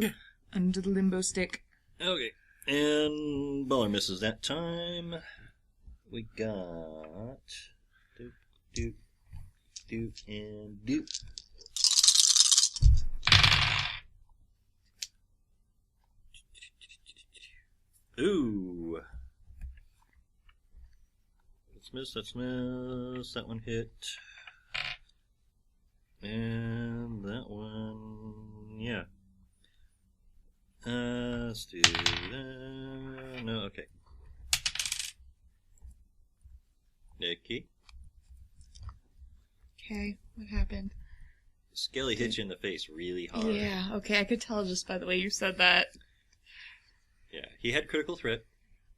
way. Under the limbo stick. Okay, and Baller misses that time. We got... Do, and do. Ooh. That's miss. That one hit. And that one, yeah. Let's do that. No, okay. Nikki. Okay, what happened? Skelly hit you in the face really hard. Yeah, okay, I could tell just by the way you said that. Yeah, he had critical threat.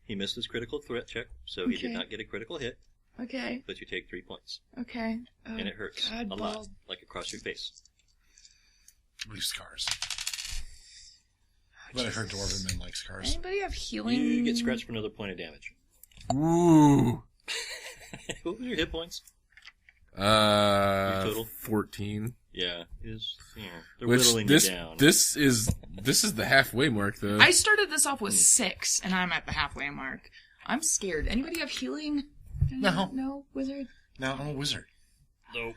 He missed his critical threat check, so he did Okay. not get a critical hit, Okay, but you take 3 points. okay. Oh, And it hurts God, a lot, balls. like across your face. Leave scars. But I heard dwarven men like scars. Anybody have healing? You get scratched for another point of damage. Ooh. What were your hit points? Your total? 14. Yeah, they're Which whittling this you down. this is the halfway mark though. I started this off with 6, and I'm at the halfway mark. I'm scared. Anybody have healing? No. No, wizard? No, I'm a wizard. Nope.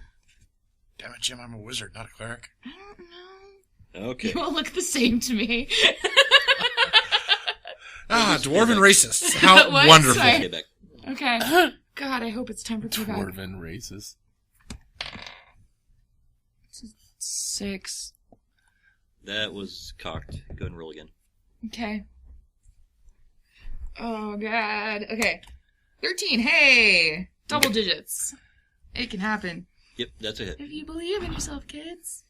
Damn it, Jim, I'm a wizard, not a cleric. I don't know. Okay. You all look the same to me. Dwarven racists. How What? wonderful. Sorry. Okay, back. Okay. God, I hope it's time for payback. Dwarven races. 6. That was cocked. Go ahead and roll again. Okay. Oh, God. Okay. 13. Hey! Double digits. It can happen. Yep, that's a hit. If you believe in yourself, kids.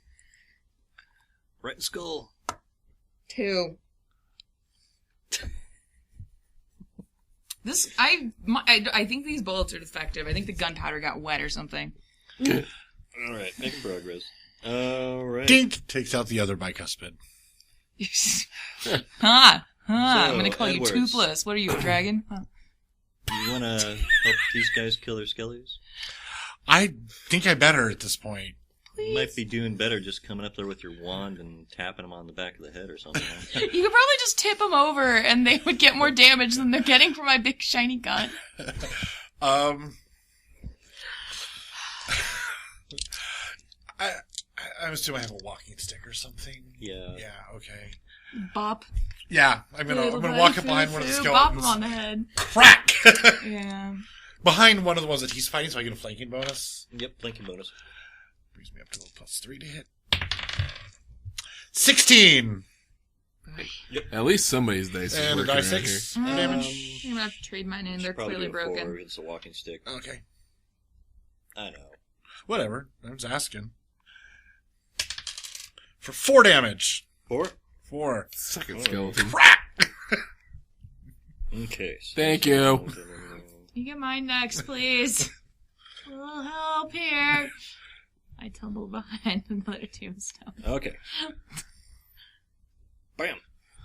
Right in the skull. 2. I think these bullets are defective. I think the gunpowder got wet or something. Alright, making progress. Alright. Dink! Takes out the other bicuspid. I'm gonna call Edwards. you Toothless. What are you, a dragon? Huh. You want to help these guys kill their skellies? I think I better at this point. You might be doing better just coming up there with your wand and tapping him on the back of the head or something. You could probably just tip them over and they would get more damage than they're getting from my big shiny gun. I'm assuming I have a walking stick or something. Yeah. Yeah, okay. Bop. Yeah, I'm gonna walk up behind one of the skeletons. Bop him on the head. Crack! Yeah. Behind one of the ones that he's fighting, so I get a flanking bonus. Yep, flanking bonus. Brings me up to a +3 to hit. 16! At least somebody's dice is And a working die around 6 here. damage. I'm gonna have to trade mine in. They're Probably clearly do a 4. broken. It's a walking stick. Okay. I know. Whatever. I was asking. For 4 damage. 4? 4. Second skeleton. Crack! Okay. So Thank you. You get mine next, please. A little help here. I tumbled behind another tombstone. Okay. Bam!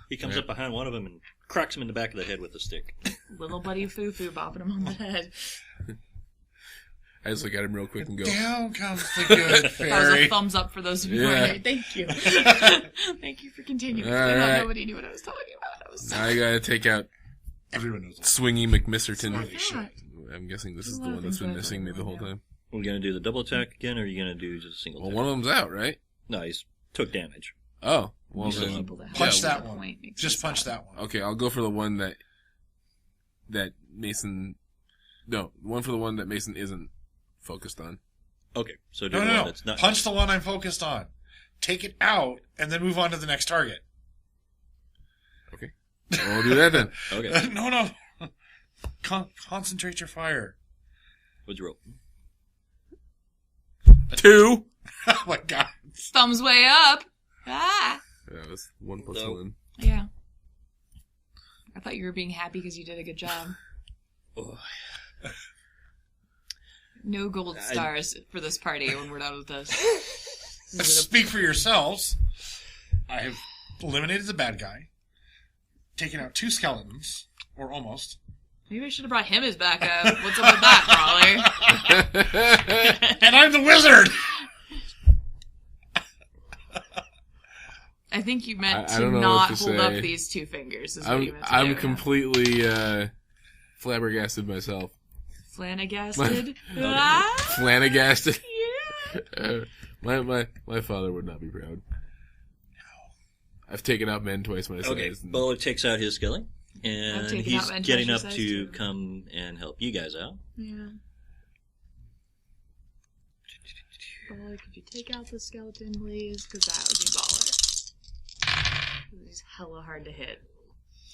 He comes up behind one of them and cracks him in the back of the head with a stick. Little buddy Foo-Foo bopping him on the head. I just look at him real quick and go, Down comes the good That was a fairy. thumbs up for those of you who Yeah. are here. Thank you. Thank you for continuing. All I thought right. nobody knew what I was talking about. I was now I gotta take out Everyone knows that. Swingy McMisterton. Holy shit. I'm guessing this There's is a the lot one of that's things been I missing me don't the whole know. time. We're gonna do the double attack again, or are you gonna do just a single Well, attack? one of them's out, right? No, he's took damage. Oh, well He's then, People that have Punch a that point one. makes Just us punch happy. that one. okay, I'll go for the one that Mason. No, one for the one that Mason isn't focused on. Okay, so do No, the no, one no. that's not. Punch the one I'm focused on. Take it out, and then move on to the next target. Okay, well, we'll do that then. Okay, No. Concentrate your fire. what'd you roll? 2. Oh my god. Thumbs way up. Ah. Yeah, that's 1 plus No. 1. Yeah. I thought you were being happy because you did a good job. Oh. No gold stars for this party when we're done with this. Speak for yourselves. I have eliminated the bad guy, taken out 2 skeletons, or almost. Maybe I should have brought him as backup. What's up with that, Brawler? And I'm the wizard! I think you meant I to don't know not what to hold say. up these 2 fingers. Is what you meant to I'm do. completely flabbergasted myself. Flanigasted. Ah, Flanigasted. yeah. My father would not be proud. I've taken out men twice my size. Okay, and- Bowler takes out his skelly, I've and taken he's out men getting twice up your size, to too. come and help you guys out. Yeah. Baller, could you take out the skeleton, please? Because that would be baller. He's hella hard to hit.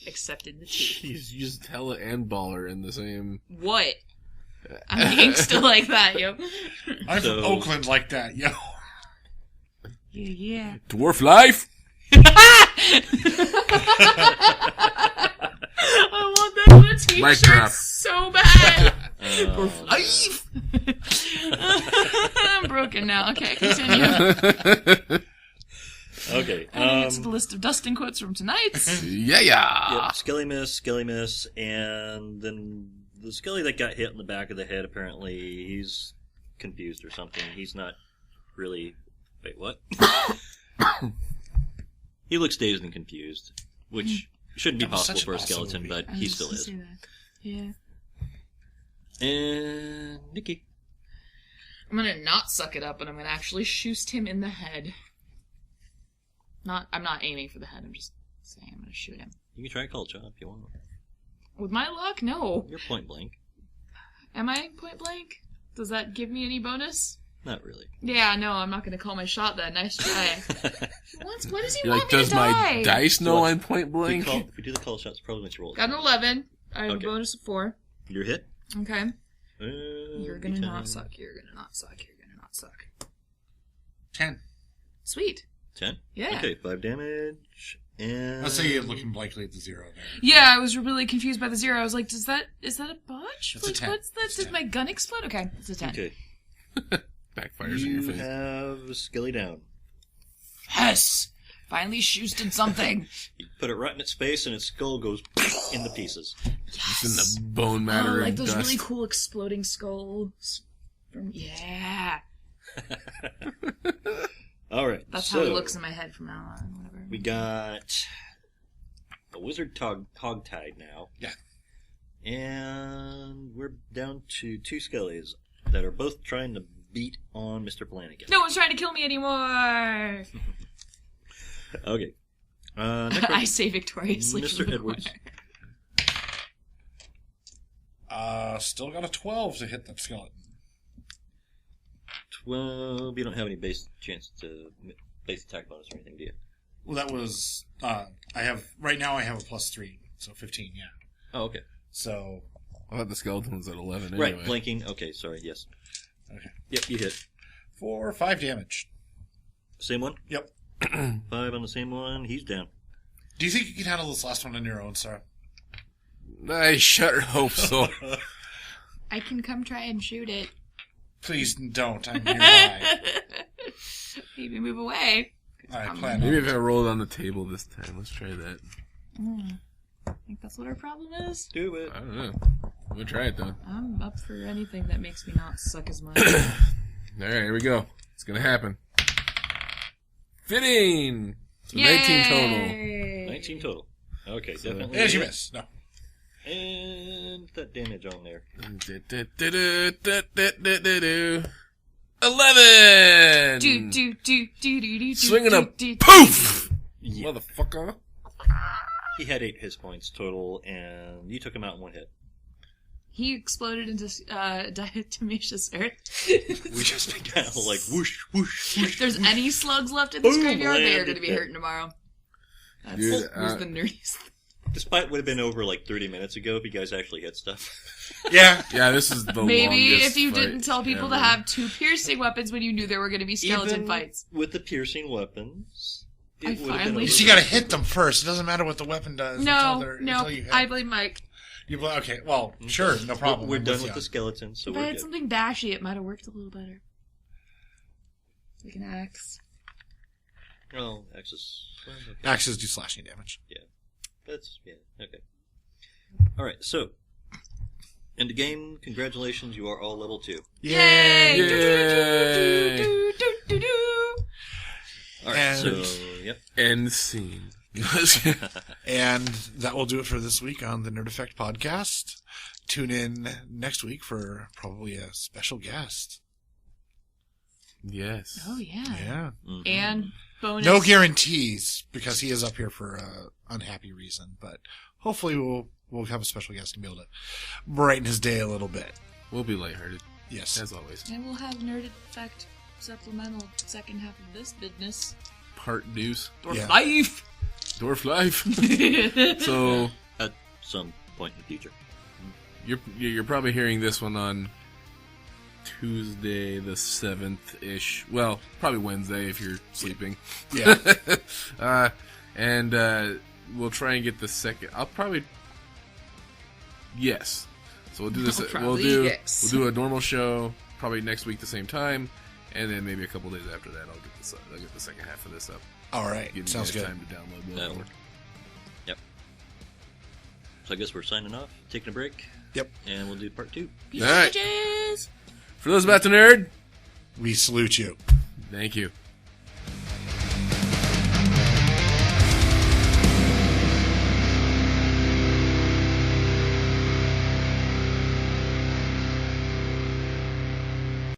Except in the teeth. He's used hella and baller in the same. What? I'm being still like that, yo. I'm So- from Oakland like that, yo. Yeah. Dwarf life! I want that on a t-shirt Mic drop. so bad. Life! I'm broken now. Okay, continue. Okay, Adding it to the list of Dustin quotes from tonight. Yeah! yep, skelly miss, and then the skelly that got hit in the back of the head, apparently he's confused or something. He's not really... Wait, what? He looks dazed and confused, which shouldn't be That was possible such for a an awesome skeleton, movie. but I he was still just is. gonna say that. Yeah. And Nikki. I'm gonna not suck it up, and I'm gonna actually shoot him in the head. I'm not aiming for the head, I'm just saying I'm gonna shoot him. You can try a cold shot if you want. With my luck, no. You're point blank. Am I point blank? Does that give me any bonus? Not really. Yeah, no, I'm not gonna call my shot then. Nice try. What does he You're want like, me does to my die? dice know What? I'm point blank? If we do the call shots, probably makes you roll. Got an 11. I have Okay. a bonus of 4. You're hit. Okay. You're gonna D10. not suck. You're gonna not suck. You're gonna not suck. 10. Sweet. 10? Yeah. Okay, 5 damage. And I'll say you're looking blankly at the 0 there. Yeah, I was really confused by the 0. I was like, is that a botch? It's a 10. What's that? It's Did 10. my gun explode? Okay, it's a 10. Okay. Backfires in your You face. have Skelly down. Yes! Finally shoosted something. You put it right in its face, and its skull goes into pieces. It's in the bone matter like and those dust. really cool exploding skulls Yeah. All right. That's so how it looks in my head from now on. Whatever. We got a wizard hogtied now. Yeah. And we're down to 2 skellies that are both trying to beat on Mr. Flanigan. No one's trying to kill me anymore. Okay. I say victoriously. Mr. from the Edwards. corner. Still got a 12 to hit that skeleton. 12. You don't have any base attack bonus or anything, do you? Well, that was, right now I have a +3, so 15, yeah. Oh, okay. So. I thought the skeleton was at 11 anyway. Right, blinking. Okay, sorry, yes. Okay. Yep, you hit. For 5 damage. Same one? Yep. 5 on the same one. He's down. Do you think you can handle this last one on your own, Sarah? I sure hope so. I can come try and shoot it. Please don't. I'm nearby. Maybe move away. I plan Maybe on if I roll it on the table this time. Let's try that. I think that's what our problem is. Do it. I don't know. We'll try it, though. I'm up for anything that makes me not suck as much. Alright, here we go. It's gonna happen. 15! So 19 total. 19 total. Okay, So- definitely. And you miss. No. And that damage on there. 11! Swinging a poof! Yeah. Motherfucker. He had 8 hit points total, and you took him out in 1 hit. He exploded into diatomaceous earth. We just been kind of like whoosh, whoosh, If whoosh. there's any slugs left in this Boom, graveyard, they are landed going to be it. hurting tomorrow. That's Dude, was the nerdiest. Despite what had been over like 30 minutes ago, if you guys actually hit stuff. Yeah. Yeah, this is the Maybe longest if you fight didn't tell people to ever. have 2 piercing weapons when you knew there were going to be skeleton Even fights. with the piercing weapons, I it would have been finally- over. So you gotta hit them first. It doesn't matter what the weapon does. No, until you hit. I blame Mike. Okay, well, sure, no problem. We're I'm done you. with the skeleton, so If I we're had good. something dashy, it might have worked a little better. Like an axe. Oh, axes. Well, okay. Axes do slashing damage. That's, yeah, okay. Alright, so. In the game, congratulations, you are all level 2. Yay! Yay! Alright, And- so, yep. End scene. And that will do it for this week on the Nerd Effect podcast. Tune in next week for probably a special guest. Yes. Oh, yeah. Yeah. Mhm. And bonus. No guarantees because he is up here for an unhappy reason, but hopefully we'll have a special guest and be able to brighten his day a little bit. We'll be lighthearted, Yes. as always. And we'll have Nerd Effect supplemental second half of this business. Part deuce. Dwarf Yeah. life! Dwarf life. So At some point in the future. you're probably hearing this one on Tuesday the 7th-ish. Well, probably Wednesday if you're sleeping. Yeah. And we'll try and get the second. I'll probably. Yes. So we'll do this. I'll We'll probably do. yes. We'll do a normal show probably next week the same time, and then maybe a couple days after that I'll get the second half of this up. All right. Give Sounds you good. guys time to download That'll more. work. Yep. So I guess we're signing off, taking a break, Yep. and we'll do part 2. Peace All right. bitches! For those about to nerd, We salute you. thank you.